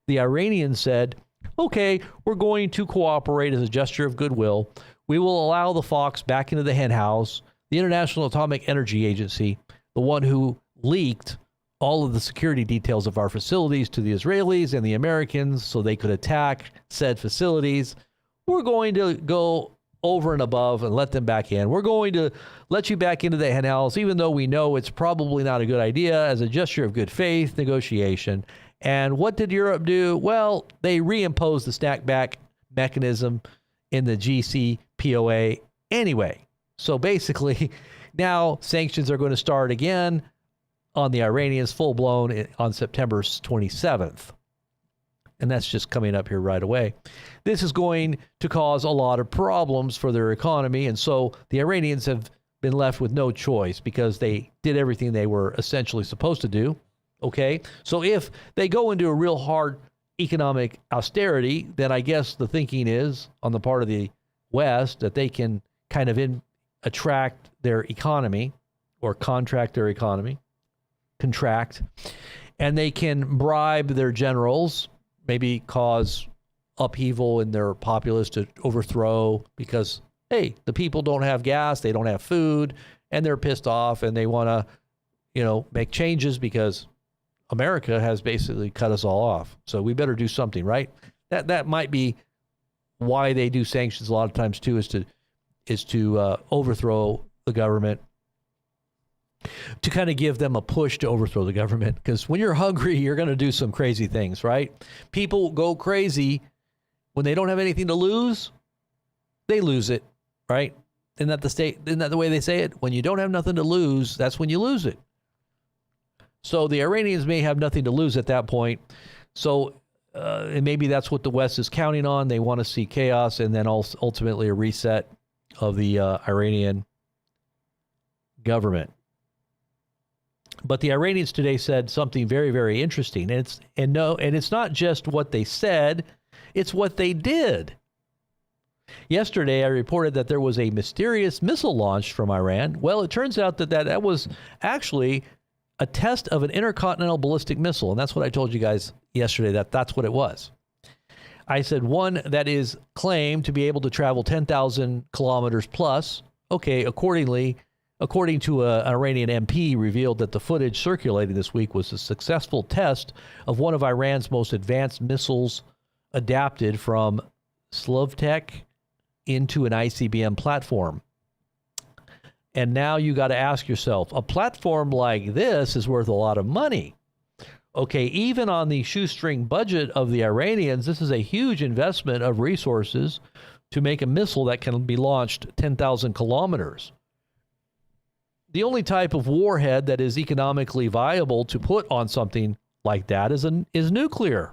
the Iranians said, okay, we're going to cooperate as a gesture of goodwill. We will allow the fox back into the hen house. The International Atomic Energy Agency, the one who leaked all of the security details of our facilities to the Israelis and the Americans so they could attack said facilities. We're going to go over and above and let them back in. We're going to let you back into the hen house, even though we know it's probably not a good idea, as a gesture of good faith negotiation. And what did Europe do? Well, they reimposed the snapback mechanism in the GCPOA anyway. So basically, now sanctions are going to start again on the Iranians full-blown on September 27th. And that's just coming up here right away. This is going to cause a lot of problems for their economy. And so the Iranians have been left with no choice because they did everything they were essentially supposed to do. Okay, so if they go into a real hard economic austerity, then I guess the thinking is on the part of the West that they can kind of attract their economy or contract their economy, and they can bribe their generals, maybe cause upheaval in their populace to overthrow because, hey, the people don't have gas, they don't have food, and they're pissed off and they want to, make changes because America has basically cut us all off. So we better do something, right? That might be why they do sanctions a lot of times too, is to overthrow the government, to kind of give them a push to overthrow the government. Because when you're hungry, you're going to do some crazy things, right? People go crazy when they don't have anything to lose. They lose it, right? Isn't that the way they say it? When you don't have nothing to lose, that's when you lose it. So the Iranians may have nothing to lose at that point. So and maybe that's what the West is counting on. They want to see chaos and then ultimately a reset of the Iranian government. But the Iranians today said something very, very interesting. And it's not just what they said, it's what they did. Yesterday, I reported that there was a mysterious missile launched from Iran. Well, it turns out that was actually a test of an intercontinental ballistic missile. And that's what I told you guys yesterday, that's what it was. I said one that is claimed to be able to travel 10,000 kilometers plus. Okay, according to an Iranian MP, revealed that the footage circulating this week was a successful test of one of Iran's most advanced missiles adapted from Slovtek into an ICBM platform. And now you got to ask yourself, a platform like this is worth a lot of money. Okay, even on the shoestring budget of the Iranians, this is a huge investment of resources to make a missile that can be launched 10,000 kilometers. The only type of warhead that is economically viable to put on something like that is nuclear.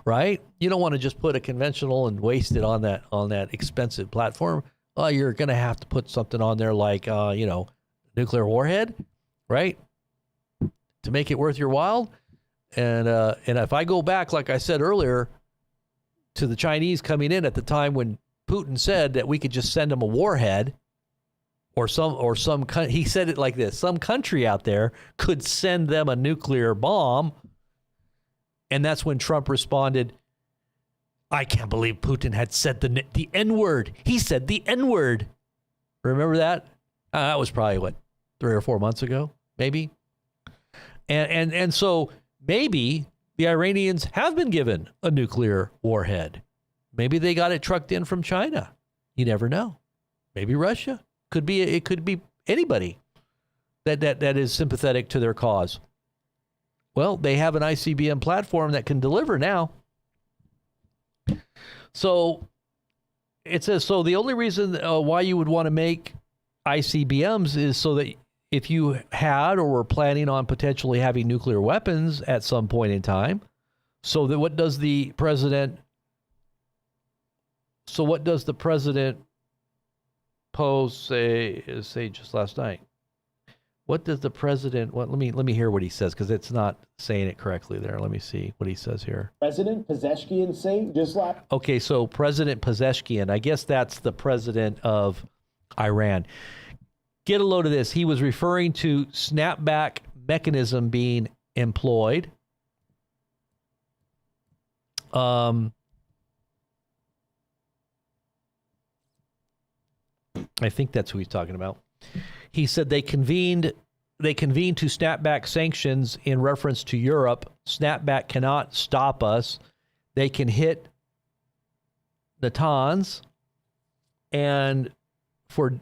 Right? You don't want to just put a conventional and waste it on that expensive platform. You're going to have to put something on there like nuclear warhead, right? To make it worth your while. And if I go back, like I said earlier, to the Chinese coming in at the time when Putin said that we could just send them a warhead, he said it like this: some country out there could send them a nuclear bomb, and that's when Trump responded, "I can't believe Putin had said the N-word. He said the N-word." Remember that? That was probably 3 or 4 months ago, maybe. And so maybe the Iranians have been given a nuclear warhead. Maybe they got it trucked in from China. You never know. Maybe Russia. It could be anybody that is sympathetic to their cause. Well, they have an ICBM platform that can deliver now. So it says, so the only reason why you would want to make ICBMs is so that if you had or were planning on potentially having nuclear weapons at some point in time, so that what does the president pose say just last night? What does the president, let me hear what he says, because it's not saying it correctly there. Let me see what he says here. President Pezeshkian say just last. Okay, so President Pezeshkian, I guess that's the president of Iran. Get a load of this. He was referring to snapback mechanism being employed. I think that's who he's talking about. He said they convened to snap back sanctions in reference to Europe. Snapback cannot stop us. They can hit Natanz and for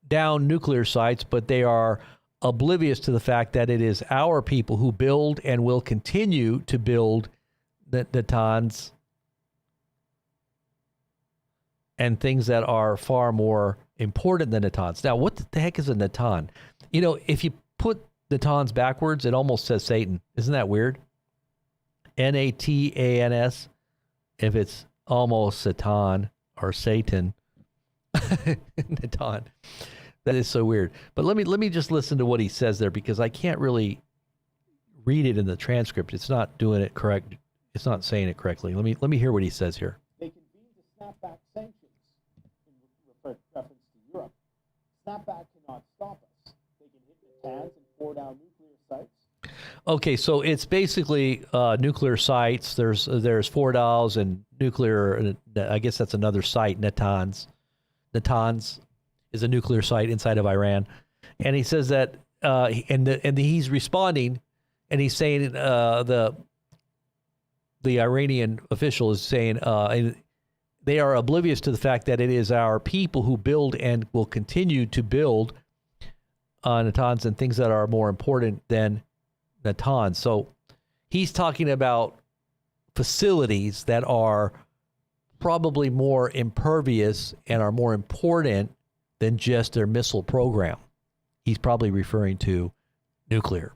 down nuclear sites, but they are oblivious to the fact that it is our people who build and will continue to build Natanz and things that are far more important than Natanz. Now, what the heck is a Natan? You know, if you put Natanz backwards, it almost says Satan. Isn't that weird? Natans. If it's almost Satan or Satan. Natan. That is so weird. But let me just listen to what he says there, because I can't really read it in the transcript. It's not doing it correct. It's not saying it correctly. Let me hear what he says here. They convened to snapback sanctions in reference to Europe. Snapback cannot stop us. They can hit Natanz and pour down nuclear sites. Okay, so it's basically nuclear sites. There's Fordows and nuclear. I guess that's another site. Natanz is a nuclear site inside of Iran, and he says that and he's responding, and he's saying the Iranian official is saying they are oblivious to the fact that it is our people who build and will continue to build Natanz and things that are more important than Natanz. So he's talking about facilities that are probably more impervious and are more important than just their missile program. He's probably referring to nuclear.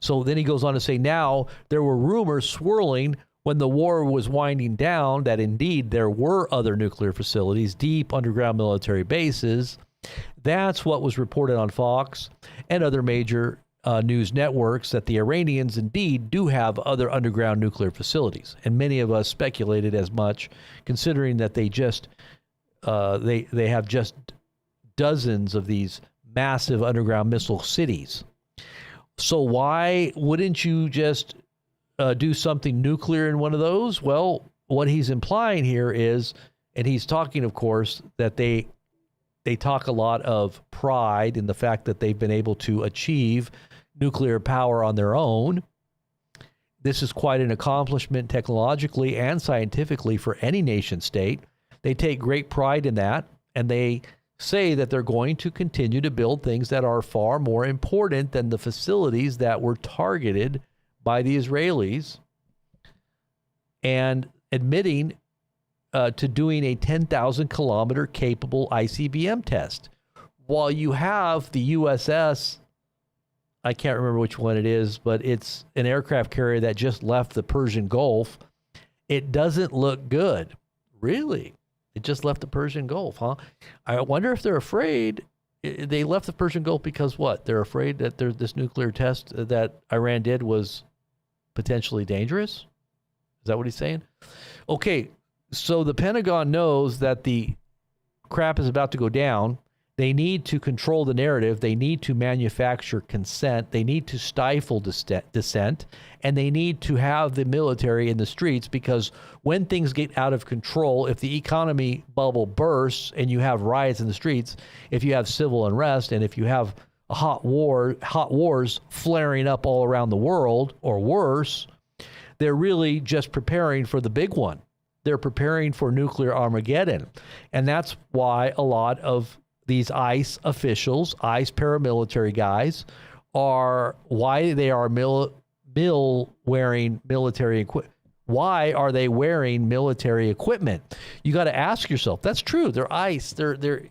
So then he goes on to say, now there were rumors swirling when the war was winding down that indeed there were other nuclear facilities, deep underground military bases. That's what was reported on Fox and other major news networks that the Iranians indeed do have other underground nuclear facilities, and many of us speculated as much, considering that they just they have just dozens of these massive underground missile cities. So why wouldn't you just do something nuclear in one of those? Well, what he's implying here is, and he's talking, of course, that they talk a lot of pride in the fact that they've been able to achieve nuclear power on their own. This is quite an accomplishment technologically and scientifically for any nation state. They take great pride in that, and they say that they're going to continue to build things that are far more important than the facilities that were targeted by the Israelis, and admitting to doing a 10,000 kilometer capable ICBM test. While you have the USS, I can't remember which one it is, but it's an aircraft carrier that just left the Persian Gulf. It doesn't look good. Really? It just left the Persian Gulf, huh? I wonder if they're afraid. They left the Persian Gulf because what? They're afraid that this nuclear test that Iran did was potentially dangerous? Is that what he's saying? Okay, so the Pentagon knows that the crap is about to go down. They need to control the narrative. They need to manufacture consent. They need to stifle dissent. And they need to have the military in the streets, because when things get out of control, if the economy bubble bursts and you have riots in the streets, if you have civil unrest, and if you have a hot wars flaring up all around the world, or worse, they're really just preparing for the big one. They're preparing for nuclear Armageddon. And that's why a lot of these ICE officials, ICE paramilitary guys, why they are wearing military equipment. Why are they wearing military equipment? You got to ask yourself. That's true. They're ICE. They're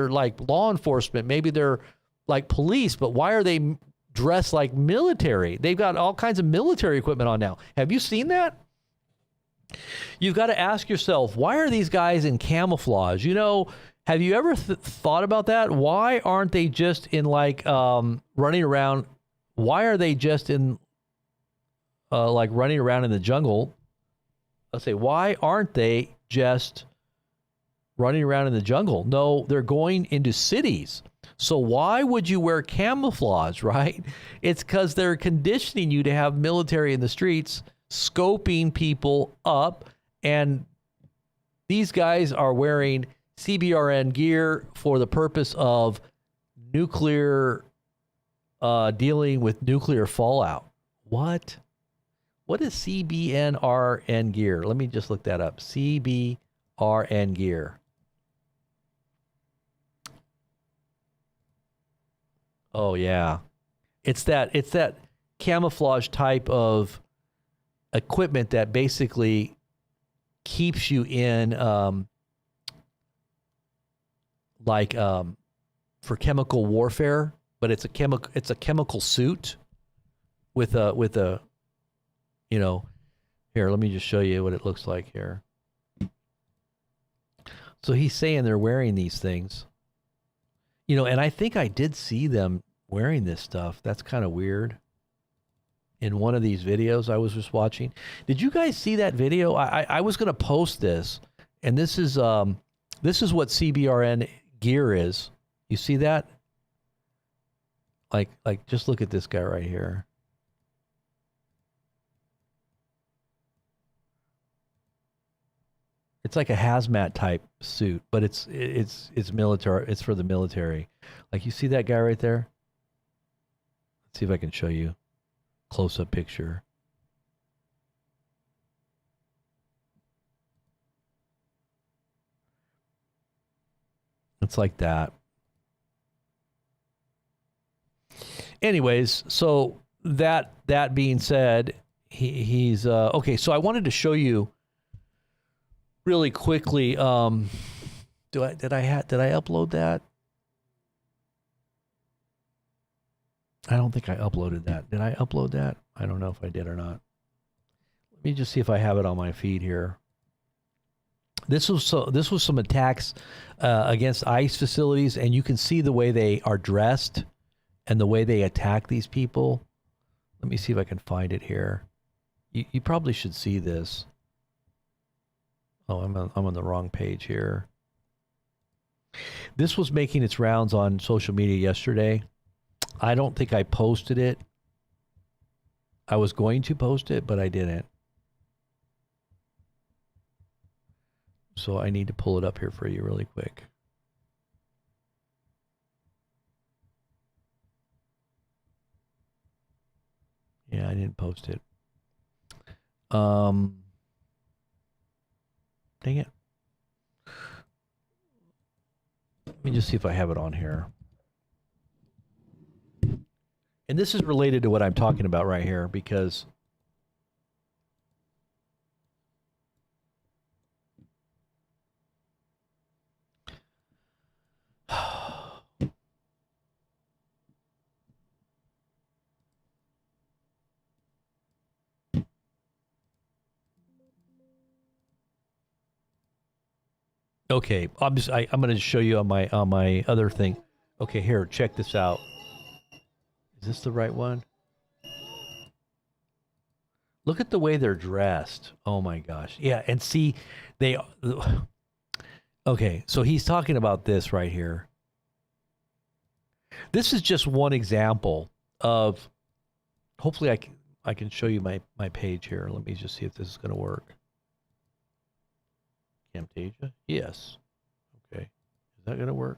like law enforcement. Maybe they're like police. But why are they dressed like military? They've got all kinds of military equipment on now. Have you seen that? You've got to ask yourself, why are these guys in camouflage? You know, have you ever thought about that? Why aren't they just in like running around? Why are they just in like running around in the jungle? I'll say, why aren't they just running around in the jungle? No, they're going into cities. So why would you wear camouflage, right? It's because they're conditioning you to have military in the streets, scoping people up. And these guys are wearing CBRN gear for the purpose of nuclear, dealing with nuclear fallout. What? What is CBNRN gear? Let me just look that up. CBRN gear. Oh yeah. It's that camouflage type of equipment that basically keeps you in for chemical warfare, but it's a chemical suit with a you know, here, let me just show you what it looks like here. So he's saying they're wearing these things. You know, and I think I did see them wearing this stuff. That's kind of weird. In one of these videos I was just watching. Did you guys see that video? I was going to post this, and this is what CBRN gear is. You see that? Like just look at this guy right here. It's like a hazmat type suit, but it's military. It's for the military. Like, you see that guy right there? Let's see if I can show you close-up picture. It's like that. Anyways, so that being said, he's okay. So I wanted to show you really quickly. Did I upload that? I don't think I uploaded that. Did I upload that? I don't know if I did or not. Let me just see if I have it on my feed here. This was some attacks against ICE facilities, and you can see the way they are dressed and the way they attack these people. Let me see if I can find it here. You probably should see this. Oh, I'm on the wrong page here. This was making its rounds on social media yesterday. I don't think I posted it. I was going to post it, but I didn't. So I need to pull it up here for you really quick. Yeah, I didn't post it. Dang it. Let me just see if I have it on here. And this is related to what I'm talking about right here because okay, I'm going to show you on my other thing. Okay, here, check this out. Is this the right one? Look at the way they're dressed. Oh my gosh. Yeah, and see, they... Okay, so he's talking about this right here. This is just one example of... Hopefully I can show you my page here. Let me just see if this is going to work. Camtasia? Yes. Okay. Is that going to work?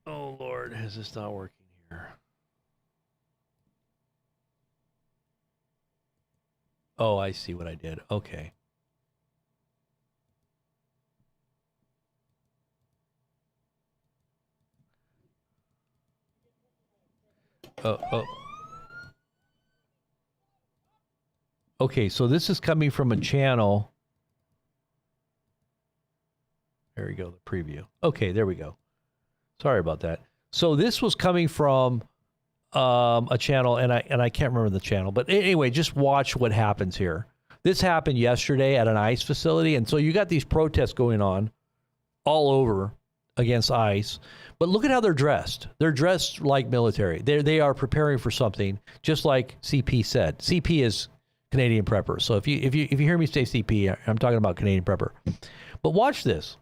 Oh, Lord, is this not working here? Oh, I see what I did. Okay. Oh. Okay, so this is coming from a channel. There we go, the preview. Okay, there we go. Sorry about that. So this was coming from a channel, and I can't remember the channel, but anyway, just watch what happens here. This happened yesterday at an ICE facility, and so you got these protests going on all over against ICE. But look at how they're dressed. They're dressed like military. They are preparing for something, just like CP said. CP is Canadian Prepper. So if you hear me say CP, I'm talking about Canadian Prepper. But watch this.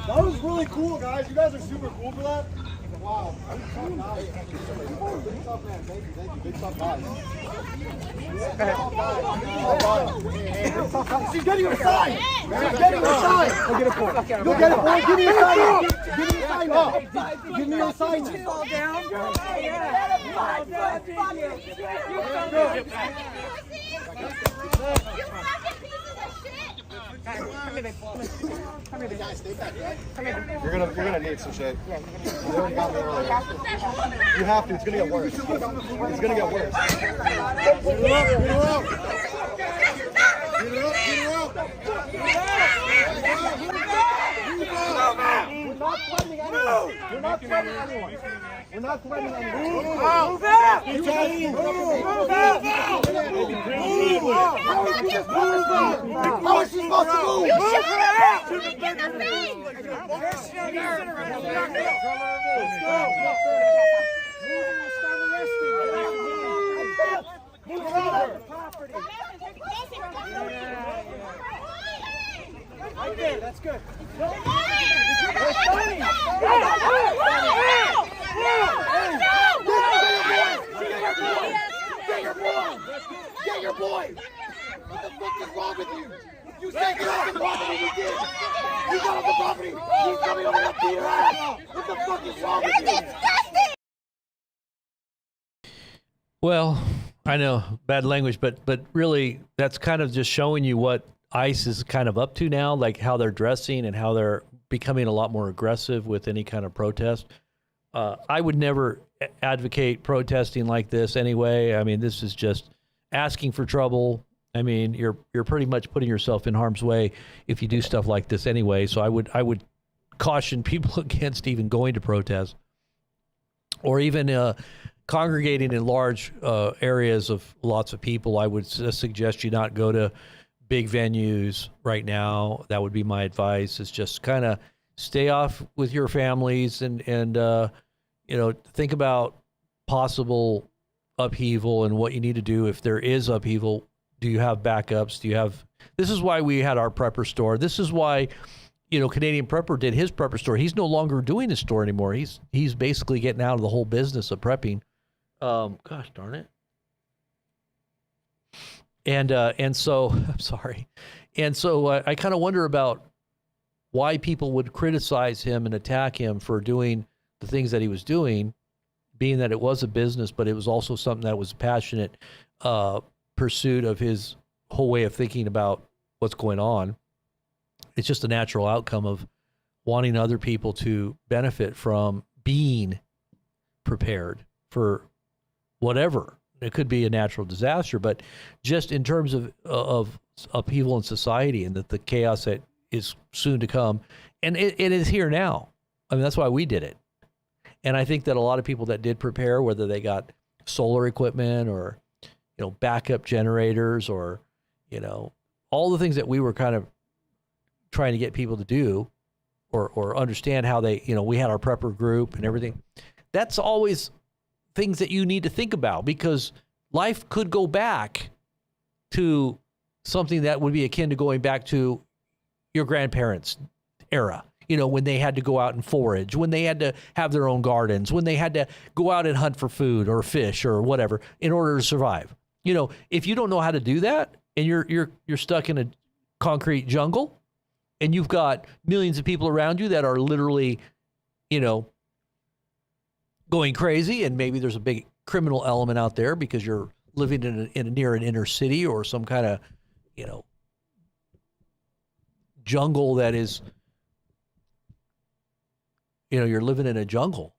That was really cool, guys. You guys are super cool for that. Wow. Big tough man. Thank you. Big tough guys. She's getting your sign. She's getting your sign. Go get it for her. Go get it for her. Give me your sign. Give me your sign now. Give me your sign now. Fall down. You're gonna need some shit. You have to. It's gonna get worse. It's gonna get worse. We're not threatening anyone. We're not threatening anyone. Move out! Move out! How is she supposed to move? You shoot her in the face! Let's go! Move around! Right there, that's good. Get your boy! What the fuck is wrong with you? You said get off the property, you did! You got off the property! He's coming over to beat your ass! What the fuck is wrong with you? Well, I know, bad language, but really, that's kind of just showing you what ICE is kind of up to now, like how they're dressing and how they're becoming a lot more aggressive with any kind of protest. I would never advocate protesting like this anyway. I mean, this is just asking for trouble. I mean, you're pretty much putting yourself in harm's way if you do stuff like this anyway. So I would caution people against even going to protests or even congregating in large areas of lots of people. I would suggest you not go to big venues right now. That would be my advice, is just kind of stay off with your families and think about possible upheaval and what you need to do if there is upheaval. Do you have backups? This is why we had our prepper store. This is why, Canadian Prepper did his prepper store. He's no longer doing his store anymore. He's basically getting out of the whole business of prepping. Gosh darn it. And so I'm sorry. And so I kind of wonder about why people would criticize him and attack him for doing the things that he was doing, being that it was a business, but it was also something that was a passionate pursuit of his whole way of thinking about what's going on. It's just a natural outcome of wanting other people to benefit from being prepared for whatever. It could be a natural disaster, but just in terms of upheaval in society and the chaos that is soon to come, and it is here now. I mean, that's why we did it. And I think that a lot of people that did prepare, whether they got solar equipment or, backup generators or, all the things that we were kind of trying to get people to do or understand how they, we had our prepper group and everything. That's always things that you need to think about, because life could go back to something that would be akin to going back to your grandparents' era, when they had to go out and forage, when they had to have their own gardens, when they had to go out and hunt for food or fish or whatever in order to survive. If you don't know how to do that and you're stuck in a concrete jungle and you've got millions of people around you that are literally, going crazy, and maybe there's a big criminal element out there because you're living near an inner city or some kind of, jungle that is, you're living in a jungle.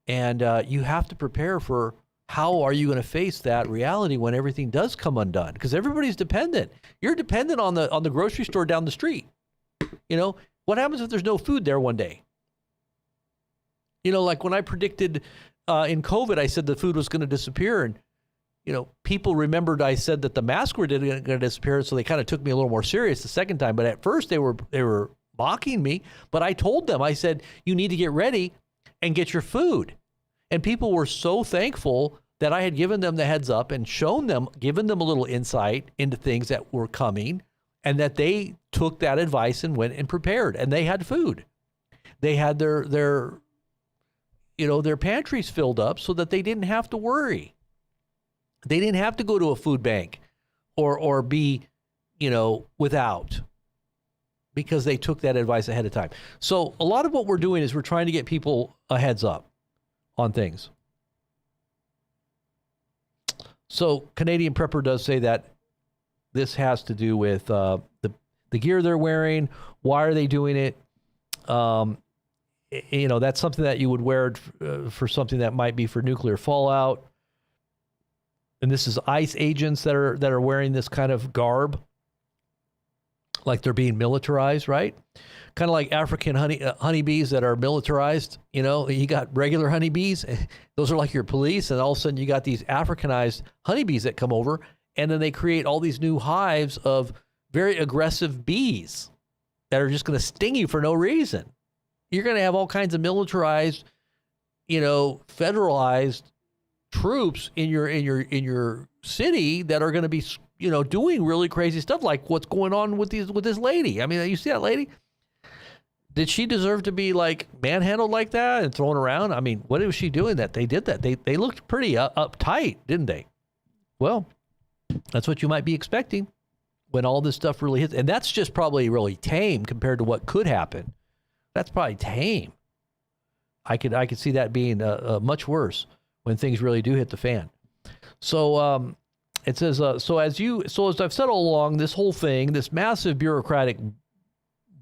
And you have to prepare for how are you going to face that reality when everything does come undone? Because everybody's dependent. You're dependent on the grocery store down the street. What happens if there's no food there one day? Like when I predicted in COVID, I said the food was going to disappear, and people remembered I said that the masks were going to disappear, so they kind of took me a little more serious the second time. But at first they were mocking me. But I told them, I said, you need to get ready and get your food. And people were so thankful that I had given them the heads up and given them a little insight into things that were coming, and that they took that advice and went and prepared, and they had food. They had their pantries filled up so that they didn't have to worry. They didn't have to go to a food bank or be, without, because they took that advice ahead of time. So a lot of what we're doing is we're trying to get people a heads up on things. So Canadian Prepper does say that this has to do with the gear they're wearing. Why are they doing it? That's something that you would wear for something that might be for nuclear fallout. And this is ICE agents that are wearing this kind of garb, like they're being militarized, right? Kind of like African honeybees that are militarized. You got regular honeybees; those are like your police, and all of a sudden you got these Africanized honeybees that come over, and then they create all these new hives of very aggressive bees that are just going to sting you for no reason. You're going to have all kinds of militarized, federalized troops in your city that are going to be, doing really crazy stuff, like what's going on with this lady. I mean, you see that lady? Did she deserve to be like manhandled like that and thrown around? I mean, what was she doing that they did that? They looked pretty uptight, didn't they? Well, that's what you might be expecting when all this stuff really hits. And that's just probably really tame compared to what could happen. That's probably tame. I could see that being much worse when things really do hit the fan. So it says, so as I've said all along, this whole thing, this massive bureaucratic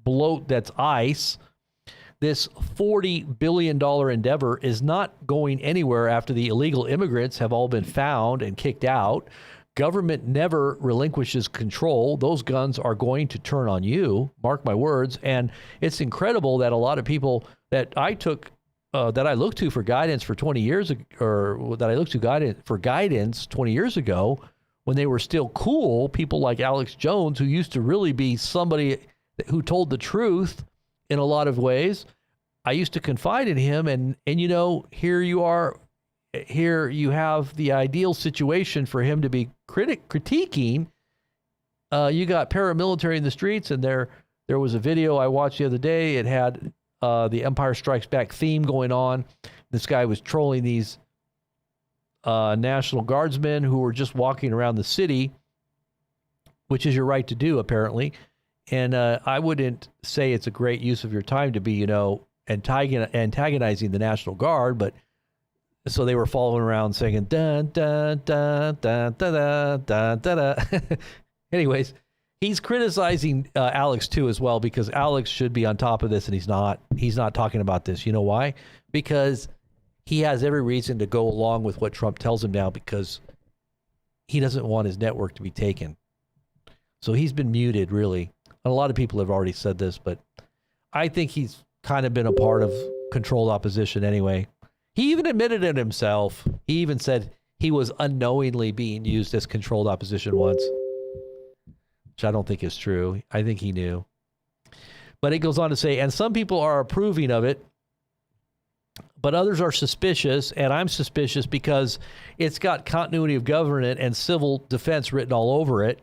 bloat that's ICE, this $40 billion endeavor is not going anywhere after the illegal immigrants have all been found and kicked out. Government never relinquishes control. Those guns are going to turn on you. Mark my words. And it's incredible that a lot of people that I took, that I looked to for guidance for 20 years, or that I looked to guidance 20 years ago, when they were still cool, people like Alex Jones, who used to really be somebody who told the truth in a lot of ways. I used to confide in him, and you know, here you are. Here you have the ideal situation for him to be critiquing. You got paramilitary in the streets, and there was a video I watched the other day. It had the Empire Strikes Back theme going on. This guy was trolling these National Guardsmen who were just walking around the city, which is your right to do, apparently. And I wouldn't say it's a great use of your time to be, you know, antagonizing the National Guard, but so they were following around singing dun dun dun dun dun dun dun dun. Anyways, he's criticizing Alex too as well, because Alex should be on top of this, and he's not. He's not talking about this. You know why? Because he has every reason to go along with what Trump tells him now, because he doesn't want his network to be taken. So he's been muted, really. And a lot of people have already said this, but I think he's kind of been a part of controlled opposition anyway. He even admitted it himself. He even said he was unknowingly being used as controlled opposition once, which I don't think is true. I think he knew. But it goes on to say, and some people are approving of it, but others are suspicious, and I'm suspicious because it's got continuity of government and civil defense written all over it.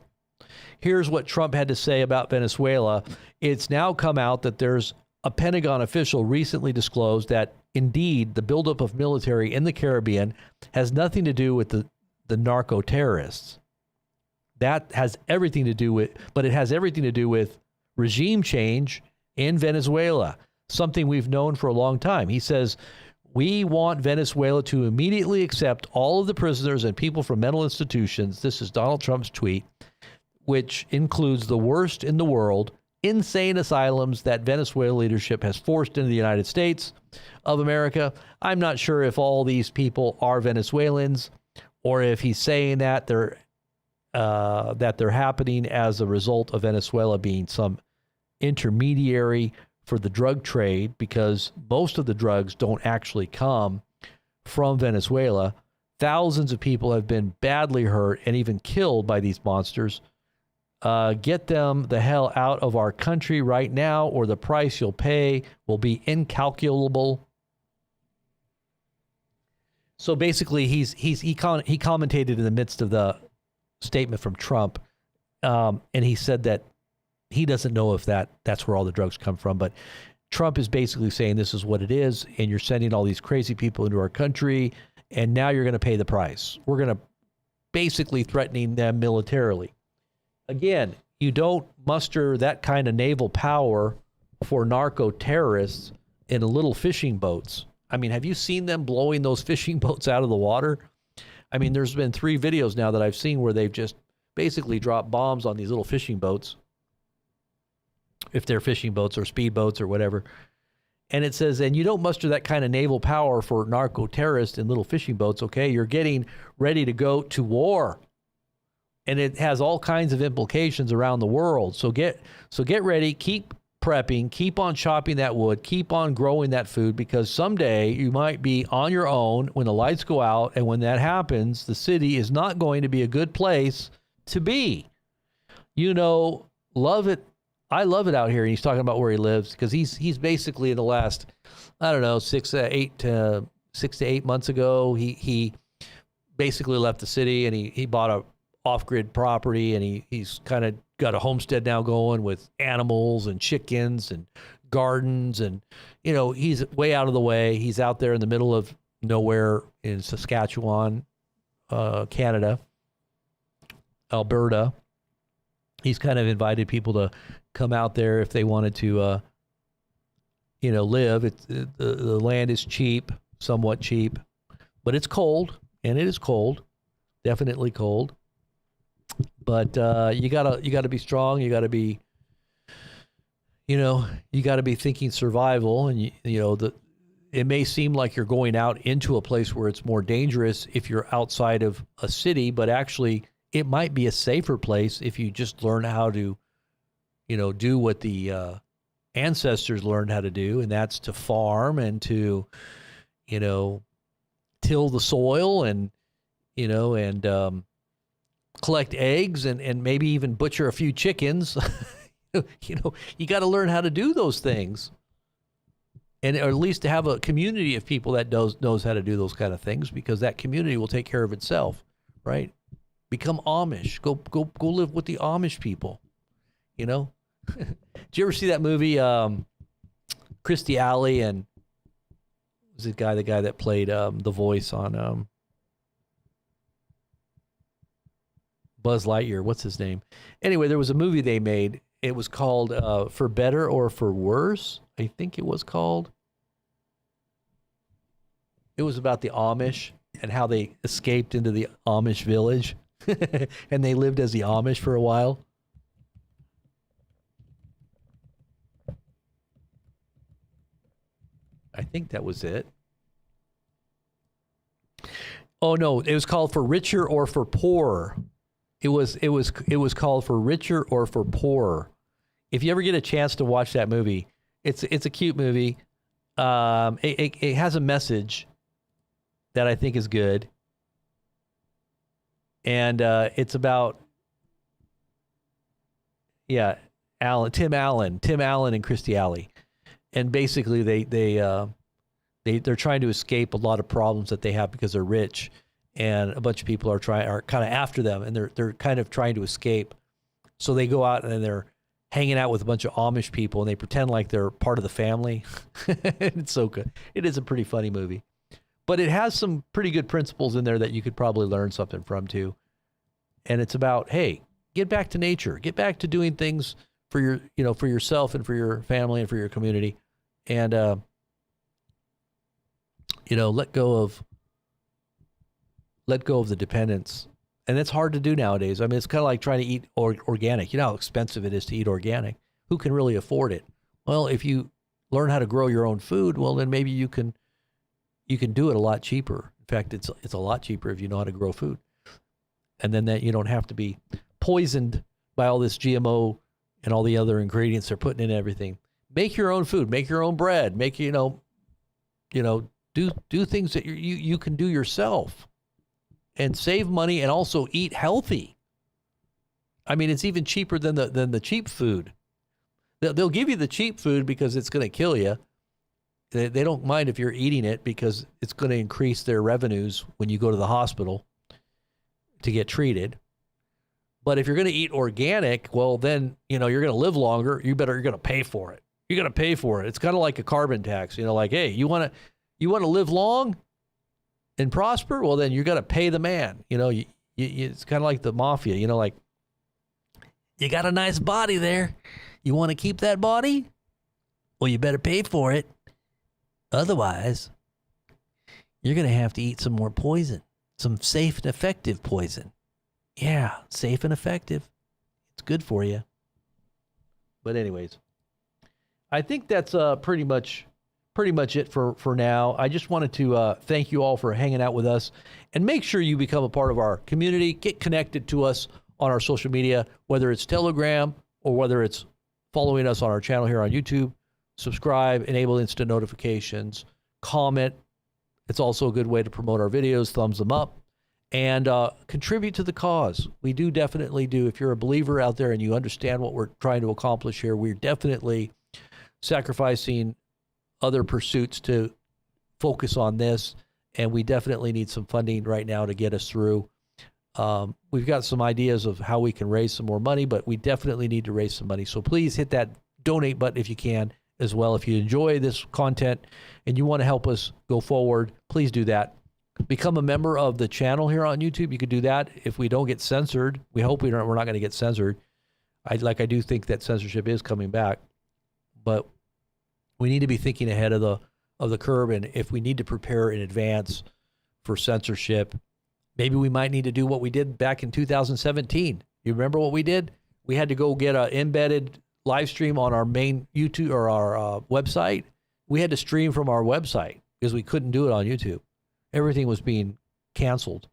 Here's what Trump had to say about Venezuela. It's now come out that there's a Pentagon official recently disclosed that indeed the buildup of military in the Caribbean has nothing to do with the narco terrorists. That has everything to do with, but it has everything to do with regime change in Venezuela, something we've known for a long time. He says, we want Venezuela to immediately accept all of the prisoners and people from mental institutions. This is Donald Trump's tweet, which includes the worst in the world, insane asylums that Venezuela leadership has forced into the United States of America. I'm not sure if all these people are Venezuelans, or if he's saying that they're happening as a result of Venezuela being some intermediary for the drug trade, because most of the drugs don't actually come from Venezuela. Thousands of people have been badly hurt and even killed by these monsters. Get them the hell out of our country right now, or the price you'll pay will be incalculable. So basically, he commentated in the midst of the statement from Trump, and he said that he doesn't know if that's where all the drugs come from, but Trump is basically saying this is what it is, and you're sending all these crazy people into our country, and now you're going to pay the price. We're going to basically threatening them militarily. Again, you don't muster that kind of naval power for narco terrorists in little fishing boats. I mean, have you seen them blowing those fishing boats out of the water? I mean, there's been 3 videos now that I've seen where they've just basically dropped bombs on these little fishing boats, if they're fishing boats or speed boats or whatever. And it says, and you don't muster that kind of naval power for narco terrorists in little fishing boats, okay? You're getting ready to go to war. And it has all kinds of implications around the world. So get ready, keep prepping, keep on chopping that wood, keep on growing that food, because someday you might be on your own when the lights go out, and when that happens, the city is not going to be a good place to be. You know, love it. I love it out here. And he's talking about where he lives, because he's basically in the last, I don't know, 6 to 8 months ago, he basically left the city, and he bought a off-grid property, and he's kind of got a homestead now going with animals and chickens and gardens, and you know, he's way out of the way. He's out there in the middle of nowhere in Saskatchewan, Canada, Alberta. He's kind of invited people to come out there if they wanted to live. The land is cheap, somewhat cheap, but it's cold, and it is cold, definitely cold. But you gotta be strong. You gotta be, you gotta be thinking survival. And it may seem like you're going out into a place where it's more dangerous if you're outside of a city, but actually it might be a safer place if you just learn how to, do what the ancestors learned how to do, and that's to farm and to, till the soil and, collect eggs and maybe even butcher a few chickens. You got to learn how to do those things. And or at least to have a community of people that knows how to do those kind of things, because that community will take care of itself, right? Become Amish. Go live with the Amish people. Did you ever see that movie, Christy Alley and was the guy that played the voice on Buzz Lightyear? What's his name? Anyway, there was a movie they made. It was called For Better or For Worse, I think it was called. It was about the Amish and how they escaped into the Amish village and they lived as the Amish for a while. I think that was it. Oh no, it was called For Richer or For Poorer. It was called For Richer or For Poorer. If you ever get a chance to watch that movie, it's a cute movie. It has a message that I think is good, and it's about Tim Allen and Christy Alley, and basically they're trying to escape a lot of problems that they have because they're rich. And a bunch of people are kind of after them, and they're kind of trying to escape. So they go out and they're hanging out with a bunch of Amish people, and they pretend like they're part of the family. It's so good. It is a pretty funny movie, but it has some pretty good principles in there that you could probably learn something from too. And it's about, hey, get back to nature, get back to doing things for for yourself and for your family and for your community, and let go of the dependence. And it's hard to do nowadays. I mean, it's kind of like trying to eat organic. You know how expensive it is to eat organic. Who can really afford it? Well, if you learn how to grow your own food, well, then maybe you can do it a lot cheaper. In fact, it's a lot cheaper if you know how to grow food. And then that you don't have to be poisoned by all this GMO and all the other ingredients they're putting in everything. Make your own food, make your own bread, make do things that you can do yourself. And save money and also eat healthy. I mean, it's even cheaper than the cheap food. They'll give you the cheap food because it's going to kill you. They don't mind if you're eating it because it's going to increase their revenues when you go to the hospital to get treated. But if you're going to eat organic, well, then you're going to live longer. You're going to pay for it. You're going to pay for it. It's kind of like a carbon tax. Like, hey, you want to live long and prosper, well, then you got to pay the man. It's kind of like the mafia. Like, you got a nice body there. You want to keep that body? Well, you better pay for it. Otherwise, you're going to have to eat some more poison, some safe and effective poison. Yeah, safe and effective. It's good for you. But anyways, I think that's pretty much it for now. I just wanted to thank you all for hanging out with us, and make sure you become a part of our community. Get connected to us on our social media, whether it's Telegram or whether it's following us on our channel here on YouTube. Subscribe, enable instant notifications, comment. It's also a good way to promote our videos. Thumbs them up, and contribute to the cause. We do definitely do. If you're a believer out there and you understand what we're trying to accomplish here, we're definitely sacrificing other pursuits to focus on this, and we definitely need some funding right now to get us through. We've got some ideas of how we can raise some more money, but we definitely need to raise some money. So please hit that donate button if you can as well. If you enjoy this content and you want to help us go forward, please do that. Become a member of the channel here on YouTube. You could do that if we don't get censored. We hope we're not going to get censored. I do think that censorship is coming back, but we need to be thinking ahead of the curve, and if we need to prepare in advance for censorship, maybe we might need to do what we did back in 2017. You remember what we did? We had to go get an embedded live stream on our main YouTube or our website. We had to stream from our website because we couldn't do it on YouTube. Everything was being canceled.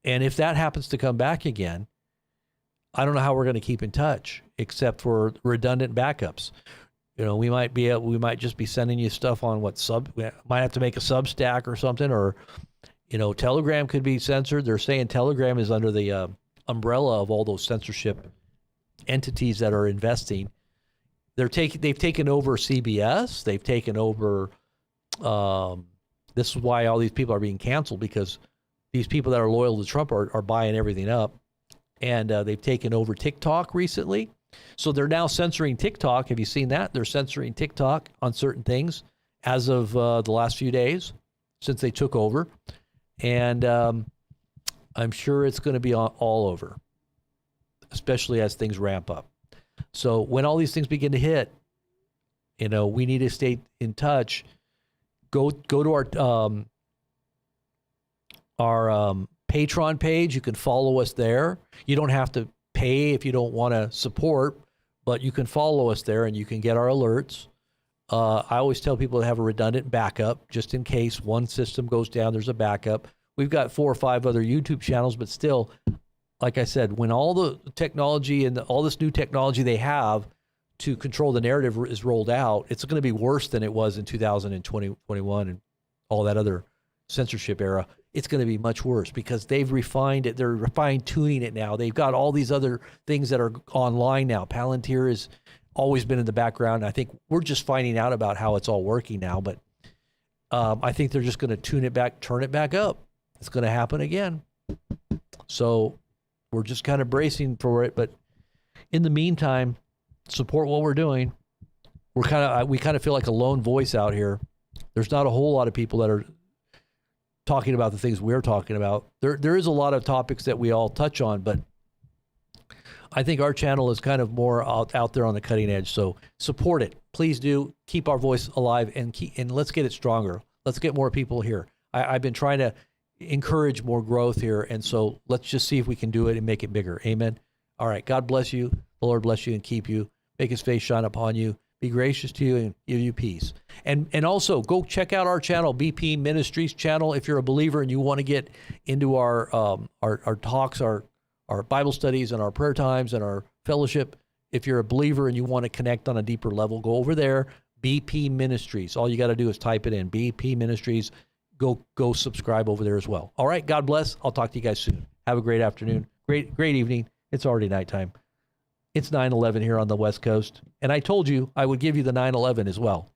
And if that happens to come back again, I don't know how we're going to keep in touch except for redundant backups. You know, we might just be sending you stuff on we might have to make a Substack or something, or, you know, Telegram could be censored. They're saying Telegram is under the umbrella of all those censorship entities that are investing. They've taken over CBS. They've taken over. This is why all these people are being canceled, because these people that are loyal to Trump are buying everything up. And they've taken over TikTok recently. So they're now censoring TikTok. Have you seen that? They're censoring TikTok on certain things as of the last few days since they took over. And I'm sure it's going to be all over, especially as things ramp up. So when all these things begin to hit, you know, we need to stay in touch. Go to our Patreon page. You can follow us there. You don't have to pay if you don't want to support, but you can follow us there and you can get our alerts. I always tell people to have a redundant backup just in case one system goes down, there's a backup. We've got 4 or 5 other YouTube channels, but still, like I said, when all the technology and all this new technology they have to control the narrative is rolled out, it's going to be worse than it was in 2020, 2021 and all that other censorship era. It's going to be much worse because they've refined it. They're fine-tuning it now. They've got all these other things that are online now. Palantir has always been in the background. I think we're just finding out about how it's all working now, but I think they're just going to turn it back up. It's going to happen again. So we're just kind of bracing for it. But in the meantime, support what we're doing. We kind of feel like a lone voice out here. There's not a whole lot of people that are talking about the things we're talking about. There is a lot of topics that we all touch on, but I think our channel is kind of more out there on the cutting edge. So support it. Please do. Keep our voice alive and let's get it stronger. Let's get more people here. I've been trying to encourage more growth here, and so let's just see if we can do it and make it bigger. Amen. All right. God bless you. The Lord bless you and keep you. Make his face shine upon you. Be gracious to you and give you peace. And also go check out our channel, BP Ministries channel, if you're a believer and you want to get into our talks, our Bible studies and our prayer times and our fellowship. If you're a believer and you want to connect on a deeper level, go over there, BP Ministries. All you got to do is type it in, BP Ministries. Go subscribe over there as well. All right, God bless. I'll talk to you guys soon. Have a great afternoon. Great evening. It's already nighttime. It's 9/11 here on the West Coast. And I told you I would give you the 9/11 as well.